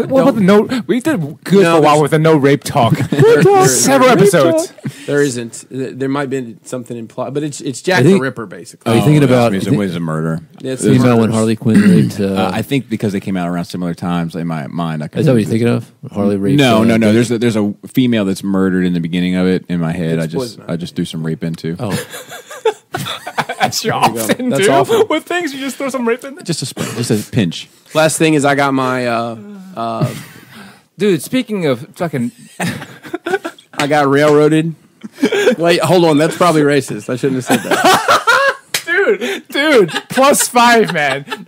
what about the no? We did good No, for a while there's- with the no rape talk. there's- Several episodes. there isn't. There might be something implied, but it's Jack I think- the Ripper basically. Are you thinking about? It was a murder. It's Thinking about when murders. Harley Quinn raped? I think because they came out around similar times in my mind. is that what you're thinking of? Harley raped? No. There's a female that's murdered in the beginning of it. In my head, It's I just threw some rape into. Oh, As you There you go. often That's do awful. with things. You just throw some rape in there. Just a pinch. Last thing is I got my. Dude, speaking of fucking, I got railroaded. Wait, hold on. That's probably racist. I shouldn't have said that. dude, +5, man.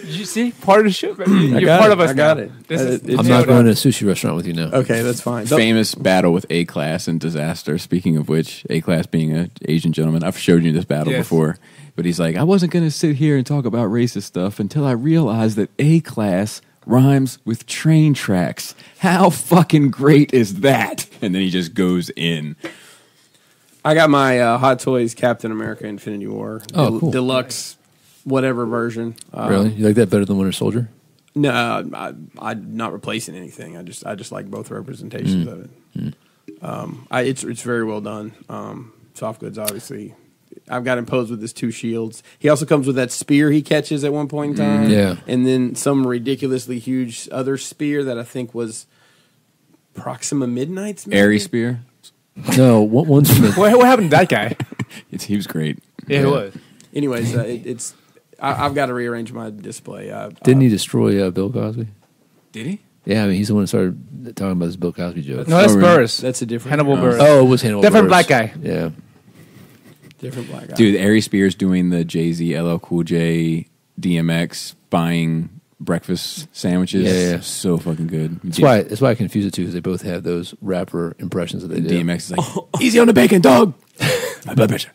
You see, part of the shit, man. You're got part it. of us. I got now. it. This is, It's I'm not going to a sushi restaurant with you now. Okay, that's fine. Famous battle with A-Class and Disaster. Speaking of which, A-Class being an Asian gentleman, I've showed you this battle Yes. before. But he's like, I wasn't going to sit here and talk about racist stuff until I realized that A-Class rhymes with train tracks. How fucking great is that? And then he just goes in. I got my Hot Toys Captain America Infinity War Oh, cool. deluxe whatever version. Really? You like that better than Winter Soldier? No, I'm not replacing anything. I just like both representations of it. It's very well done. Soft goods, obviously. I've got him posed with his two shields. He also comes with that spear he catches at one point in time. Yeah. And then some ridiculously huge other spear that I think was Proxima Midnight's. maybe? Airy Spear. No, one's from the. what happened to that guy? He was great. Yeah, it was. Anyways, I've got to rearrange my display. Didn't he destroy Bill Cosby? Did he? Yeah, I mean, he's the one who started talking about this Bill Cosby joke. No, that's Oh, really? Burris. That's a different Hannibal Buress. Oh, it was Hannibal Different Buress. black guy. Yeah. different black guy. Dude, Airy Spears doing the Jay-Z, LL Cool J, DMX buying breakfast sandwiches. Yeah. So fucking good. That's why I confuse the two, because they both have those rapper impressions that they do. DMX is like, easy on the bacon, dog. My blood pressure.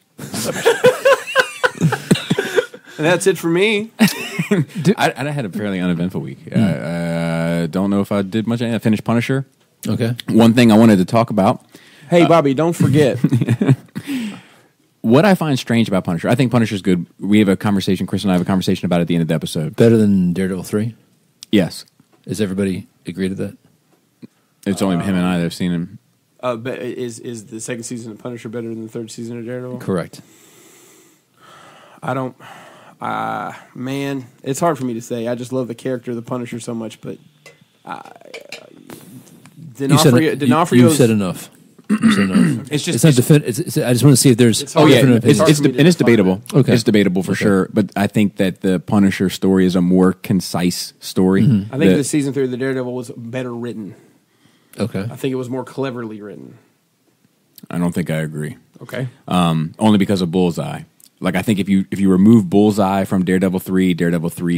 And that's it for me. I had a fairly uneventful week. Don't know if I did much. I finished Punisher. Okay. One thing I wanted to talk about, Hey, Bobby, don't forget. what I find strange about Punisher. I think Punisher's good. We have a conversation, Chris and I have a conversation about it at the end of the episode. Better than Daredevil 3? Yes. Does everybody agree to that? It's only him and I that have seen him. But is the second season of Punisher better than the third season of Daredevil? Correct. I don't. Man, it's hard for me to say. I just love the character of the Punisher so much, but You've said enough. You said enough. It's just It's not I just want to see if there's. It's hard. different It's opinions. hard for me to it's define debatable. it. Okay. It's debatable for sure. But I think that the Punisher story is a more concise story. I think the season 3 of the Daredevil was better written. Okay. I think it was more cleverly written. I don't think I agree. Okay. Only because of Bullseye. Like I think if you remove Bullseye from Daredevil 3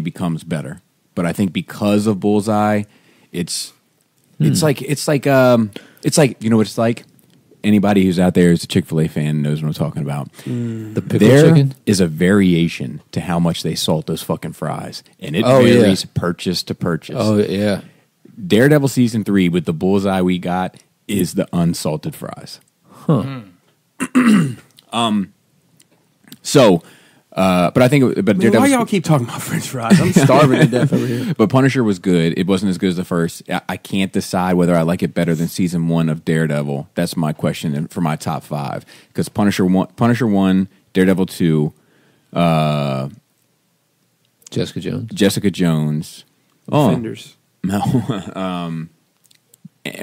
becomes better. But I think because of Bullseye, it's like you know what it's like. Anybody who's out there who's a Chick-fil-A fan knows what I'm talking about. The pickle There chicken is a variation to how much they salt those fucking fries, and it varies purchase to purchase. Oh yeah, Daredevil season 3 with the Bullseye we got is the unsalted fries. huh? But I think, Man, why y'all keep talking about French fries? I'm starving to death over here. But Punisher was good. It wasn't as good as the first. I can't decide whether I like it better than season 1 of Daredevil. That's my question for my top 5. Because Punisher 1, Daredevil 2, Jessica Jones. Defenders. No.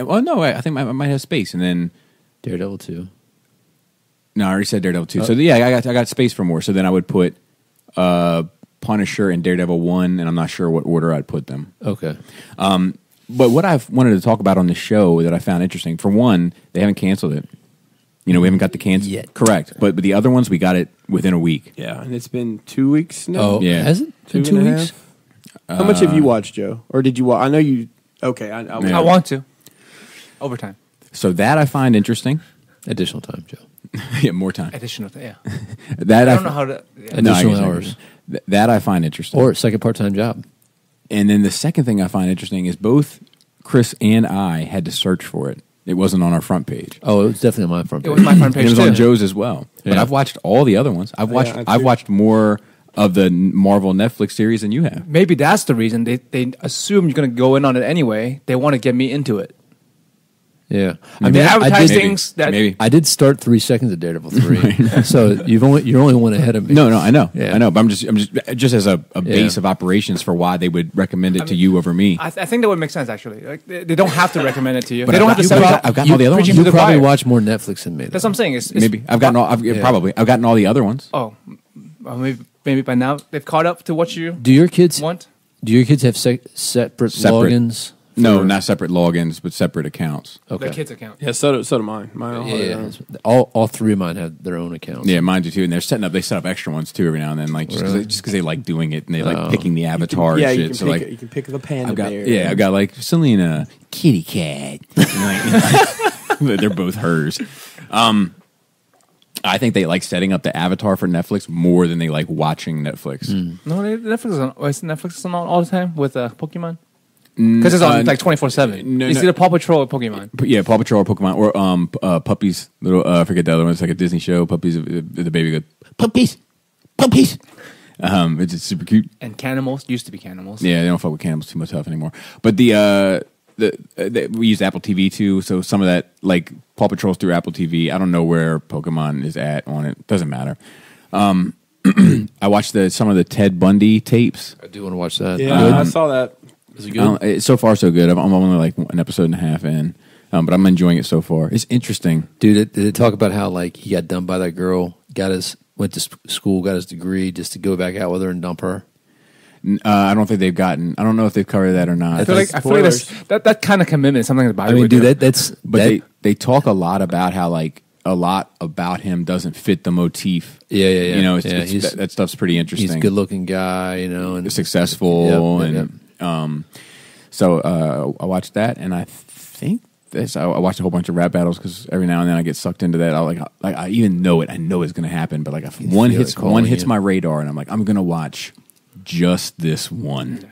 Well, no, I think I might have space. And then Daredevil 2. No, I already said Daredevil 2. So yeah, I got space for more. So then I would put Punisher and Daredevil 1, and I'm not sure what order I'd put them. Okay. But what I've wanted to talk about on the show that I found interesting, for one, they haven't canceled it. You know, we haven't got the cancel yet. Correct. But the other ones, we got it within a week. Yeah, and it's been 2 weeks now. Oh, Yeah. Has it been 2 and a weeks? half? How much have you watched, Joe? Or did you watch? I know you. Okay, I Yeah. I want to. Overtime. So that I find interesting. Additional time, Joe. Yeah, more time. Additional, yeah. That I don't know how to. Yeah. No, I Additional guess I hours. guess. That I find interesting. Or second part-time job. And then the second thing I find interesting is both Chris and I had to search for it. It wasn't on our front page. Oh, it was definitely on my front It page. was my front page It was too. on Joe's as well. But Yeah. I've watched all the other ones. I've watched I too. more of the Marvel Netflix series than you have. Maybe that's the reason they assume you're going to go in on it anyway. They want to get me into it. Yeah. They advertise Maybe. things that Maybe. I did start 3 seconds of Daredevil 3. So you're only one ahead of me. No, I know. Yeah. I know. But I'm just as a base of operations for why they would recommend it to you over me. I think that would make sense actually. Like they don't have to recommend it to you. But they don't I've have to got- sell I've out. got- I've gotten all the other ones. preaching You to the probably choir. watch more Netflix than me. Though. That's what I'm saying. It's Maybe I've gotten all. Yeah. Probably I've gotten all the other ones. Oh, well, maybe by now they've caught up to what you Do your kids want. have separate logins? No, for- not separate logins, but separate accounts. Okay. Their kids account. Yeah, so do mine. Mine all have their own. All 3 of mine have their own accounts. Yeah, mine do too. And they set up extra ones too every now and then, like just Really? because they like doing it and they like Oh. picking the avatar Yeah, and you shit. can So pick. like You can pick the panda bear. I've got like Selena, kitty cat. They're both hers. I think they like setting up the avatar for Netflix more than they like watching Netflix. No, Netflix is on. Is Netflix on all the time with Pokemon? Because it's on like 24/7. no, It's no. either Paw Patrol or Pokemon. Yeah, Paw Patrol or Pokemon or Puppies. Little I forget the other one. It's like a Disney show. Puppies. The baby goes puppies. It's just super cute. And Canimals used to be Canimals. Yeah, they don't fuck with cannibals too much tough anymore. But we use Apple TV too, so some of that like Paw Patrol's through Apple TV. I don't know where Pokemon is at on it. Doesn't matter. I watched some of the Ted Bundy tapes. I do want to watch that. Yeah, I saw that. Is it good? So far, so good. I'm only like an episode and a half in, but I'm enjoying it so far. It's interesting. Dude, did it talk about how like he got dumped by that girl, went to school, got his degree just to go back out with her and dump her? I don't think they've gotten. I don't know if they've covered that or not. I feel like that kind of commitment is something that Bobby would do. But they talk a lot about how like a lot about him doesn't fit the motif. Yeah. You know, He's- that stuff's pretty interesting. He's a good-looking guy, and successful, Yep. So I watched that, and I think I watched a whole bunch of rap battles because every now and then I get sucked into that. I even know it. I know it's going to happen, but like if one hits my radar, and I'm like, I'm going to watch just this one,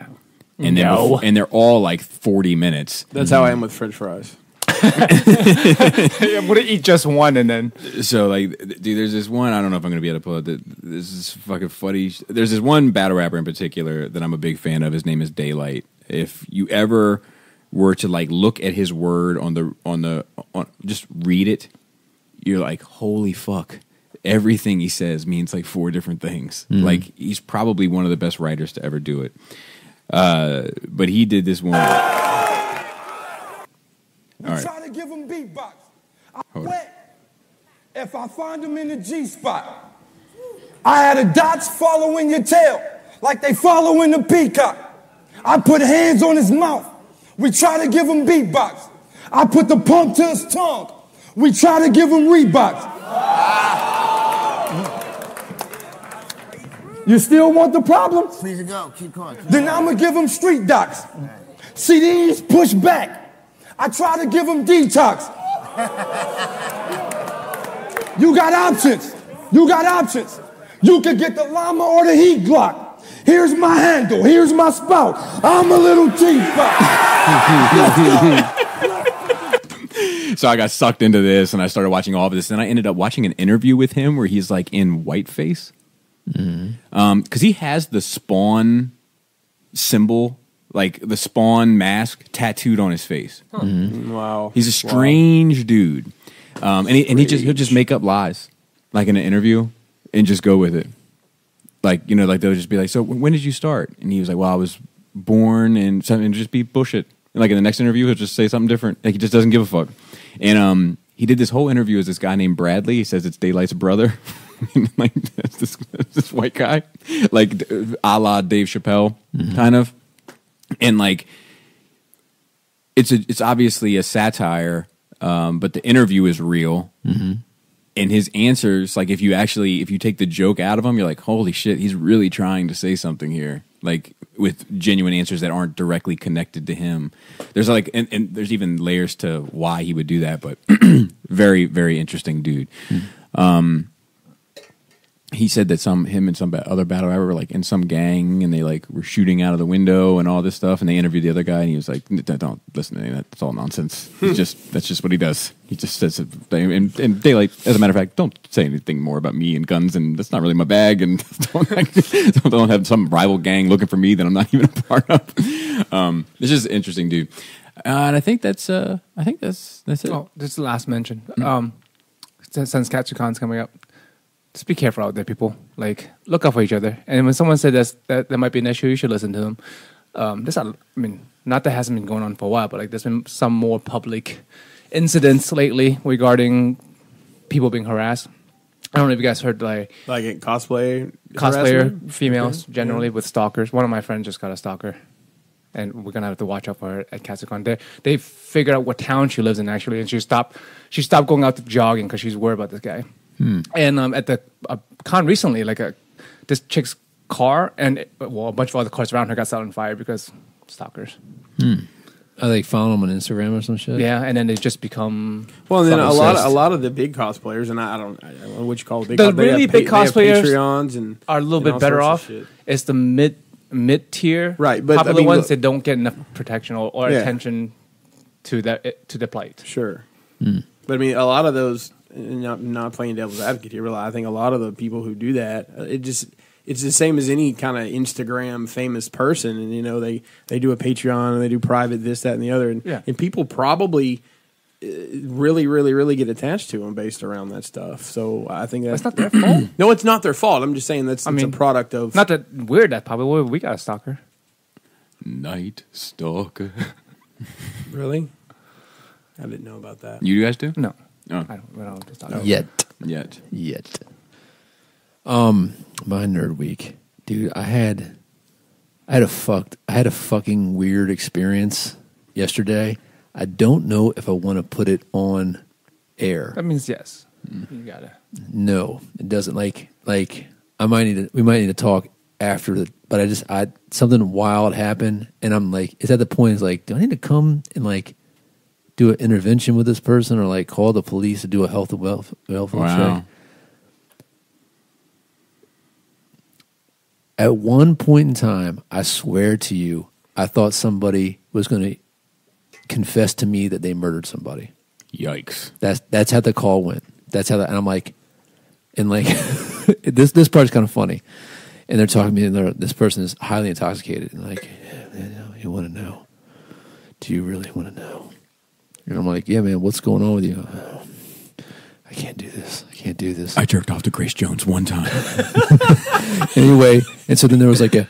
and then they're all like 40 minutes. That's how I am with French fries. I'm gonna eat just one and then. So like, dude, there's this one. I don't know if I'm gonna be able to pull it. This is fucking funny. There's this one battle rapper in particular that I'm a big fan of. His name is Daylight. If you ever were to like look at his word on just read it, you're like, holy fuck. Everything he says means like 4 different things. Mm-hmm. Like he's probably one of the best writers to ever do it. But he did this one. We try to give them beatbox. If I find them in the G spot, I had the dots following your tail like they following the peacock. I put hands on his mouth. We try to give him beatbox. I put the pump to his tongue. We try to give him Reeboks. You still want the problems? Please go. Keep going. Then I'm going to give them street docs. CDs, push back. I try to give them detox. You got options. You got options. You could get the llama or the heat Glock. Here's my handle. Here's my spout. I'm a little teapot. So I got sucked into this, and I started watching all of this. And I ended up watching an interview with him where he's like in whiteface, because he has the Spawn symbol, like the Spawn mask, tattooed on his face. Wow, he's a strange dude, and he'll just make up lies, like in an interview, and just go with it. Like, you know, like they'll just be like, so when did you start? And he was like, well, I was born, and something, just be bullshit. And like in the next interview, he'll just say something different. Like he just doesn't give a fuck. And he did this whole interview as this guy named Bradley. He says it's Daylight's brother. Like this white guy, like a la Dave Chappelle, kind of. And like, it's obviously a satire, but the interview is real. And his answers, like if you take the joke out of him, you're like, holy shit, he's really trying to say something here, like with genuine answers that aren't directly connected to him. There's like, and there's even layers to why he would do that, but very, very interesting dude. He said that him and some other battle rapper were like in some gang, and they like were shooting out of the window and all this stuff. And they interviewed the other guy, and he was like, "Don't listen to any of that. That's all nonsense. That's just what he does. He just says it." And Daylight, as a matter of fact, don't say anything more about me and guns, and that's not really my bag. And don't have some rival gang looking for me that I'm not even a part of. It's just an interesting dude, and I think that's it. Oh, this is the last mention. Since KatsuCon's coming up, just be careful out there, people. Like, look out for each other. And when someone said that might be an issue, you should listen to them. Not that hasn't been going on for a while, but like there's been some more public incidents lately regarding people being harassed. I don't know if you guys heard like in cosplayer females generally with stalkers. One of my friends just got a stalker, and we're gonna have to watch out for her at KatsuCon. They figured out what town she lives in actually, and she stopped going out to jogging because she's worried about this guy. And at the con recently, like this chick's car and a bunch of other cars around her got set on fire because stalkers. Are they following them on Instagram or some shit? Yeah, and then they just become well. And then a lot of the big cosplayers, and I don't know what you call it. The really big cosplayers Patreons and are a little bit better off. It's the mid tier, right? But popular ones that don't get enough protection or attention to the plight. Sure, but I mean, a lot of those. Not playing devil's advocate here, but I think a lot of the people who do that, it's the same as any kind of Instagram famous person, and you know they do a Patreon and they do private this, that, and the other, and people probably really, really, really get attached to them based around that stuff. So I think that's not their fault. No, it's not their fault. I'm just saying it's a product of not that weird. That probably we got a stalker, Night Stalker. Really? I didn't know about that. You guys do? No. Oh. I don't. Yet. My nerd week, dude. I had a fucking weird experience yesterday. I don't know if I want to put it on air. That means yes. You gotta. No, it doesn't. Like we might need to talk after but something wild happened, and I'm like, it's at the point. It's like, do I need to come and like do an intervention with this person, or like call the police to do a health and welfare check? At one point in time, I swear to you, I thought somebody was going to confess to me that they murdered somebody. Yikes! That's how the call went. And I'm like, and like this part's kind of funny. And they're talking to me, and this person is highly intoxicated, and like, yeah, man, you want to know? Do you really want to know? And I'm like, yeah, man, what's going on with you? I can't do this. I jerked off to Grace Jones one time. Anyway, and so then there was like a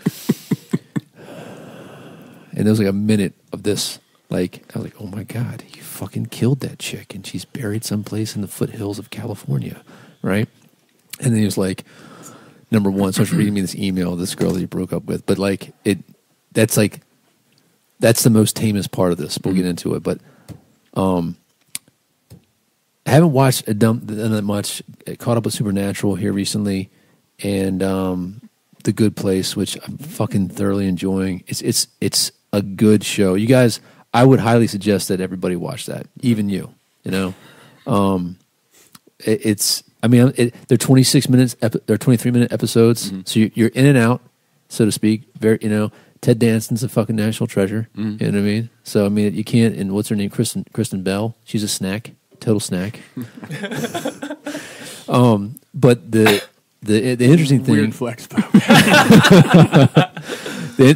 minute of this. Like, I was like, oh my God, you fucking killed that chick, and she's buried someplace in the foothills of California, right? And then he was like, number one, starts reading me this email of this girl that he broke up with. But like, that's the most tamest part of this. We'll get into it, but I haven't watched that much. I caught up with Supernatural here recently, and The Good Place, which I'm fucking thoroughly enjoying. It's a good show. You guys, I would highly suggest that everybody watch that, even you. You know, they're 26 minutes. They're 23-minute episodes, so you're in and out, so to speak. Very, you know, Ted Danson's a fucking national treasure. You know what I mean? So I mean, you can't. And what's her name? Kristen Bell. She's a snack, total snack. But the interesting thing, weird flex,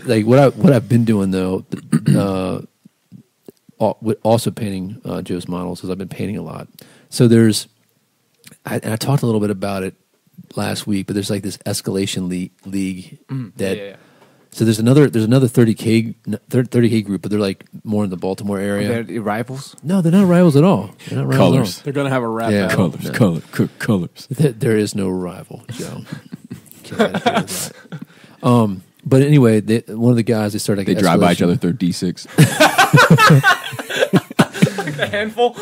like what I've been doing though, also painting Joe's models, because I've been painting a lot. So I talked a little bit about it last week, but there's like this escalation league that. Yeah. So there's another 30K group, but they're like more in the Baltimore area. They're rivals? No, they're not rivals at all. They're not rivals Colors. at all. They're going to have a rap battle. Colors. There is no rival, Joe. But anyway, one of the guys, they started. Like, they drive by each other through D6. Like a handful.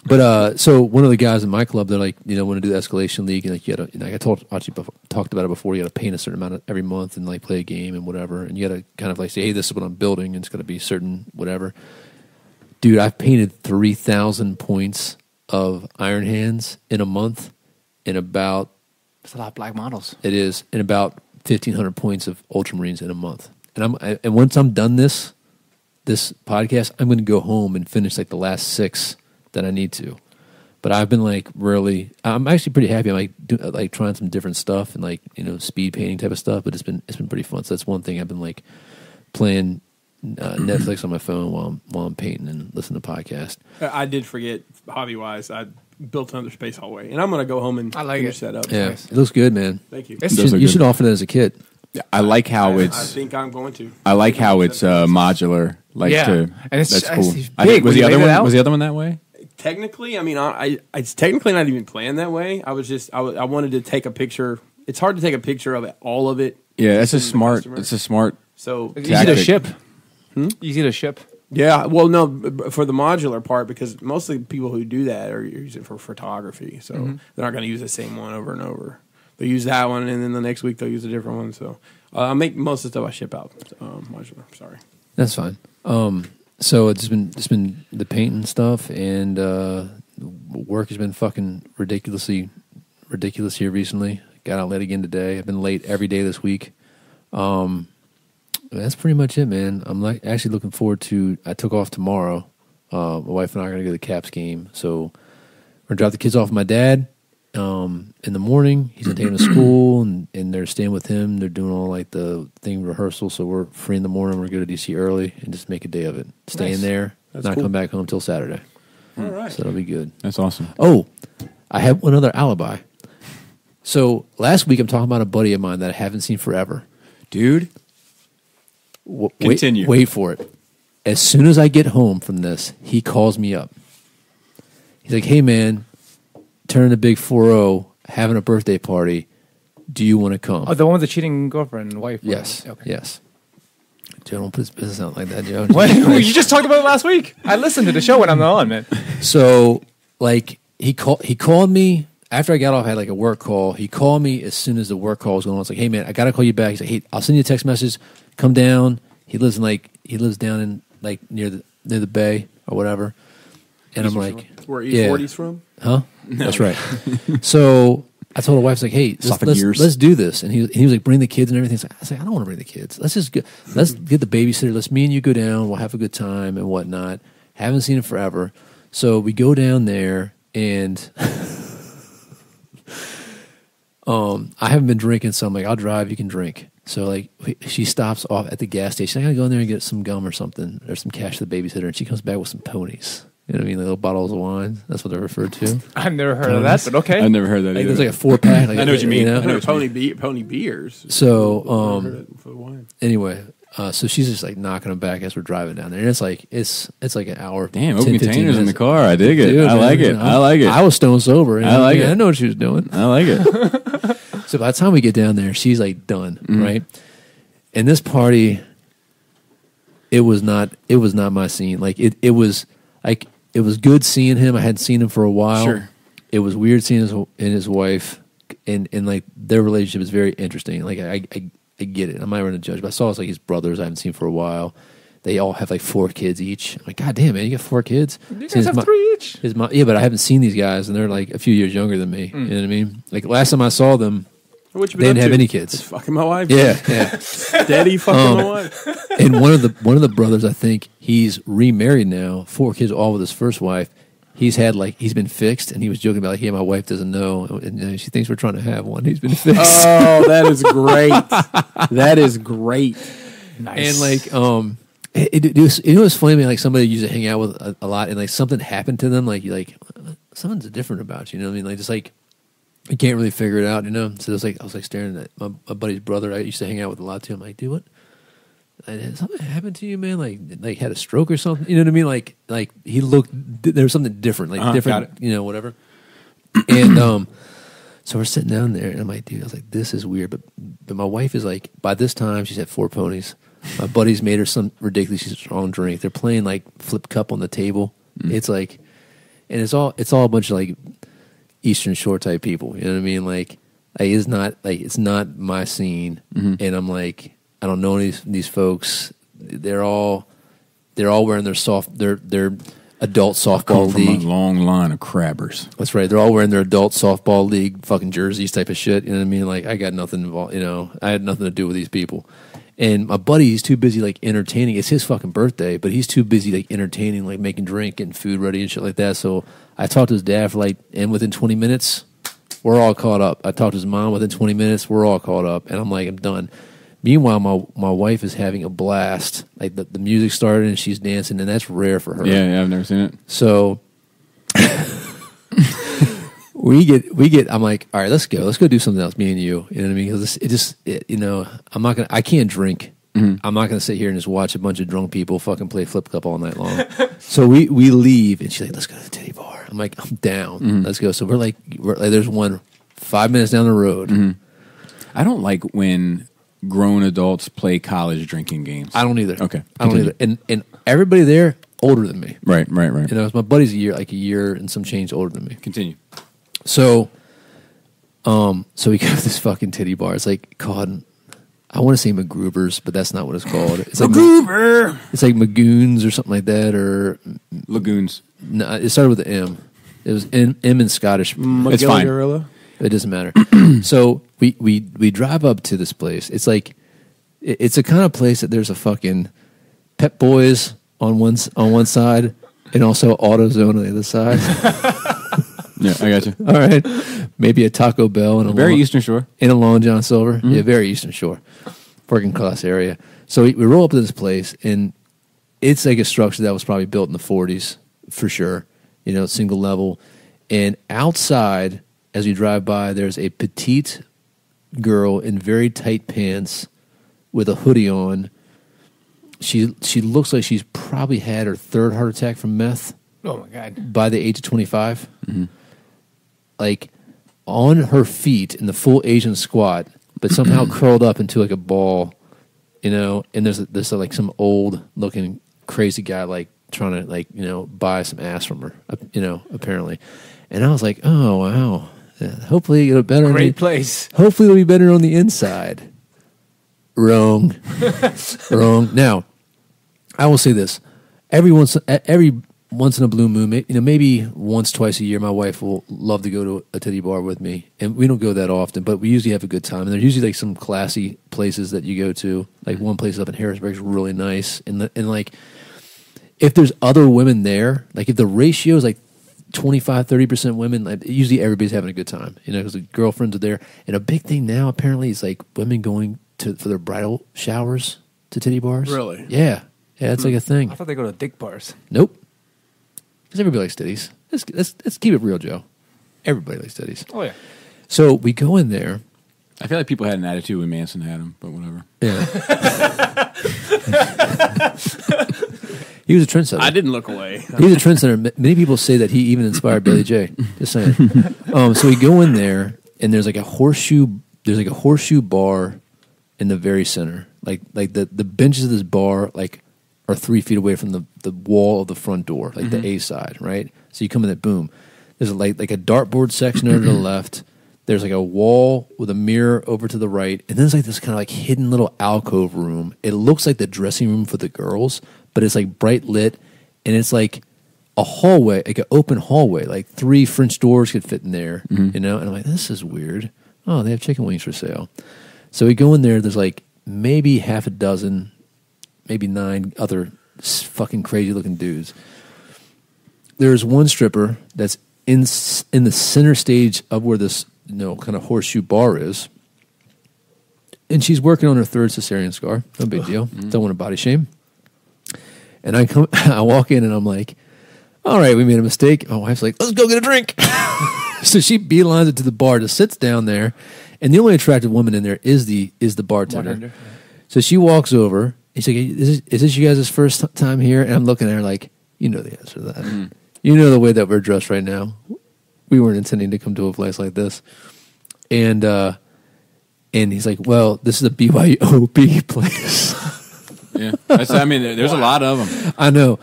But so one of the guys in my club, they're like, you know, want to do the escalation league, and like you got to, like I talked about it before. You got to paint a certain amount every month and like play a game and whatever, and you got to kind of like say, hey, this is what I'm building, and it's got to be certain whatever. Dude, I've painted 3,000 points of Iron Hands in a month, in about it's a lot of black models. It is in about 1,500 points of Ultramarines in a month, and once I'm done this podcast, I'm going to go home and finish like the last 6 that I need to. But I've been like I'm actually pretty happy. I'm like trying some different stuff and like, you know, speed painting type of stuff, but it's been pretty fun. So that's one thing I've been like playing Netflix on my phone while I'm painting and listening to podcasts. I did forget, hobby wise, I built another space hallway, and I'm going to go home and finish that up. Yeah, it looks good, man. Thank you. You should offer that as a kit. Yeah, I like how I think I'm going to. I like how it's modular. Like and that's cool. Big. Was the other one that way? Technically, I mean, it's technically not even planned that way. I wanted to take a picture. It's hard to take a picture of all of it. Yeah, it's a smart. So it's easy to ship. Easy to ship. Yeah, well, no, for the modular part, because mostly people who do that are using it for photography, so they're not going to use the same one over and over. They'll use that one, and then the next week they'll use a different one. So I make most of the stuff I ship out modular. Sorry, that's fine. So it's been the painting stuff, and work has been fucking ridiculous here recently. Got out late again today. I've been late every day this week. That's pretty much it, man. I'm like actually looking forward to. I took off tomorrow. My wife and I are gonna go to the Caps game, so we're gonna drop the kids off with my dad. In the morning, he's gonna take them to school, and they're staying with him. They're doing all like the thing rehearsal, so we're free in the morning. We're going to DC early and just make a day of it. Stay in there, not come back home till Saturday. All right, so that'll be good. That's awesome. Oh, I have one other alibi. So last week, I'm talking about a buddy of mine that I haven't seen forever, dude. Continue. Wait for it. As soon as I get home from this, he calls me up. He's like, "Hey, man. Turning the big 4-0, having a birthday party. Do you want to come?" Oh, the one with the cheating girlfriend and wife. Yes. Okay. Yes. Joe, don't put his business out like that, Joe. You just talked about it last week. I listened to the show when I'm not on, man. So, like, he called me after I got off. I had like a work call. He called me as soon as the work call was going on. It's like, "Hey, man, I got to call you back." He's like, "Hey, I'll send you a text message. Come down." He lives down in like near the bay or whatever. And I'm like, where E40's from? Huh? No. That's right. So I told the wife, like, "Hey, let's do this." And he was like, "Bring the kids and everything." I was like, "I don't want to bring the kids. Let's get the babysitter. Me and you go down. We'll have a good time and whatnot." Haven't seen him forever. So we go down there, and I haven't been drinking, so I'm like, "I'll drive. You can drink." So like she stops off at the gas station. I gotta go in there and get some gum or something, or some cash to the babysitter, and she comes back with some ponies. You know what I mean? Like little bottles of wine. That's what they're referred to. I've never heard of that, but okay. I've never heard that either. There's like a 4-pack. Like I know what you mean. You know? I know pony beers. So anyway, so she's just like knocking them back as we're driving down there, and it's like an hour. Damn, open containers in the car. I dig it. Dude, I like it. I like it. I was stone sober. I like it. I know what she was doing. I like it. So by the time we get down there, she's like done, right? And this party, it was not my scene. Like it was like. It was good seeing him. I hadn't seen him for a while. Sure. It was weird seeing his wife and like their relationship is very interesting. Like I get it. I'm not going to judge, but I saw it's like his brothers I haven't seen for a while. They all have like 4 kids each. I'm like, God damn, man, you got 4 kids? You guys have 3 each? Yeah, but I haven't seen these guys, and they're like a few years younger than me. You know what I mean? Like last time I saw them, they didn't have any kids. Just fucking my wife. Yeah. Steady fucking my wife. And one of the brothers, I think he's remarried now, 4 kids, all with his first wife. He's been fixed, and he was joking about like, yeah, my wife doesn't know, and she thinks we're trying to have one. He's been fixed. Oh, that is great. That is great. And Nice. like, it was funny, man. Like somebody you used to hang out with a lot, and like something happened to them. Like something's different about you. You know what I mean? Like just like you can't really figure it out. You know. So it was like I was like staring at my buddy's brother. I used to hang out with a lot too. I'm like, dude, what? Something happened to you, man? Like had a stroke or something? You know what I mean? Like he looked. There was something different. Like different. You know, whatever. And so we're sitting down there, and I'm like, dude, I was like, this is weird. But my wife is like, by this time she's had 4 ponies. My buddy's made her some ridiculously strong drink. They're playing like flip cup on the table. It's like, and it's all a bunch of like Eastern Shore type people. You know what I mean? Like it's not my scene. And I'm like, I don't know these folks. They're all wearing their adult softball league. From a long line of crabbers. That's right. They're all wearing their adult softball league fucking jerseys type of shit. You know what I mean? Like I got nothing involved. You know, I had nothing to do with these people. And my buddy, he's too busy like entertaining. It's his fucking birthday, but he's too busy like entertaining, like making drink, getting food ready and shit like that. So I talked to his dad for like, and within 20 minutes, we're all caught up. I talked to his mom within 20 minutes, we're all caught up, and I'm like, I'm done. Meanwhile, my wife is having a blast. Like the music started and she's dancing, and that's rare for her. Yeah, I've never seen it. So we get. I'm like, all right, let's go do something else. Me and you. You know what I mean? Because you know, I can't drink. I'm not gonna sit here and just watch a bunch of drunk people fucking play flip cup all night long. So we leave, and she's like, let's go to the titty bar. I'm like, I'm down. Let's go. So we're like, there's one 5 minutes down the road. I don't like when grown adults play college drinking games. I don't either. Okay, I don't either. And everybody there older than me. Right. You know, my buddy's a year and some change older than me. Continue. So we go to this fucking titty bar. It's like called, I want to say McGruber's, but that's not what it's called. It's like McGruber. It's like Magoons or something like that, or Lagoons. No, it started with an M. It was M in Scottish. It's fine. Gorilla. It doesn't matter. So we drive up to this place. It's like it's a kind of place that there's a fucking Pep Boys on one side and also AutoZone on the other side. Yeah, I got you. All right, maybe a Taco Bell and a Very Eastern Shore. In a Long John Silver. Yeah, very Eastern Shore, working class area. So we roll up to this place, and it's like a structure that was probably built in the 40s for sure. You know, single level, and outside as we drive by, there's a petite girl in very tight pants with a hoodie on. She looks like she's probably had her 3rd heart attack from meth. Oh my God! By the age of 25. Like on her feet in the full Asian squat, but somehow curled up into like a ball, you know. And there's like some old looking crazy guy like trying to like, you know, buy some ass from her, you know, apparently. And I was like, oh wow, hopefully it'll be better. Great place. Hopefully it'll be better on the inside. Wrong. Now, I will say this: every once in a blue moon, you know, maybe once, twice a year, my wife will love to go to a titty bar with me. And we don't go that often, but we usually have a good time. And there's usually like some classy places that you go to. Like one place up in Harrisburg is really nice. And like, if there's other women there, like if the ratio is like 25-30% women, like usually everybody's having a good time, you know, because the girlfriends are there. And a big thing now apparently is like women going for their bridal showers to titty bars. Really? Yeah, it's like a thing. I thought they go to dick bars. Nope. Because everybody likes titties. Let's keep it real, Joe. Everybody likes titties. Oh yeah. So we go in there. I feel like people had an attitude when Manson had them, but whatever. Yeah. He was a trendsetter. I didn't look away. He was a trendsetter. Many people say that he even inspired Billy J. Just saying. So we go in there, and there's like a horseshoe. There's like a horseshoe bar in the very center. Like the benches of this bar like are 3 feet away from the wall of the front door, like the A side, right? So you come in that boom. There's like a dartboard section over to the left. There's like a wall with a mirror over to the right, and then there's like this kind of like hidden little alcove room. It looks like the dressing room for the girls, but it's like bright lit, and it's like a hallway, like an open hallway, like 3 French doors could fit in there, you know? And I'm like, this is weird. Oh, they have chicken wings for sale. So we go in there, there's like maybe half a dozen, maybe 9 other fucking crazy looking dudes. There's one stripper that's in the center stage of where this, you know, kind of horseshoe bar is, and she's working on her 3rd cesarean scar. No big deal. Don't want to body shame. And I walk in and I'm like, all right, we made a mistake. My wife's like, let's go get a drink. So she beelines it to the bar, just sits down there, and the only attractive woman in there is the bartender. So she walks over. He's like, is this you guys' first time here? And I'm looking at her like, you know the answer to that. You know the way that we're dressed right now. We weren't intending to come to a place like this. And he's like, well, this is a BYOB place. Yeah, I mean, there's a lot of them. I know.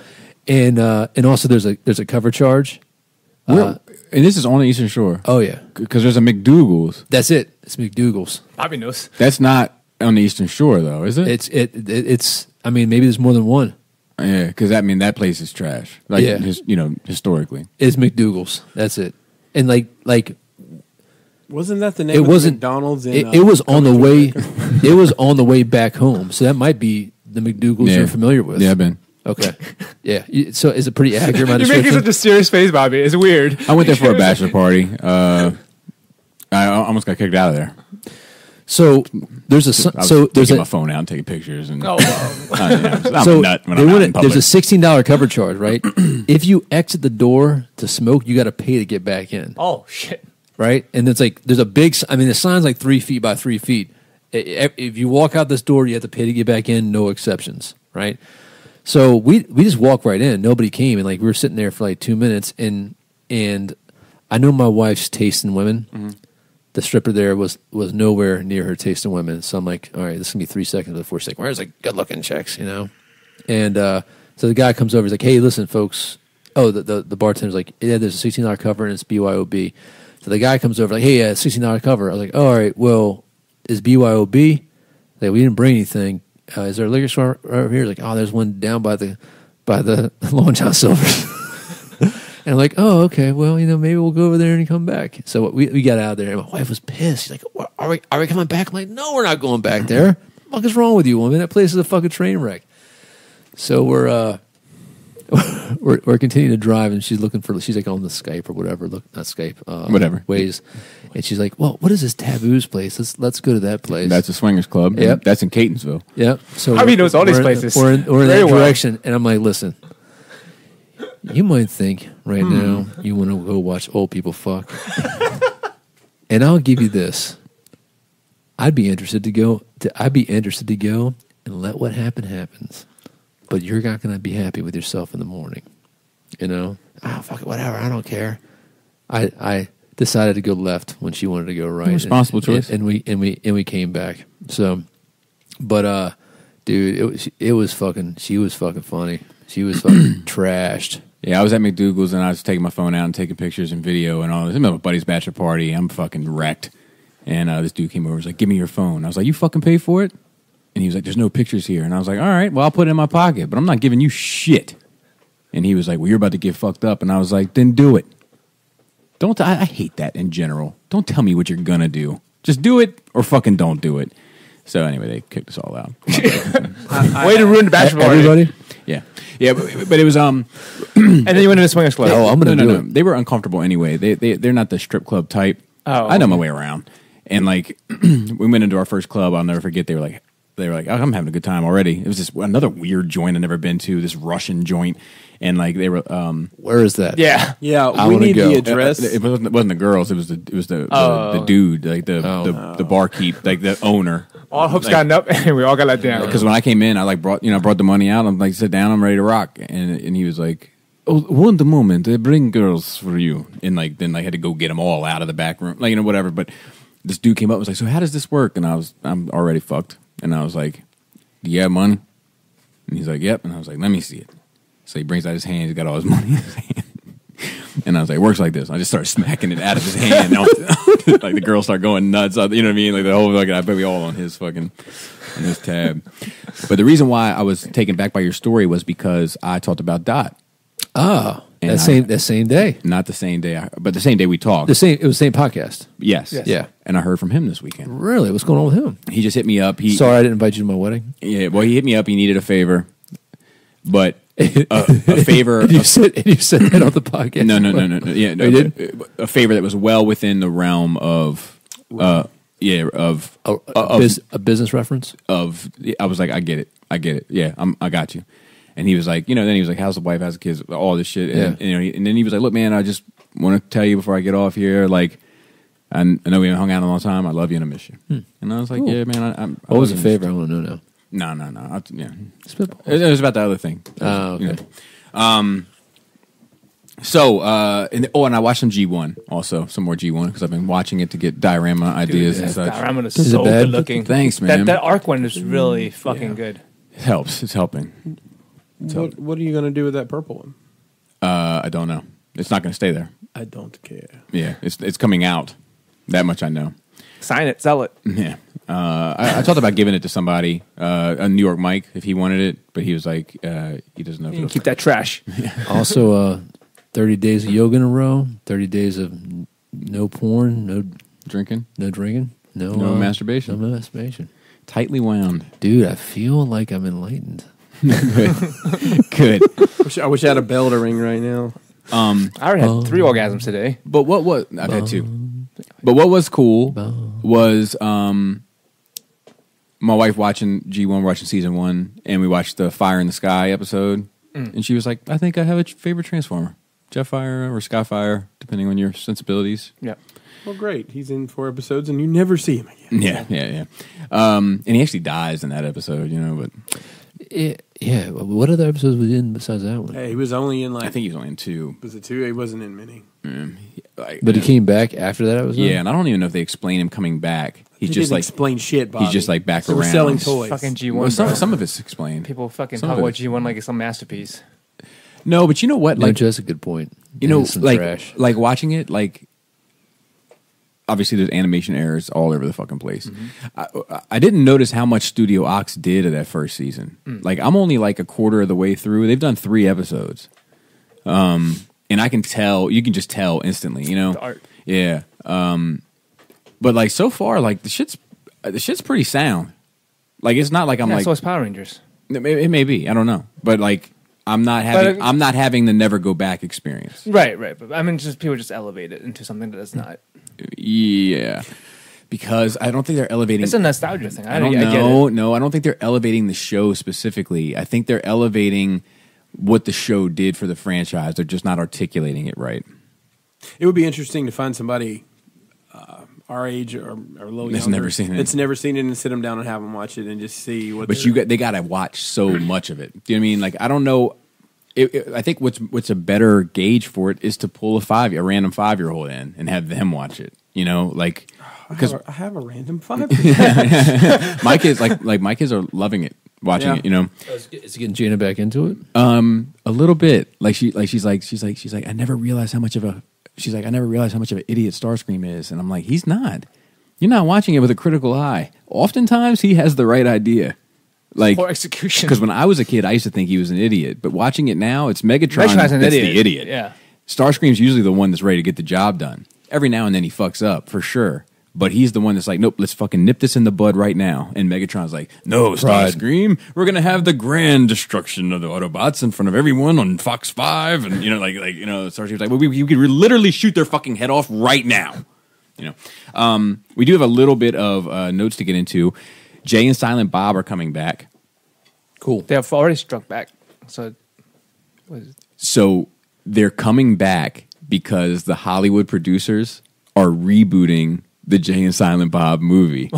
And also there's a cover charge. And this is on the Eastern Shore. Oh yeah, because there's a McDougal's. That's it. It's McDougal's. Bobby knows. That's not on the Eastern Shore though, is it? It's. I mean, maybe there's more than one. Yeah, because I mean that place is trash. Like, yeah. You know, historically, it's McDougal's. That's it. And like, wasn't that the name? It wasn't McDonald's. It was on the way. It was on the way back home. So that might be the McDougal's you're familiar with. Yeah, I've been. Okay. Yeah. So is it pretty accurate? You're making such a serious face, Bobby. It's weird. I went there for a bachelor party. I almost got kicked out of there. So there's my phone out and taking pictures and I'm a nut when I'm out in public. There's a $16 cover charge, right? If you exit the door to smoke, you got to pay to get back in. Oh shit! Right, and it's like there's a big. I mean, the sign's like 3 feet by 3 feet. If you walk out this door, you have to pay to get back in. No exceptions, right? So we just walked right in. Nobody came, and like we were sitting there for like 2 minutes, and I know my wife's taste in women. Mm-hmm. The stripper there was nowhere near her taste in women. So I'm like, all right, this is going to be 3 seconds before she's like, where's like good-looking chicks, you know? And so the guy comes over, he's like, hey, listen, folks. Oh, the bartender's like, yeah, there's a $16 cover and it's BYOB. So the guy comes over like, hey, $16 cover. I was like, oh, all right, well, is BYOB? Like, we didn't bring anything. Is there a liquor store over here? Like, oh, there's one down by the Long John Silver's. And I'm like, oh, okay, well, you know, maybe we'll go over there and come back. So we got out of there, and my wife was pissed. She's like, what, are we coming back? I'm like, no, we're not going back there. What the fuck is wrong with you, woman? That place is a fucking train wreck. So we're continuing to drive, and she's like on the Skype or whatever. Look, not Skype, whatever. Waze. And she's like, well, what is this Taboo's place? Let's go to that place. That's a swingers club. Yep. That's in Catonsville. Yep. So Harvey knows all these places. We're in that direction, and I'm like, listen. You might think right now you want to go watch old people fuck. And I'll give you this. I'd be interested to go and let what happens. But you're not going to be happy with yourself in the morning. You know? Oh, fuck it, whatever. I don't care. I decided to go left when she wanted to go right. Responsible choice. And we came back. So, but dude, she was fucking funny. She was fucking trashed. Yeah, I was at McDougal's and I was taking my phone out and taking pictures and video and all this. I'm at my buddy's bachelor party. I'm fucking wrecked. And this dude came over and was like, give me your phone. I was like, you fucking pay for it? And he was like, there's no pictures here. And I was like, all right, well, I'll put it in my pocket, but I'm not giving you shit. And he was like, well, you're about to get fucked up. And I was like, then do it. I hate that in general. Don't tell me what you're going to do. Just do it or fucking don't do it. So anyway, they kicked us all out. Way to ruin the bachelor party. Everybody? Yeah. Yeah, but it was and then you went to the swingers club. Oh, I'm gonna do it. They were uncomfortable anyway. They're not the strip club type. Oh, I know my way around. And like we went into our first club, I'll never forget, they were like, oh, I'm having a good time already. It was this another weird joint I'd never been to, this Russian joint. And like they were where is that? Yeah. We need the address. It wasn't the girls, it was the dude, like the barkeep, like the owner. All hopes got up and we all got let down. Because when I came in, I like brought the money out. I'm like, sit down, I'm ready to rock. And he was like, oh, one moment, I bring girls for you. And like then I had to go get them all out of the back room, like, you know, whatever. But this dude came up and was like, so how does this work? And I'm already fucked. And I was like, do you have money? And he's like, yep. And I was like, let me see it. So he brings out his hand, he's got all his money in his hand. And I was like, it works like this. I just started smacking it out of his hand. Like the girls start going nuts. You know what I mean? Like the whole fucking, I bet we all on his tab. But the reason why I was taken back by your story was because I talked about Dot. Oh, And that same day. Not the same day, but the same day we talked. It was the same podcast. Yes. Yeah. And I heard from him this weekend. Really? What's going on with him? He just hit me up. Sorry I didn't invite you to my wedding. Yeah, well, he hit me up. He needed a favor. But a favor. And you said that on the podcast. No. Yeah, no, you did? A favor that was well within the realm of, a business reference. I was like, I get it. Yeah, I got you. And he was like, then he was like, how's the wife, how's the kids, all this shit. And, and then he was like, look, man, I just want to tell you before I get off here, like, I know we haven't hung out in a long time. I love you and I miss you. And I was like, yeah, man. What was the favor? I want to know now. No. Yeah. It was about the other thing. Oh, okay. And I watched some G1 also, some more G1 because I've been watching it to get diorama ideas and such. Diorama is Is it so bad? good looking. Thanks, man. That arc one is really fucking good. It helps. It's helping. What are you going to do with that purple one? I don't know. It's not going to stay there. I don't care. Yeah, it's coming out. That much I know. Sign it, sell it. Yeah. I talked about giving it to somebody, a New York Mike, if he wanted it, but he was like, he doesn't know if You can it'll keep that trash. Also, 30 days of yoga in a row, 30 days of no porn, no drinking, no drinking, no masturbation. No masturbation. Tightly wound. Dude, I feel like I'm enlightened. Good. I wish I had a bell to ring right now. I already had 3 orgasms today. But what I've had 2. But what was cool was my wife watching G1, watching season 1, and we watched the Fire in the Sky episode, and she was like, I think I have a favorite Transformer. Jetfire or Skyfire, depending on your sensibilities. Yeah. Well, great. He's in 4 episodes, and you never see him again. Yeah. And he actually dies in that episode, but... Yeah. What other episodes was he in besides that one? Hey, he was only in I think he was only in 2. Was it 2? He wasn't in many. But he came back after that episode? Yeah, and I don't even know if they explain him coming back. He's He just didn't like explain shit, Bobby. he's just like back They around. were selling toys. Fucking G1. Well, bro. some of it's explained. People fucking Some talk of about it. G1 like it's some masterpiece. No, but you know what? Like, that's a good point. Some like trash. like watching it, like obviously there's animation errors all over the fucking place. I didn't notice how much Studio Ox did of that first season. Like I'm only like a quarter of the way through. They've done 3 episodes, and I can tell. You can just tell instantly. The art. Yeah. But like so far, like the shit's pretty sound. Like it's not like I'm like so it's Power Rangers. it may be. I don't know, but like. I'm not having the never go back experience. Right. But I mean, just people just elevate it into something that it's not. Yeah, because I don't think they're elevating. It's a nostalgia thing. I don't know. No, I don't think they're elevating the show specifically. I think they're elevating what the show did for the franchise. They're just not articulating it right. It would be interesting to find somebody our age or a little That's younger never seen it. that's never seen it, and sit them down and have them watch it and just see what. But they got to watch so much of it. Do you know what I mean? Like I don't know. I think what's a better gauge for it is to pull a random 5-year-old in and have them watch it. Like because I have a random 5. my kids my kids are loving it, watching it. Is he getting Jana back into it? A little bit. She's like I never realized how much of an idiot Starscream is, and I'm like, he's not. You're not watching it with a critical eye. Oftentimes, he has the right idea. Like Poor execution. Because when I was a kid, I used to think he was an idiot, but watching it now, it's Megatron that's the idiot. Yeah. Starscream's usually the one that's ready to get the job done. Every now and then he fucks up for sure, but he's the one that's like, nope, let's fucking nip this in the bud right now. And Megatron's like, no, Starscream, we're gonna have the grand destruction of the Autobots in front of everyone on Fox 5, and Starscream's like, well, we could literally shoot their fucking head off right now. We do have a little bit of notes to get into. Jay and Silent Bob are coming back. Cool. They have already struck back. So they're coming back because the Hollywood producers are rebooting the Jay and Silent Bob movie.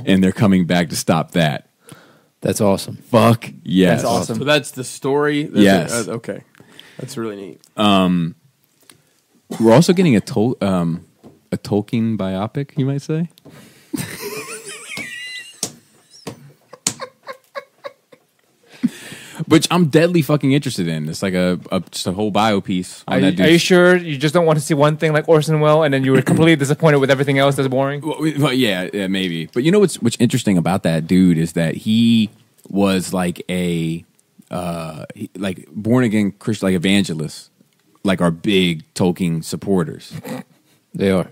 And they're coming back to stop that. That's awesome. Fuck yes. That's awesome. So that's the story. Yes. Okay. That's really neat. We're also getting a Tolkien biopic, you might say. which I'm deadly fucking interested in. It's like just a whole bio piece on that dude. Are you sure you just don't want to see one thing like Orson Welles, and then you were completely disappointed with everything else that's boring? Well, yeah, maybe. But you know what's interesting about that dude is that he was like a like born again Christian, like evangelist, like our big Tolkien supporters. They are.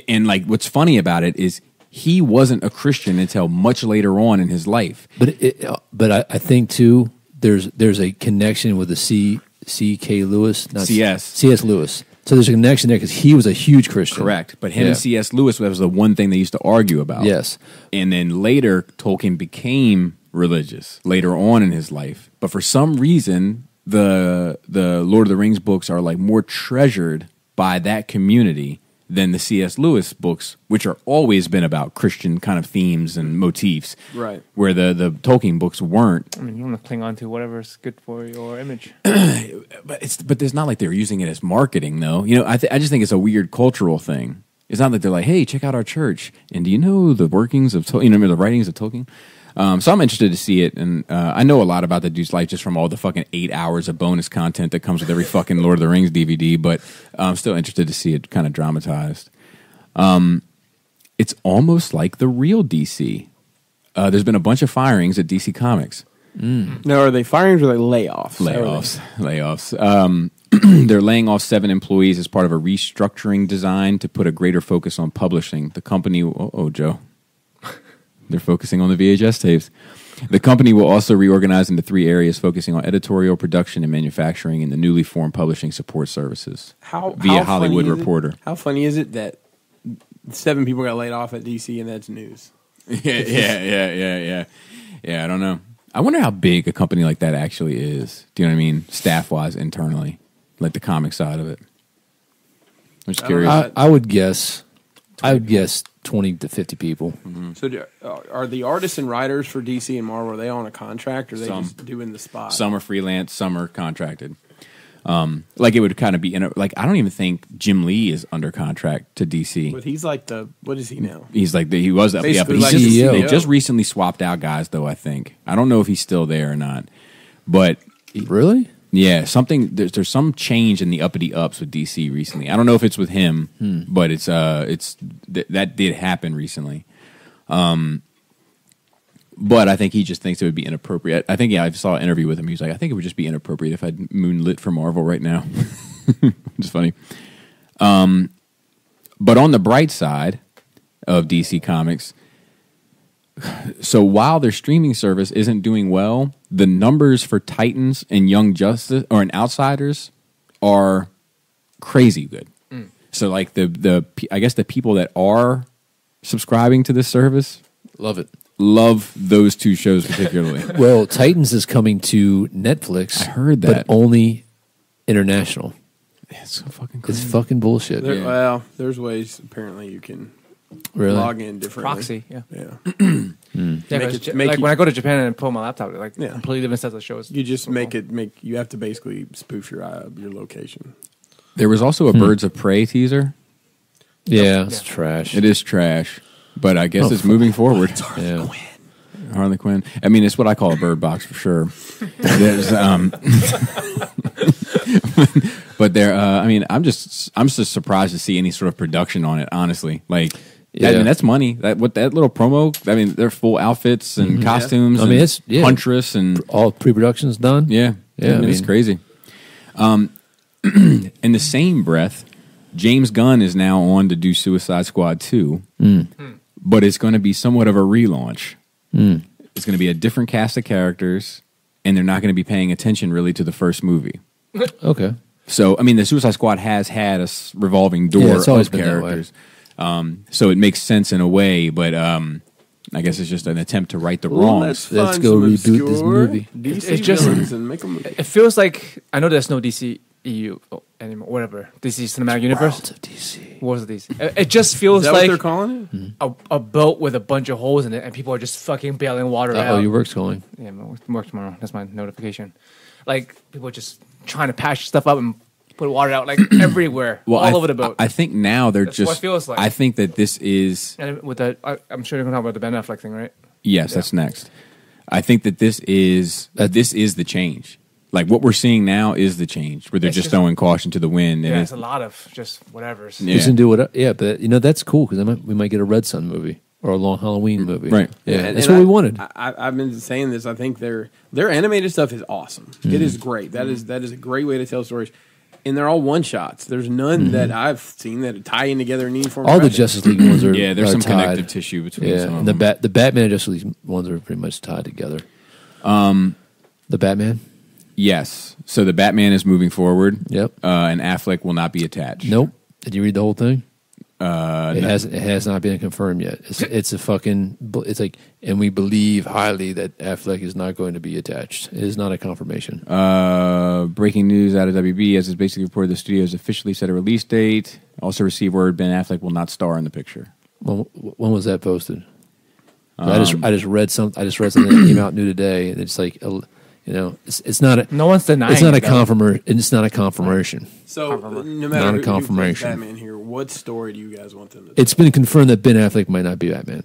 And like what's funny about it is he wasn't a Christian until much later on in his life. But I think too there's a connection with the C.K. Lewis, not C.S. Lewis. So there's a connection there because he was a huge Christian. Correct. But him and C.S. Lewis, that was the one thing they used to argue about. Yes. And then later Tolkien became religious later on in his life. But for some reason the Lord of the Rings books are like more treasured by that community than the C.S. Lewis books, which are always been about Christian kind of themes and motifs. Right. Where the Tolkien books weren't. I mean, you want to cling on to whatever's good for your image. But it's not like they're using it as marketing, though. You know, I just think it's a weird cultural thing. It's not like they're like, hey, check out our church. And do you know the workings of Tolkien? You know, the writings of Tolkien? So I'm interested to see it, and I know a lot about the dude's life just from all the fucking 8 hours of bonus content that comes with every fucking Lord of the Rings DVD, but I'm still interested to see it kind of dramatized. It's almost like the real DC. There's been a bunch of firings at DC Comics. Now, are they firings or are they layoffs? Layoffs. They're laying off 7 employees as part of a restructuring design to put a greater focus on publishing. The company... Joe. They're focusing on the VHS tapes. The company will also reorganize into 3 areas, focusing on editorial, production, and manufacturing in the newly formed publishing support services via Hollywood Reporter. How funny is it that 7 people got laid off at DC and that's news? Yeah, I don't know. I wonder how big a company like that actually is. Do you know what I mean? Staff-wise, internally. Like the comic side of it. I'm just curious. I would guess 20 to 50 people. Mm-hmm. So are the artists and writers for DC and Marvel, are they on a contract or are they just doing the spot? Some are freelance, some are contracted. Like it would kind of be like I don't even think Jim Lee is under contract to DC. But he's like what is he now? He's like he was that. Yeah, but he's like CEO. They just recently swapped out guys though. I think I don't know if he's still there or not. But really, yeah, there's some change in the uppity ups with DC recently. I don't know if it's with him, but it's that did happen recently. But I think he just thinks it would be inappropriate. I think I saw an interview with him. He was like, I think it would just be inappropriate if I'd moonlit for Marvel right now. Just funny. But on the bright side of DC Comics, so while their streaming service isn't doing well, the numbers for Titans and Young Justice or and Outsiders are crazy good. So like I guess the people that are subscribing to this service love those 2 shows particularly. Well, Titans is coming to Netflix. I heard that, but only international. It's so fucking crazy. It's fucking bullshit. Well, there's ways apparently you can log in differently. Proxy, yeah. Yeah. Like when I go to Japan and pull my laptop, like completely different sets of shows. You just you have to basically spoof your location. There was also a Birds of Prey teaser. Yeah, it's trash. It is trash, but I guess it's moving forward. It's Harley Quinn. Harley Quinn. I mean, it's what I call a bird box for sure. There's, but there. I mean, I'm just surprised to see any sort of production on it. Honestly, like. Yeah. I mean, that's money. That little promo. I mean, they're full outfits and costumes. I mean, it's Huntress and all pre-production's done. Yeah. I mean, it's crazy. In the same breath, James Gunn is now on to do Suicide Squad 2, but it's going to be somewhat of a relaunch. It's going to be a different cast of characters, and they're not going to be paying attention really to the first movie. Okay. So, I mean, the Suicide Squad has had a revolving door of characters. So it makes sense in a way, but I guess it's just an attempt to right the wrongs. Let's go reboot this movie. It's just and make them. It feels like I know there's no DC EU anymore. Whatever DC Cinematic Universe. Worlds of DC. Worlds of DC. It just feels Is that like what they're calling it? A boat with a bunch of holes in it, and people are just fucking bailing water out. Oh, your work's calling. Yeah, work tomorrow. That's my notification. Like people are just trying to patch stuff up and put water out like everywhere, all over the boat. I think now they're That's just. what it feels like. I think that this is. And with that, I'm sure you're going to talk about the Ben Affleck thing, right? Yes, that's next. I think that this is the change. Like what we're seeing now is the change, where they're just throwing caution to the wind. Yeah, And it's a lot of just whatever's. Yeah. You can do what? Yeah, but that's cool because we might get a Red Sun movie or a Long Halloween movie. Right. Yeah, that's what we wanted. I've been saying this. I think their animated stuff is awesome. It is great. That is a great way to tell stories. And they're all one shots. There's none that I've seen that tie in together in any form. All the Justice League ones are there's some tied. connective tissue between some and of them. the Batman and Justice League ones are pretty much tied together. The Batman. Yes. So the Batman is moving forward. Yep. And Affleck will not be attached. Nope. Did you read the whole thing? It No. has not been confirmed yet. It's like, and we believe highly that Affleck is not going to be attached. It is not a confirmation. Breaking news out of WB, as is basically reported, the studio has officially set a release date. Also received word Ben Affleck will not star in the picture. When was that posted? I just read something that came out new today, and it's like, it's not a. No one's denying. It's not a confirmation. It's not a confirmation. So no Not matter a who plays confirmation. Batman here, what story do you guys want them to? It's been confirmed that Ben Affleck might not be Batman.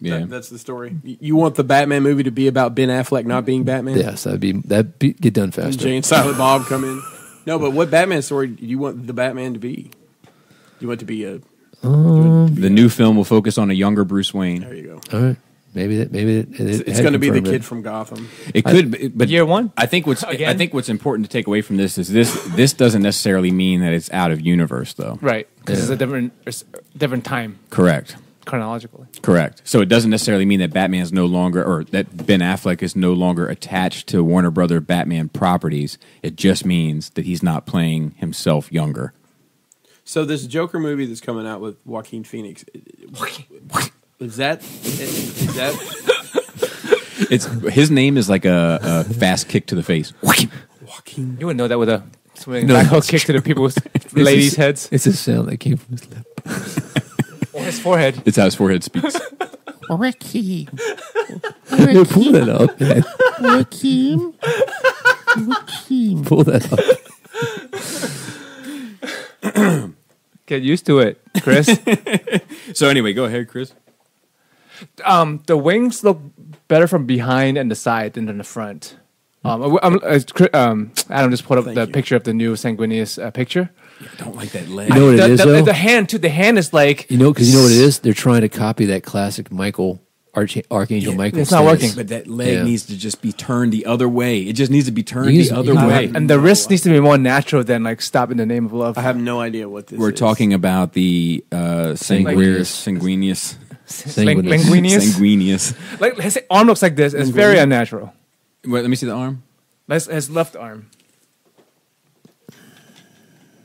Yeah. That's the story. You want the Batman movie to be about Ben Affleck not being Batman? Yes, that'd be get done And faster. Jay and Silent Bob come in. No, but what Batman story do you want the Batman to be? You want it to be a. The new film will focus on a younger Bruce Wayne. There you go. All right, maybe It's going to be the kid from Gotham. It could, but Year one? I think what's Again? I think what's important to take away from this is this doesn't necessarily mean that it's out of universe, though. Right, because it's a different time Correct. chronologically. Correct. So it doesn't necessarily mean that Batman is no longer, or that Ben Affleck is no longer attached to Warner Brother Batman properties. It just means that he's not playing himself younger. So this Joker movie that's coming out with Joaquin Phoenix, is that? It's his name is like a fast kick to the face. Joaquin. You wouldn't know that with a swing back hook kick to the people's ladies' heads It's a sound that came from his lip. or his forehead. It's how his forehead speaks. Ricky. Pull that up, man. Rakim. Pull that up. Get used to it, Chris. So anyway, go ahead, Chris. The wings look better from behind and the side than in the front. Adam just put up Thank the you. picture of the new Sanguinius picture. I don't like that leg. You know what it is, though? The hand too. The hand is like Because you know what it is? They're trying to copy that classic Archangel Michael. it's not stance. working. But that leg Yeah. needs to just be turned the other way. It just needs to be turned You the can- other you can- way. and the wrist needs to be more natural than like stop in the name of love. I have no idea what this is. We're talking about the Sanguinius. sanguinius. Sanguinius. Like his arm looks like this. It's very unnatural. Wait, let me see the arm. That's his left arm.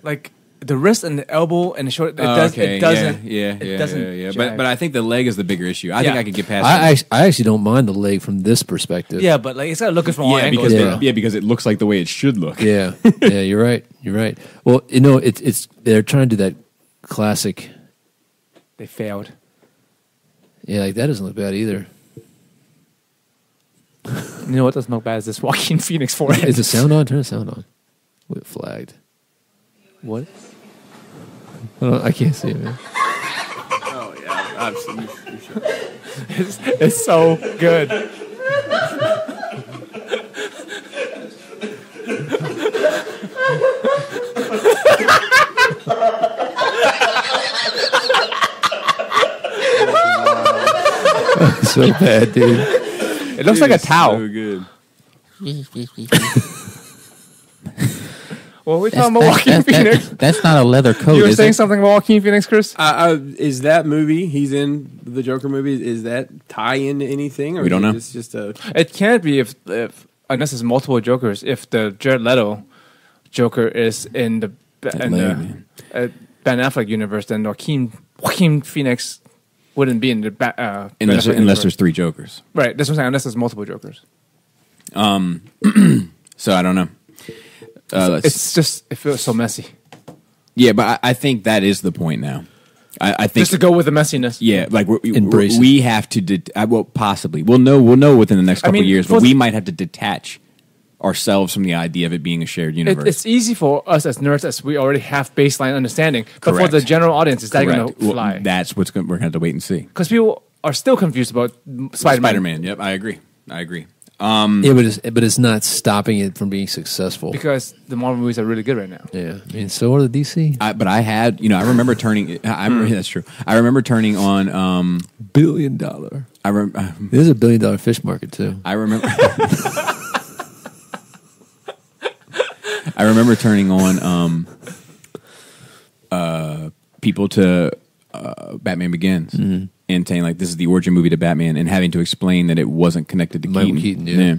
Like the wrist and the elbow and the shoulder. It doesn't. Okay, It doesn't. Yeah. It doesn't. But I think the leg is the bigger issue. I think Yeah. I could get past. that. I actually don't mind the leg from this perspective. Yeah, but like it's gotta look from all Yeah, angles. because Yeah. because it looks like the way it should look. Yeah, yeah, you're right. You're right. Well, it's they're trying to do that classic. They failed. Yeah, like that doesn't look bad either. You know what doesn't look bad is this Joaquin Phoenix forehead. Is the sound on? Turn the sound on. It flagged. What? Hold on, I can't see it, man. Oh yeah, I've seen you sure. It's so good. So bad, dude. It looks like a towel. So good. Well, we're talking about Joaquin Phoenix. That's not a leather coat, You were is saying it? something about Joaquin Phoenix, Chris? Is that movie he's in the Joker movie? Is that tie into anything? Or We don't know. It's just a. It can't be if unless it's multiple Jokers. If the Jared Leto Joker is in the leg, man. Ben Affleck universe, then Joaquin Phoenix wouldn't be in the Ben Unless Affleck there's universe. 3 Jokers. Right. That's what I'm saying. Unless there's multiple Jokers, So I don't know. it's just it feels so messy. Yeah, but I think that is the point now. I think Just to go with the messiness. yeah, like Embrace it. we have to. Well, possibly we'll know within the next couple of years, for but the- we might have to detach ourselves from the idea of it being a shared universe. It's easy for us as nerds as we already have baseline understanding, but for Correct. the general audience, is that going Correct. to Well, fly? that's what's we're going to have to wait and see. Because people are still confused about Spider-Man. Spider-Man. Yep, I agree. I agree. Yeah, but it's not stopping it from being successful. Because the Marvel movies are really good right now. Yeah, I mean, so are the DC. But I had, I remember turning. That's true. I remember turning on $1 billion. There's a $1 billion fish market too. I remember. I remember turning on people to Batman Begins and saying like this is the origin movie to Batman and having to explain that it wasn't connected to Michael Keaton. Yeah.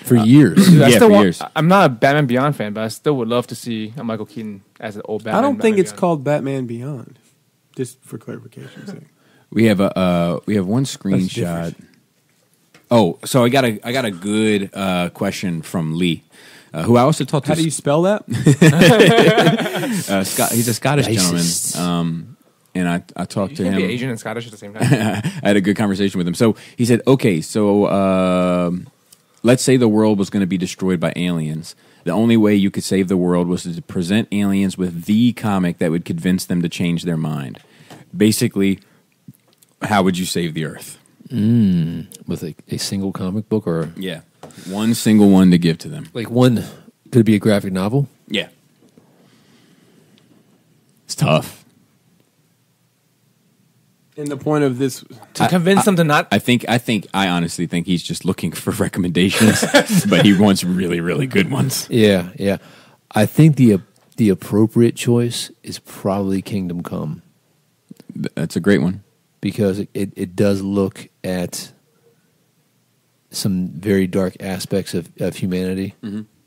For years. Dude, Yeah, for years. I'm not a Batman Beyond fan, but I still would love to see a Michael Keaton as an old Batman. I don't think Batman it's Beyond. called Batman Beyond. Just for clarification's sake. We have one screenshot. Oh, so I got a good question from Lee, who I also talked to. How do you spell that? He's a Scottish Racist. gentleman, and I talked You to can him. be Asian and Scottish at the same time. I had a good conversation with him. So he said, "Okay, so let's say the world was going to be destroyed by aliens. The only way you could save the world was to present aliens with the comic that would convince them to change their mind. Basically, how would you save the Earth?" With a single comic book or Yeah, one single one to give to them. like one, could it be a graphic novel? Yeah, it's tough. And the point of this, To convince them to not. I honestly think he's just looking for recommendations, but he wants really, really good ones. Yeah. I think the appropriate choice is probably Kingdom Come That's a great one. because it does look at some very dark aspects of humanity,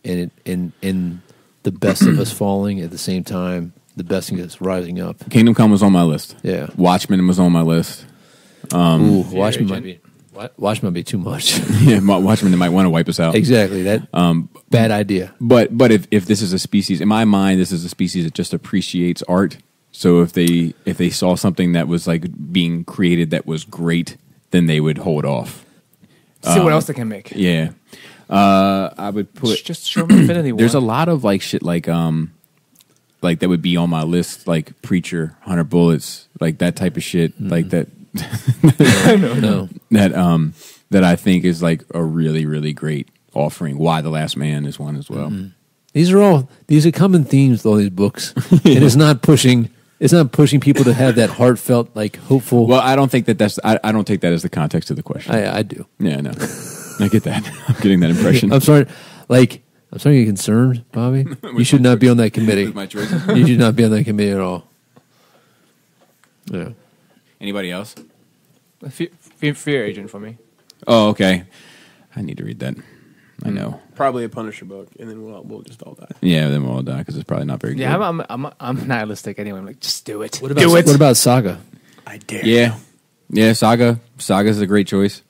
and in the best of us falling at the same time, the best of us rising up. Kingdom Come was on my list. Yeah. Watchmen was on my list. Ooh, Watchmen Agent. Watchmen might be too much. Yeah, Watchmen, they might want to wipe us out. Exactly that. Bad idea. But if this is a species, in my mind, this is a species that just appreciates art. So if they saw something that was like being created that was great, then they would hold off. See what else they can make. Yeah, I would put. Just show them Infinity War. There's a lot of like shit like that would be on my list, like Preacher, 100 Bullets, like that type of shit, like that. No. That I think is like a really, really great offering. Why the Last Man is one as well. These are common themes with all these books, and it's not pushing people to have that heartfelt, like hopeful. Well, I don't think that's. I don't take that as the context of the question. I do. Yeah, no, I get that. I'm getting that impression. I'm sorry. I'm starting to get concerned, Bobby. You should not be on that committee. With my choices. You should not be on that committee at all. Yeah. Anybody else? Fear Agent for me. Oh, okay. I need to read that. I know. probably a Punisher book, and then we'll just all die. Yeah, then we'll all die because it's probably not very good. Yeah, I'm nihilistic anyway. I'm like, just do it. What about Saga? I dare. Yeah. Saga's a great choice.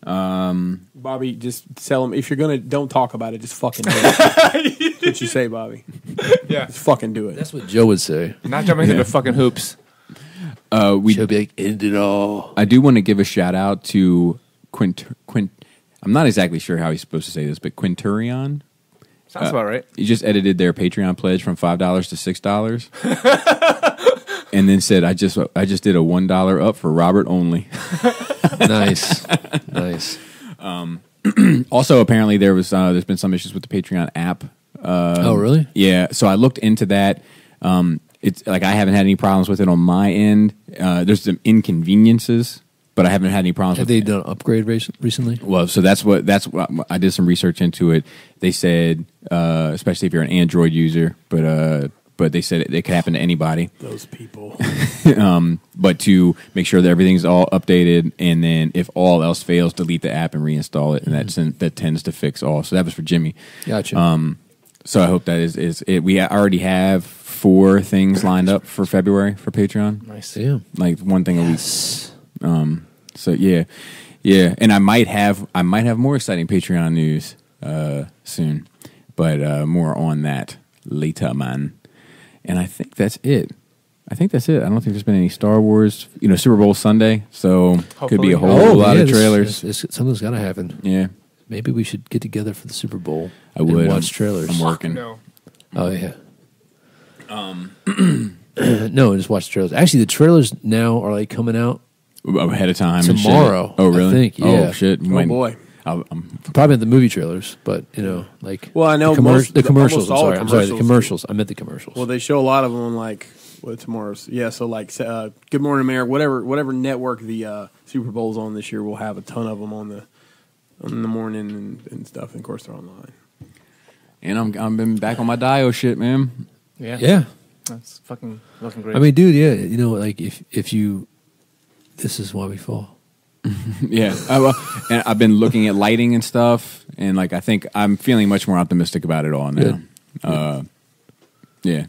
Bobby, just tell him if you're gonna don't talk about it, just fucking do it. That's what you say, Bobby. Yeah, just fucking do it. That's what Joe would say. not jumping into the fucking hoops. Joe be like, end it all. I do want to give a shout out to Quint. I'm not exactly sure how he's supposed to say this, but Quinturion. Sounds about right. He just edited their Patreon pledge from $5 to $6, and then said, "I just did a $1 up for Robert only." Nice. Also, apparently there's been some issues with the Patreon app. Oh, really? Yeah. So I looked into that. It's like I haven't had any problems with it on my end. There's some inconveniences, but I haven't had any problems. Have they done an upgrade recently? Well, so that's what I did some research into it. They said, especially if you're an Android user, but they said it could happen to anybody. Those people. But to make sure that everything's all updated, and then if all else fails, delete the app and reinstall it, and that tends to fix all. So that was for Jimmy. Gotcha. So I hope that is it. We already have 4 things lined up for February for Patreon. Nice. Yeah. Like one thing a week. So yeah, and I might have more exciting Patreon news soon, but more on that later, man. And I think that's it. I don't think there's been any Star Wars, Super Bowl Sunday, so could be a whole lot of trailers. Something's got to happen. Yeah, maybe we should get together for the Super Bowl. I would and watch trailers. I'm working. No. Oh yeah. No, just watch trailers. Actually, the trailers now are like coming out ahead of time tomorrow. And shit. Oh, really? I think, yeah. Oh shit! Oh boy. Probably the movie trailers, but like Well, I know the commercials. almost all I'm sorry, the commercials. I meant the commercials. Well, they show a lot of them on like tomorrow's. Yeah, so like Good Morning America, whatever network the Super Bowl's on this year, will have a ton of them on the morning and stuff. And of course, they're online. And I'm been back on my Dio shit, man. Yeah. That's fucking looking great. I mean, dude, yeah, like if you, this is why we fall. Yeah, and I've been looking at lighting and stuff, and like I think I'm feeling much more optimistic about it all now. Yeah.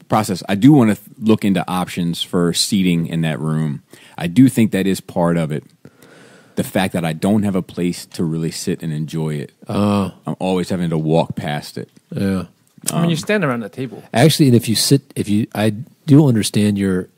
Process. I do want to look into options for seating in that room. I do think that is part of it. The fact that I don't have a place to really sit and enjoy it. I'm always having to walk past it. Yeah. I mean, you stand around the table. Actually, and I do understand your.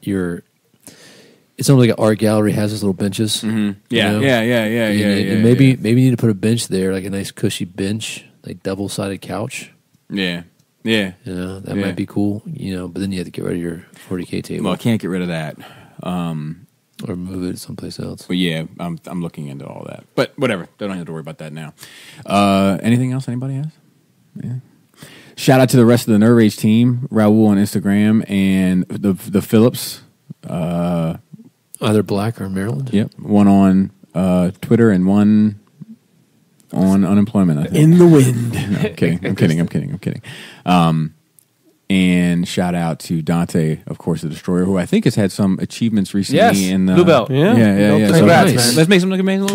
It's almost like an art gallery has those little benches. Mm-hmm. Yeah. And maybe you need to put a bench there, like a nice cushy bench, like double-sided couch. Yeah. That might be cool. But then you have to get rid of your 40K table. Well, I can't get rid of that. Or move it someplace else. But yeah, I'm looking into all that. But whatever, don't have to worry about that now. Anything else anybody has? Yeah. Shout out to the rest of the Nerd Rage team, Raul on Instagram and the Phillips. Either Black or Maryland. Yep, one on Twitter and one on unemployment. I think. In the wind. No, I'm kidding. And shout out to Dante, of course, the Destroyer, who I think has had some achievements recently. Yes, in Blue Belt. Yeah. Congrats, So, man. let's make some look amazing.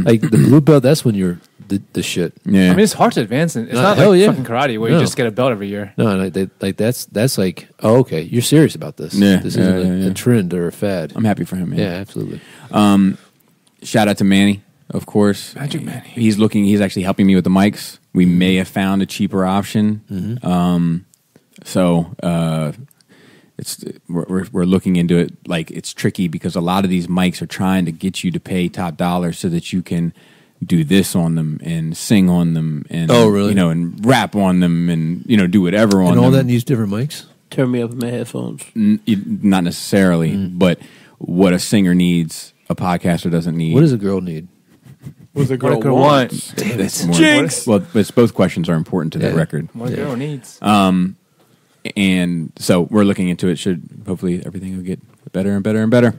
Like the Blue Belt, that's when you're the shit. Yeah. I mean, it's hard to advance. It's not hell like yeah. fucking karate where you just get a belt every year. No, that's like, oh, okay, you're serious about this. Yeah, This isn't a trend or a fad. I'm happy for him, man. Yeah, absolutely. Shout out to Manny, of course. Magic Manny. He's actually helping me with the mics. We may have found a cheaper option. Mm-hmm. We're looking into it. Like, it's tricky because a lot of these mics are trying to get you to pay top dollar so that you can do this on them and sing on them and and rap on them and do whatever on them. And all that needs different mics? Turn me up with my headphones. Not necessarily, but what a singer needs, a podcaster doesn't need. What does a girl need? What does a girl want? Damn it. Jinx! Well, but both questions are important to that record. What a girl needs. And so we're looking into it. Hopefully everything will get better and better and better.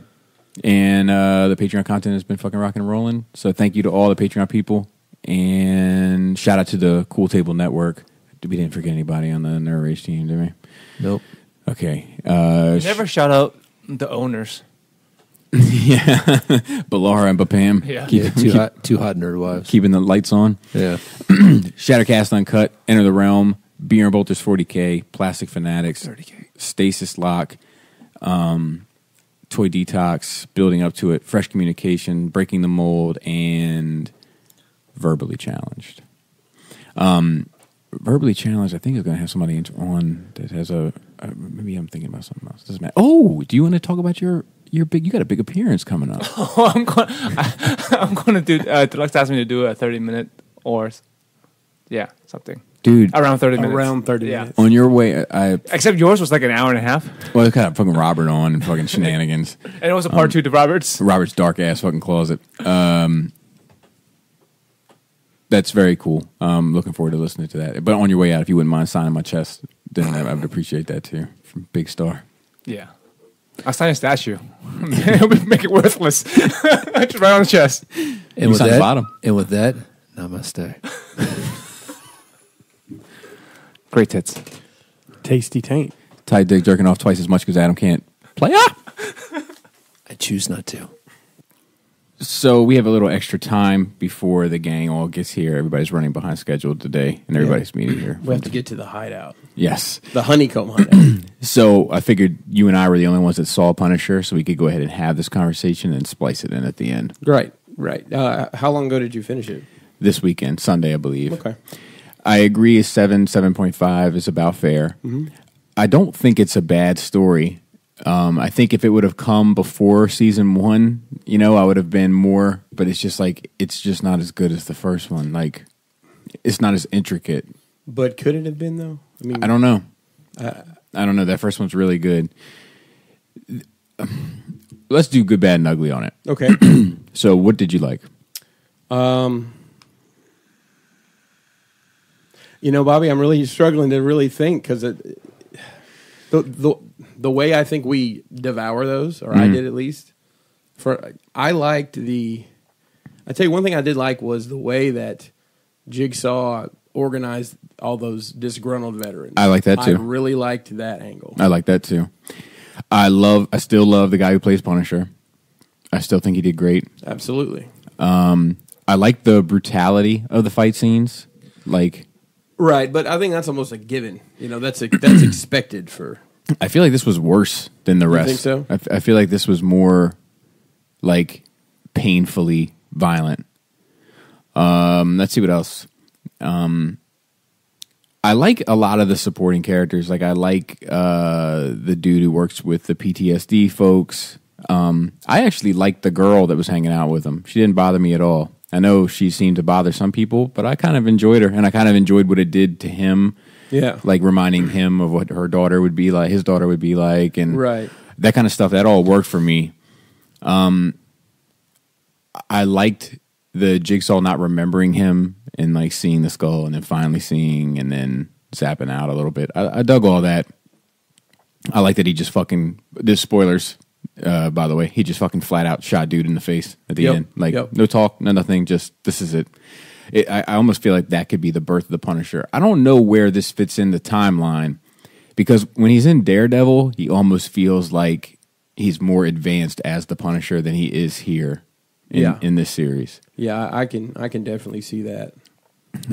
And the Patreon content has been fucking rocking and rolling. So thank you to all the Patreon people. And shout out to the Cool Table Network. We didn't forget anybody on the Nerd Rage team, did we? Nope. Okay. Never shout out the owners. Yeah. Balara and Bapam. Yeah. Two hot nerd wives. Keeping the lights on. Yeah. Shattercast Uncut, Enter the Realm, Beer and Bolters 40K, Plastic Fanatics, 30K. Stasis Lock, Toy Detox, Building Up to It, Fresh Communication, Breaking the Mold, and Verbally Challenged. Verbally Challenged, I think, is going to have somebody on that has maybe I'm thinking about something else. Doesn't matter. Oh, do you want to talk about your big? You got a big appearance coming up. Oh, I'm going to do. Deluxe asked me to do a 30-minute or something. Dude, around 30 minutes. Around 30 minutes. On your way, except yours was like an hour and a half. Well, I kind of fucking Robert on and fucking shenanigans. And it was a part 2 to Robert's dark ass fucking closet. That's very cool. Looking forward to listening to that. But on your way out, if you wouldn't mind signing my chest, then I would appreciate that too. From Big Star. Yeah. I'll sign a statue. It'll make it worthless. Just right on the chest. And with that, bottom. And with that, namaste. Great tits. Tasty taint. Tight dick jerking off twice as much because Adam can't play. I choose not to. So we have a little extra time before the gang all gets here. Everybody's running behind schedule today, and everybody's meeting here. We have to get to the hideout. Yes. The honeycomb hideout. So I figured you and I were the only ones that saw Punisher, so we could go ahead and have this conversation and splice it in at the end. Right. How long ago did you finish it? This weekend, Sunday, I believe. Okay. I agree 7.5 is about fair. Mm-hmm. I don't think it's a bad story. I think if it would have come before season 1, I would have been more, but it's just not as good as the first one. Like, it's not as intricate. But could it have been, though? I mean, I don't know. I don't know. That first one's really good. Let's do good, bad, and ugly on it. Okay. So what did you like? Bobby, I'm really struggling to really think because the way I think we devour those, or I did at least. I tell you one thing I did like was the way that Jigsaw organized all those disgruntled veterans. I like that too. I really liked that angle. I like that too. I still love the guy who plays Punisher. I still think he did great. Absolutely. I like the brutality of the fight scenes. Right, but I think that's almost a given. That's expected for. I feel like this was worse than the rest. You think so? I feel like this was more painfully violent. Let's see what else. I like a lot of the supporting characters. I like the dude who works with the PTSD folks. I actually liked the girl that was hanging out with him. She didn't bother me at all. I know she seemed to bother some people, but I kind of enjoyed her, and I kind of enjoyed what it did to him. Yeah, reminding him of what her daughter would be like, his daughter would be like, and right. That kind of stuff. That all worked for me. I liked the Jigsaw not remembering him and seeing the skull and then finally seeing and then zapping out a little bit. I dug all that. I like that he just there's spoilers, by the way. He just fucking flat out shot dude in the face at the end. No talk, no nothing, just this is it. I almost feel like that could be the birth of the Punisher. I don't know where this fits in the timeline because when he's in Daredevil, he almost feels like he's more advanced as the Punisher than he is here in this series. Yeah, I can definitely see that.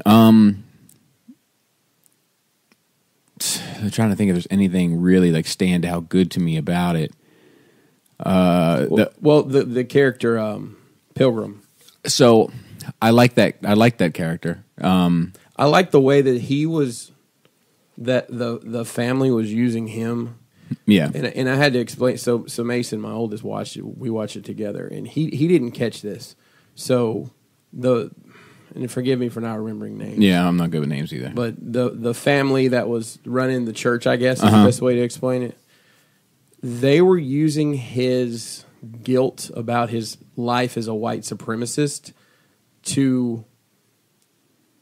I'm trying to think if there's anything really stand out good to me about it. The character Pilgrim. So I like that. I like that character. I like the way that he was. That the family was using him. Yeah, and I had to explain. So Mason, my oldest, watched it. We watched it together, and he didn't catch this. So and forgive me for not remembering names. Yeah, I'm not good with names either. But the family that was running the church, I guess, is the best way to explain it. They were using his guilt about his life as a white supremacist to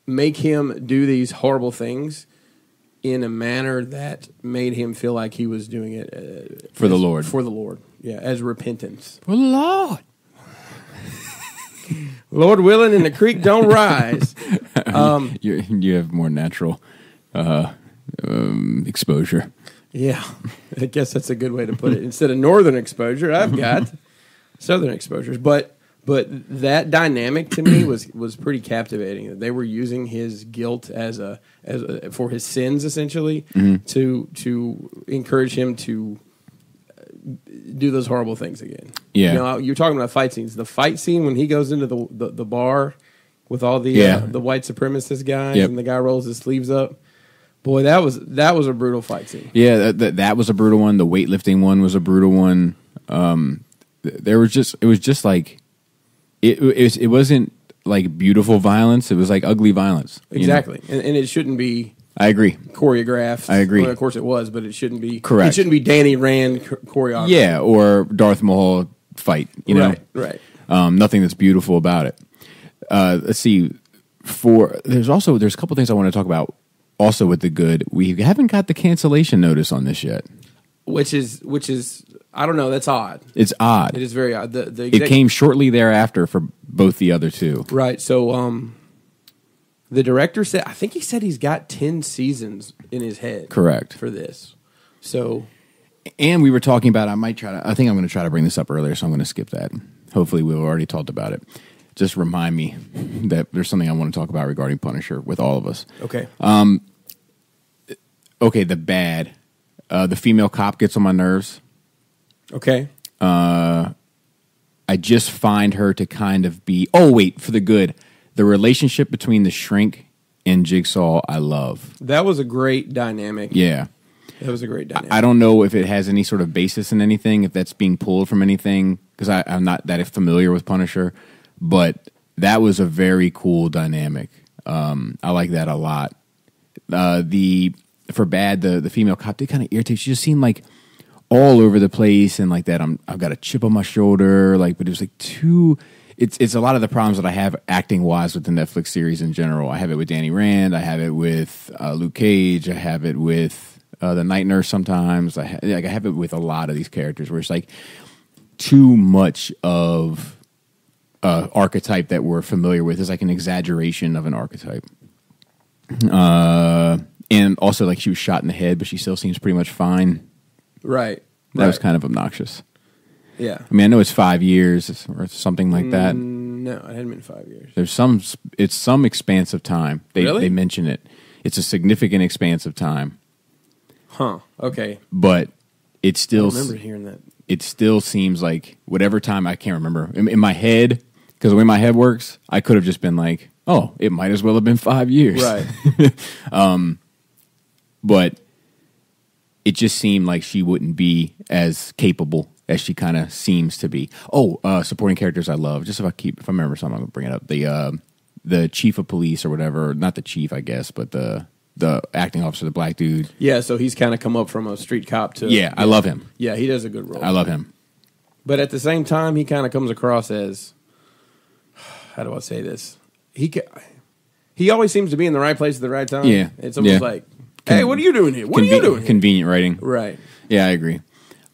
make him do these horrible things in a manner that made him feel like he was doing it for the Lord. For the Lord, yeah, as repentance. For the Lord. Lord willing, and the creek don't rise. You have more natural exposure. Yeah, I guess that's a good way to put it. Instead of northern exposure, I've got southern exposures. But that dynamic to me was pretty captivating. They were using his guilt as for his sins essentially to encourage him to do those horrible things again. Yeah, you're talking about fight scenes. The fight scene when he goes into the bar with all the white supremacist guys and the guy rolls his sleeves up. Boy, that was a brutal fight scene. Yeah, that was a brutal one. The weightlifting one was a brutal one. It wasn't like beautiful violence. It was like ugly violence. Exactly, and it shouldn't be. I agree. Choreographed. I agree. Well, of course it was, but it shouldn't be. Correct. It shouldn't be Danny Rand choreographed. Yeah, or Darth Maul fight. You know, right. Nothing that's beautiful about it. Let's see. There's a couple things I want to talk about. Also, with the good, we haven't got the cancellation notice on this yet. Which is I don't know. That's odd. It's odd. It is very odd. It came shortly thereafter for both the other two. Right. So, the director said, I think he said he's got 10 seasons in his head. Correct. For this. So, and we were talking about. I think I'm going to try to bring this up earlier, so I'm going to skip that. Hopefully, we've already talked about it. Just remind me that there's something I want to talk about regarding Punisher with all of us. Okay. Okay, the bad. The female cop gets on my nerves. Okay. I just find her to kind of be... Oh, wait, for the good. The relationship between the Shrink and Jigsaw, I love. That was a great dynamic. Yeah. That was a great dynamic. I don't know if it has any sort of basis in anything, if that's being pulled from anything, because I'm not that familiar with Punisher. But that was a very cool dynamic. I like that a lot. For bad, the female cop did kind of irritate. She just seemed like all over the place and like that. I've got a chip on my shoulder, but it was like too. it's a lot of the problems that I have acting wise with the Netflix series in general. I have it with Danny Rand. I have it with Luke Cage. I have it with the Night Nurse sometimes. I have it with a lot of these characters where it's like too much of archetype that we're familiar with is like an exaggeration of an archetype. And also, like, she was shot in the head, but she still seems pretty much fine. Right. That was kind of obnoxious. Yeah. I mean, I know it's 5 years or something like that. No, it hadn't been 5 years. It's some expanse of time. They mention it. It's a significant expanse of time. Huh. Okay. But it still... I remember hearing that. It still seems like whatever time, I can't remember. In my head, because the way my head works, I could have just been like, oh, it might as well have been 5 years. Right. But it just seemed like she wouldn't be as capable as she kind of seems to be. Oh, supporting characters I love. Just if I remember something, I'm going to bring it up. The chief of police or whatever, not the chief, I guess, but the acting officer, the black dude. Yeah, so he's kind of come up from a street cop to... Yeah, I love him. Yeah, he does a good role. I love him. But at the same time, he kind of comes across as... How do I say this? He always seems to be in the right place at the right time. Yeah. It's almost like, hey, what are you doing here? What are you doing here? Convenient writing. Right. Yeah, I agree.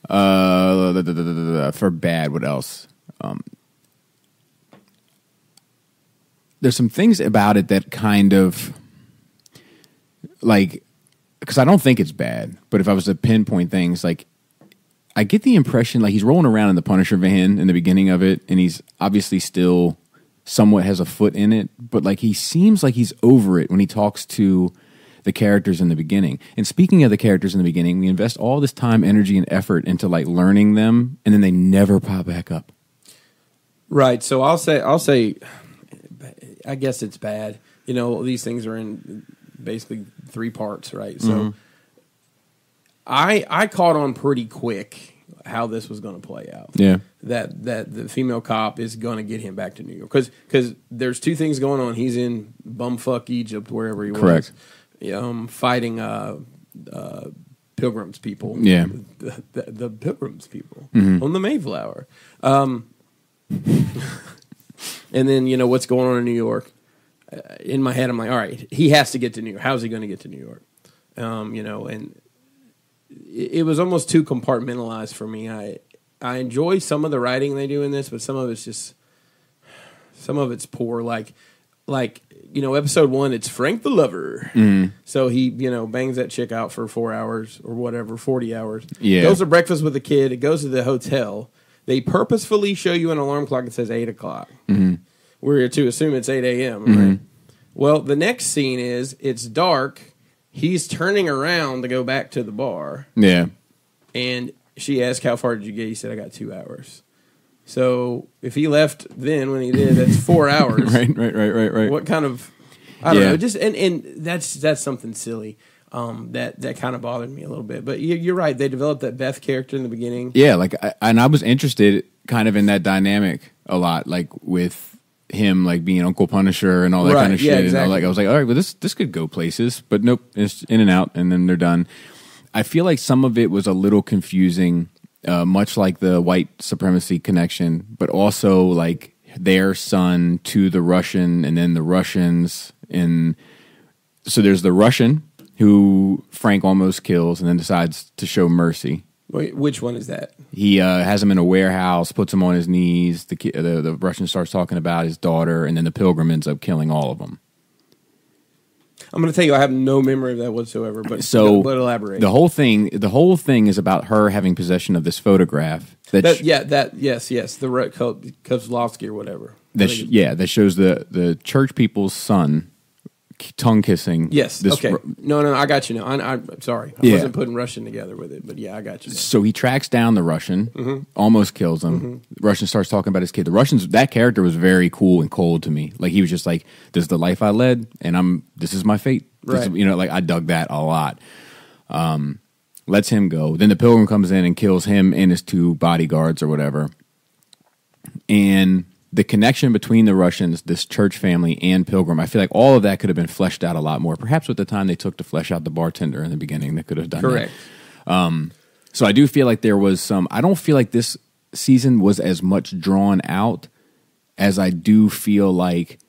For bad, what else? There's some things about it that kind of... Like, because I don't think it's bad, but if I was to pinpoint things, like, I get the impression, like, he's rolling around in the Punisher van in the beginning of it, and he's obviously still somewhat has a foot in it, but, like, he seems like he's over it when he talks to the characters in the beginning. And speaking of the characters in the beginning, we invest all this time, energy, and effort into, like, learning them, and then they never pop back up. Right, so I'll say, I guess it's bad. You know, these things are in... basically 3 parts, right? So I caught on pretty quick how this was going to play out. Yeah. That the female cop is going to get him back to New York. Because there's 2 things going on. He's in bumfuck Egypt, wherever he was. Fighting Pilgrims people. Yeah. The Pilgrims people on the Mayflower. And then, you know, what's going on in New York. In my head, I'm like, all right, he has to get to New York. How's he going to get to New York? You know, and it was almost too compartmentalized for me. I enjoy some of the writing they do in this, but some of it's poor. Like you know, episode 1, it's Frank the Lover. So he, you know, bangs that chick out for 4 hours or whatever, 40 hours. Yeah, goes to breakfast with the kid. It goes to the hotel. They purposefully show you an alarm clock that says 8 o'clock. We're to assume it's 8 a.m., right? Well, the next scene is, it's dark, he's turning around to go back to the bar. Yeah. And she asked, how far did you get? He said, I got 2 hours. So, if he left then when he did, that's 4 hours. Right. What kind of, I don't know, just, and that's something silly. That kind of bothered me a little bit. But you're right, they developed that Beth character in the beginning. Yeah, like, I was interested kind of in that dynamic a lot, like, with him like being Uncle Punisher and all that kind of shit. Exactly. And I was like, all right, well this could go places, but nope, it's in and out, and then they're done. I feel like some of it was a little confusing, much like the white supremacy connection, but also like their son to the Russian, and then the Russians, and so there's the Russian who Frank almost kills, and then decides to show mercy. Wait, which one is that? He has him in a warehouse, puts him on his knees. The Russian starts talking about his daughter, and then the Pilgrim ends up killing all of them. I'm going to tell you, I have no memory of that whatsoever. But but elaborate. The whole thing is about her having possession of this photograph. Yes, the Kozlovsky or whatever. That shows the church people's son tongue kissing. Yes. Okay. No, I got you now. I'm sorry. I wasn't putting Russian together with it, but yeah, I got you now. So he tracks down the Russian, almost kills him. The Russian starts talking about his kid. That character was very cool and cold to me. Like, he was just like, this is the life I led, and this is my fate. Right. You know, like, I dug that a lot. Lets him go. Then the Pilgrim comes in and kills him and his 2 bodyguards or whatever. And the connection between the Russians, this church family, and Pilgrim, I feel like all of that could have been fleshed out a lot more. Perhaps with the time they took to flesh out the bartender in the beginning, they could have done that. Correct. So I do feel like there was some... I don't feel like this season was as much drawn out as I do feel like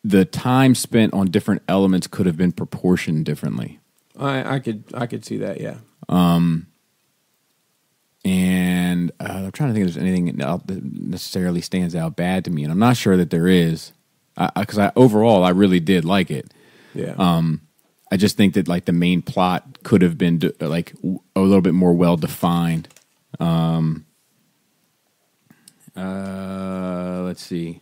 the time spent on different elements could have been proportioned differently. I could see that, yeah. And I'm trying to think if there's anything that necessarily stands out bad to me, and I'm not sure that there is, because overall I really did like it. Yeah. I just think that like the main plot could have been like a little bit more well defined. Let's see.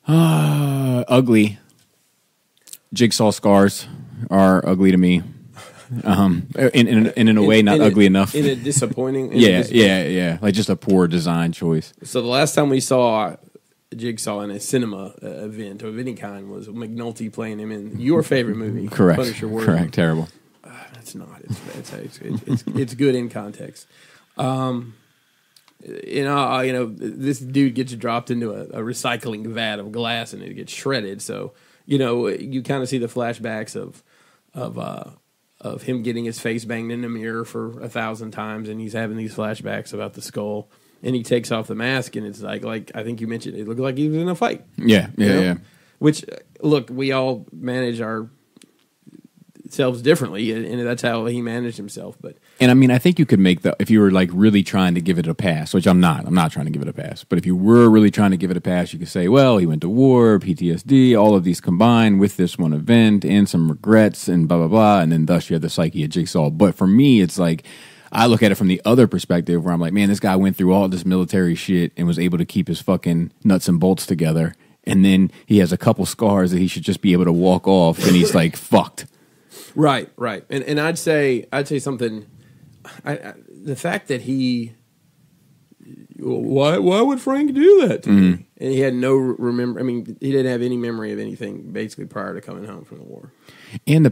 Ugly. Jigsaw scars are ugly to me. In a way, not ugly enough. In a disappointing. Yeah. Like just a poor design choice. So the last time we saw Jigsaw in a cinema event of any kind was McNulty playing him in your favorite movie, Correct. Punisher Warzone. Correct. Terrible. It's not. It's good in context. This dude gets dropped into a recycling vat of glass and it gets shredded. So you kind of see the flashbacks of him getting his face banged in the mirror for 1,000 times, and he's having these flashbacks about the skull. And he takes off the mask, and it's like I think you mentioned, it looked like he was in a fight. Yeah. Which, look, we all manage our selves differently, and that's how he managed himself. And I mean, I think you could make if you were like really trying to give it a pass, which I'm not. I'm not trying to give it a pass. But if you were really trying to give it a pass, you could say, well, he went to war, PTSD, all of these combined with this one event and some regrets and blah, blah, blah. And then thus you have the psyche of Jigsaw. But for me, it's like, I look at it from the other perspective where I'm like, man, this guy went through all this military shit and was able to keep his fucking nuts and bolts together. And then he has a couple scars that he should just be able to walk off, and he's like fucked. Right. And I'd say something. The fact that why would Frank do that to me? And he had he didn't have any memory of anything basically prior to coming home from the war. And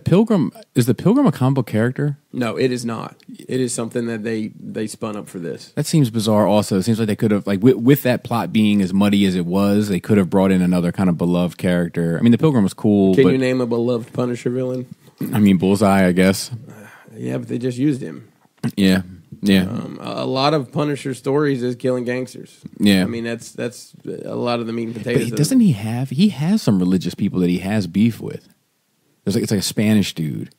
is the Pilgrim a comic book character? No, it is not. It is something that they spun up for this. That seems bizarre also. It seems like they could have, like, with that plot being as muddy as it was, they could have brought in another kind of beloved character. I mean, the Pilgrim was cool. Can you name a beloved Punisher villain? I mean, Bullseye, I guess. Yeah, but they just used him. Yeah. A lot of Punisher stories is killing gangsters. Yeah. I mean, that's a lot of the meat and potatoes. But doesn't he has some religious people that he has beef with. It's like a Spanish dude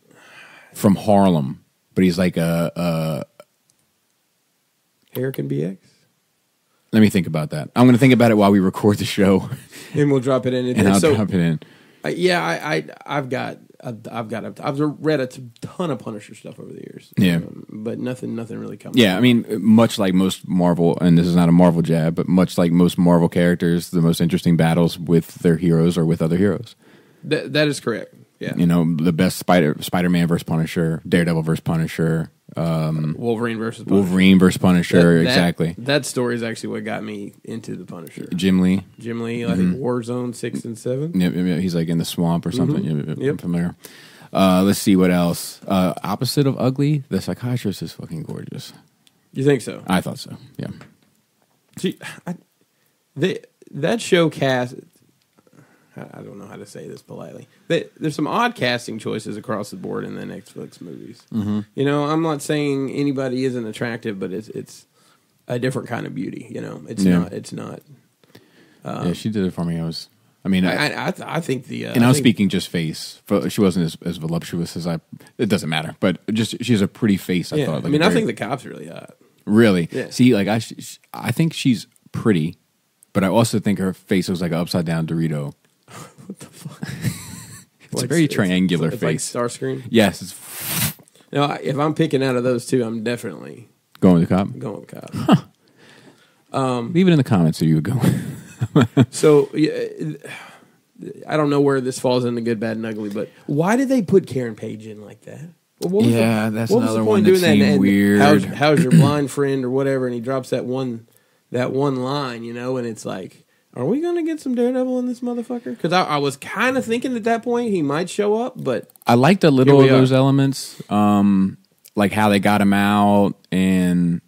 from Harlem, but he's like Eric and BX? Let me think about that. I'm going to think about it while we record the show. And we'll drop it in. And I'll drop it in. I've read a ton of Punisher stuff over the years. Yeah. But nothing really comes. Yeah, I mean, much like most Marvel, and this is not a Marvel jab, but much like most Marvel characters, the most interesting battles with their heroes or with other heroes. That is correct. Yeah. The best Spider-Man versus Punisher, Daredevil versus Punisher, Wolverine versus Punisher. Exactly. That story is actually what got me into the Punisher. Jim Lee, I think Warzone 6 and 7. Yep, he's like in the swamp or something. Yep. I'm familiar. Let's see what else. Opposite of ugly, the psychiatrist is fucking gorgeous. You think so? I thought so. Yeah. See, that show cast. I don't know how to say this politely. There's some odd casting choices across the board in the Netflix movies. Mm-hmm. I'm not saying anybody isn't attractive, but it's a different kind of beauty. It's not. Yeah, she did it for me. I think the. And I was speaking just face. She wasn't as voluptuous as I. It doesn't matter, but just she has a pretty face. I thought. I think the cop's really hot. Really? Yeah. See, like I think she's pretty, but I also think her face looks like an upside down Dorito. What the fuck? It's a very triangular face. Like Starscream? Yes. No, if I'm picking out of those two, I'm definitely going with the cop. Going with the cop. Huh. Leave it in the comments who you would go with. So, I don't know where this falls into good, bad, and ugly, but why did they put Karen Page in like that? That's another one that seemed weird. How's your blind friend or whatever? And he drops that one line, and it's like, are we going to get some Daredevil in this motherfucker? Because I was kind of thinking at that point he might show up, but I liked a little of those elements, like how they got him out, and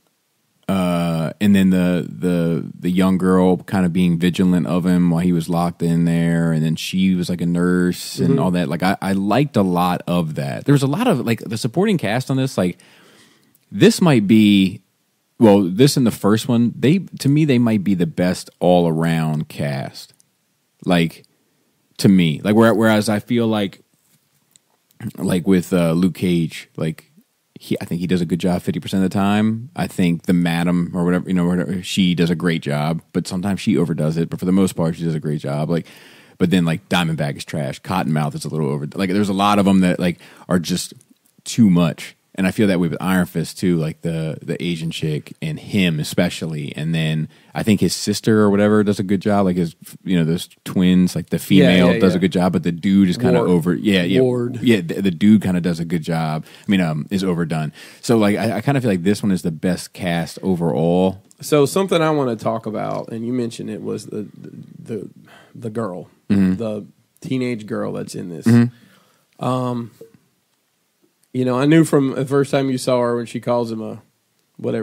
then the young girl kind of being vigilant of him while he was locked in there, and then she was like a nurse and all that. Like I liked a lot of that. There was a lot of like the supporting cast on this. Like this might be well, this and the first one, to me they might be the best all around cast. Like to me, like whereas I feel like with Luke Cage, like I think he does a good job 50% of the time. I think the Madam or whatever, she does a great job, but sometimes she overdoes it. But for the most part, she does a great job. Like, but then like Diamondback is trash. Cottonmouth is a little over. Like, there's a lot of them that like are just too much. And I feel that way with Iron Fist too, like the Asian chick and him especially. And then I think his sister or whatever does a good job. Like his, those twins, like the female does a good job, but the dude is kind of over. Ward. The dude kind of does a good job. I mean, is overdone. So like I kind of feel like this one is the best cast overall. So something I want to talk about, and you mentioned it, was the girl, the teenage girl that's in this. I knew from the first time you saw her when she calls him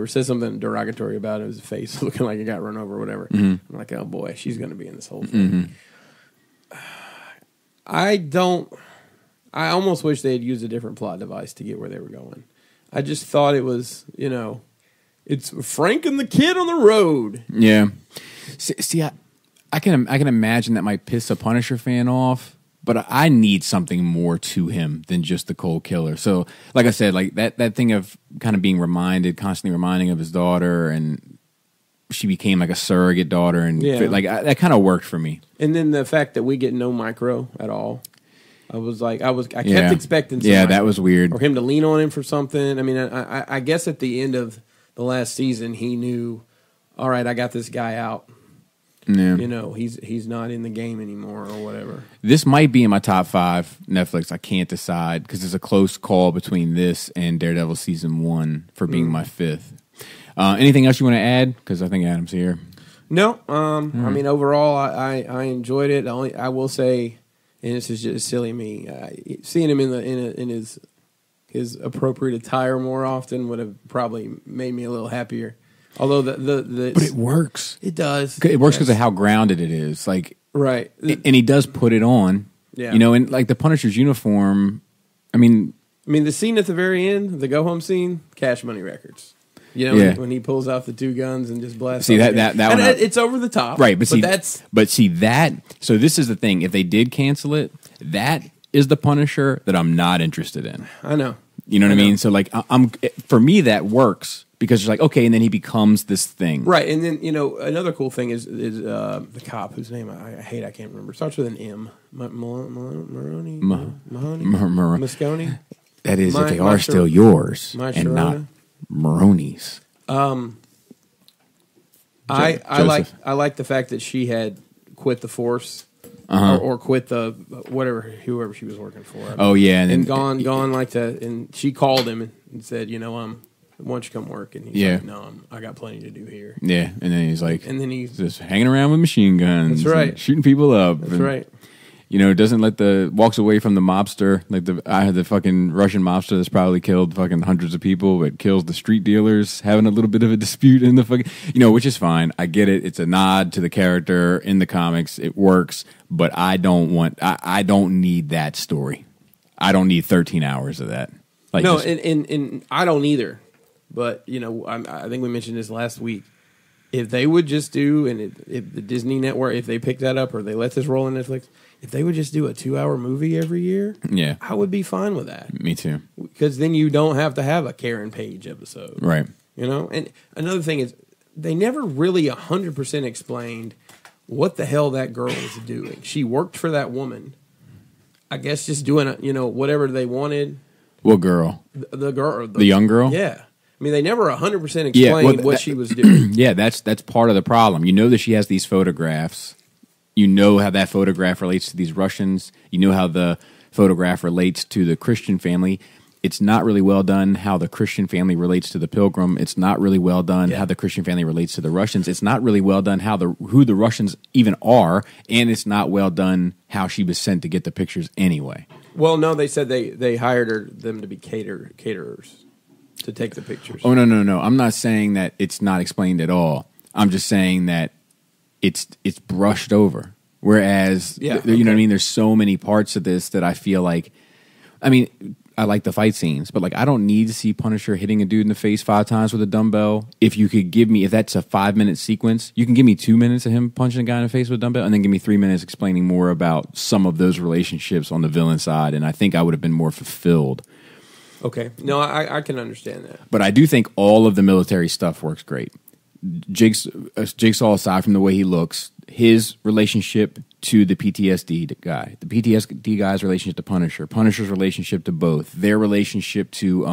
says something derogatory about his face, looking like he got run over or whatever. I'm like, oh boy, she's going to be in this whole thing. I almost wish they had used a different plot device to get where they were going. I just thought it was, it's Frank and the kid on the road. Yeah. See, I can imagine that might piss a Punisher fan off. But I need something more to him than just the cold killer. So, like I said, like that thing of kind of being constantly reminding of his daughter, and she became like a surrogate daughter, and that kind of worked for me. And then the fact that we get no Micro at all, I kept expecting. Yeah, that was weird. Or him to lean on him for something. I mean, I guess at the end of the last season, he knew, all right, I got this guy out. Yeah. He's not in the game anymore or whatever. This might be in my top 5 Netflix. I can't decide because there's a close call between this and Daredevil season 1 for being my 5th. Anything else you want to add? Because I think Adam's here. No. I mean, overall, I enjoyed it. I will say, and this is just silly me, seeing him in his appropriate attire more often would have probably made me a little happier. Although but it works. It does. It works because of how grounded it is. Like, right. And he does put it on. Yeah. And like the Punisher's uniform. I mean, the scene at the very end, the go home scene, Cash Money Records. When he pulls out the 2 guns and just blasts. See that one. It's over the top, right? But see that. So this is the thing. If they did cancel it, that is the Punisher that I'm not interested in. I know. You know what I mean? So like, for me that works. Because it's like, okay, and then he becomes this thing. Right, and then, another cool thing is the cop, whose name I can't remember. Starts with an M. Mahoney? Moscone? That is, if they are still yours and not Maroney's. I like the fact that she had quit the force. Or quit whoever she was working for. Oh, yeah. And gone like that. And she called him and said, why don't you come work? And he's like, no, I got plenty to do here. Yeah, and then he's like, he's just hanging around with machine guns. That's right. Shooting people up. That's right. Doesn't walks away from the mobster. Like I had the fucking Russian mobster that's probably killed fucking hundreds of people, but kills the street dealers, having a little bit of a dispute in the fucking, which is fine. I get it. It's a nod to the character in the comics. It works, but I don't need that story. I don't need 13 hours of that. Like, no, and I don't either. But, I think we mentioned this last week. If they would just do, if the Disney Network, if they pick that up or they let this roll on Netflix, if they would just do a 2-hour movie every year, I would be fine with that. Me too. Because then you don't have to have a Karen Page episode. Right. And another thing is, they never really 100% explained what the hell that girl was doing. She worked for that woman. I guess just doing, whatever they wanted. What girl? The girl. The young girl? Yeah. I mean, they never 100% explained what she was doing. Yeah, that's part of the problem. You know that she has these photographs. You know how that photograph relates to these Russians. You know how the photograph relates to the Christian family. It's not really well done how the Christian family relates to the Pilgrim. It's not really well done how the Christian family relates to the Russians. It's not really well done who the Russians even are, and it's not well done how she was sent to get the pictures anyway. Well, no, they said they hired them to be caterers to take the pictures. Oh, no. I'm not saying that it's not explained at all. I'm just saying that it's brushed over. Whereas, you know what I mean? There's so many parts of this that I feel like, I like the fight scenes, but like I don't need to see Punisher hitting a dude in the face 5 times with a dumbbell. If you could give me, if that's a 5-minute sequence, you can give me 2 minutes of him punching a guy in the face with a dumbbell, and then give me 3 minutes explaining more about some of those relationships on the villain side, and I think I would have been more fulfilled. Okay, no, I can understand that. But I do think all of the military stuff works great. Jigsaw, aside from the way he looks, his relationship to the PTSD guy, the PTSD guy's relationship to Punisher, Punisher's relationship to both, their relationship to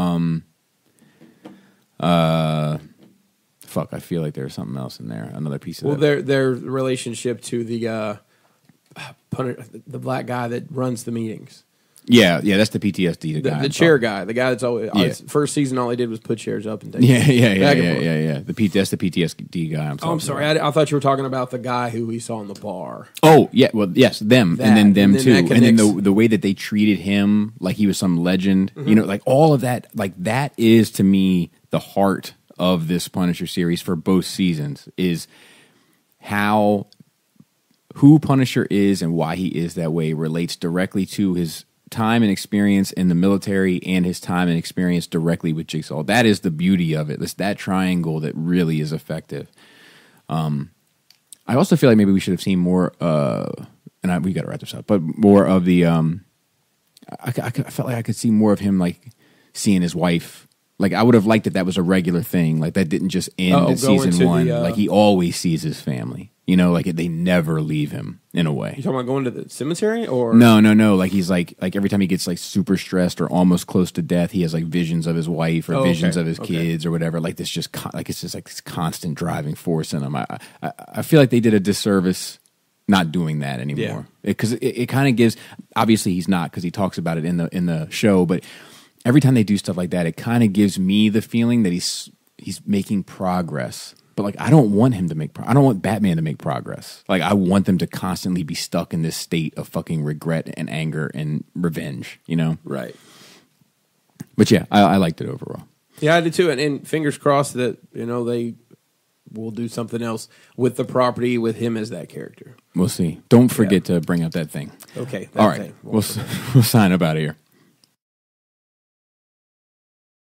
I feel like there's something else in there, another piece of that. Their relationship to the black guy that runs the meetings. Yeah, that's the PTSD guy. The chair guy, the guy that's always first season. All he did was put chairs up and down. Yeah. That's the PTSD guy. I'm sorry. I thought you were talking about the guy who we saw in the bar. Oh yeah, well yes, them that, and then them too, and then the way that they treated him like he was some legend. You know, like all of that. Like that is to me the heart of this Punisher series for both seasons is who Punisher is and why he is that way relates directly to his time and experience in the military and his time and experience directly with Jigsaw. That is the beauty of it. It's that triangle that really is effective. I also feel like maybe we should have seen more, we got to wrap this up, but more of the, I felt like I could see more of him like seeing his wife. Like I would have liked that was a regular thing. Like that didn't just end in season 1. Like he always sees his family. You know, like they never leave him in a way. You talking about going to the cemetery or no? Like he's like every time he gets like super stressed or almost close to death, he has like visions of his wife or visions of his kids or whatever. Like this just it's just like this constant driving force in him. I feel like they did a disservice not doing that anymore because it kind of gives. Obviously, he's not because he talks about it in the show, but every time they do stuff like that, it kind of gives me the feeling that he's making progress. But like, I don't want him to I don't want Batman to make progress. Like, I want them to constantly be stuck in this state of fucking regret and anger and revenge, you know? Right. But yeah, I liked it overall. Yeah, I did too. And fingers crossed that, you know, they will do something else with the property with him as that character. We'll see. Don't forget to bring up that thing. Okay. All right. We'll sign up out of here.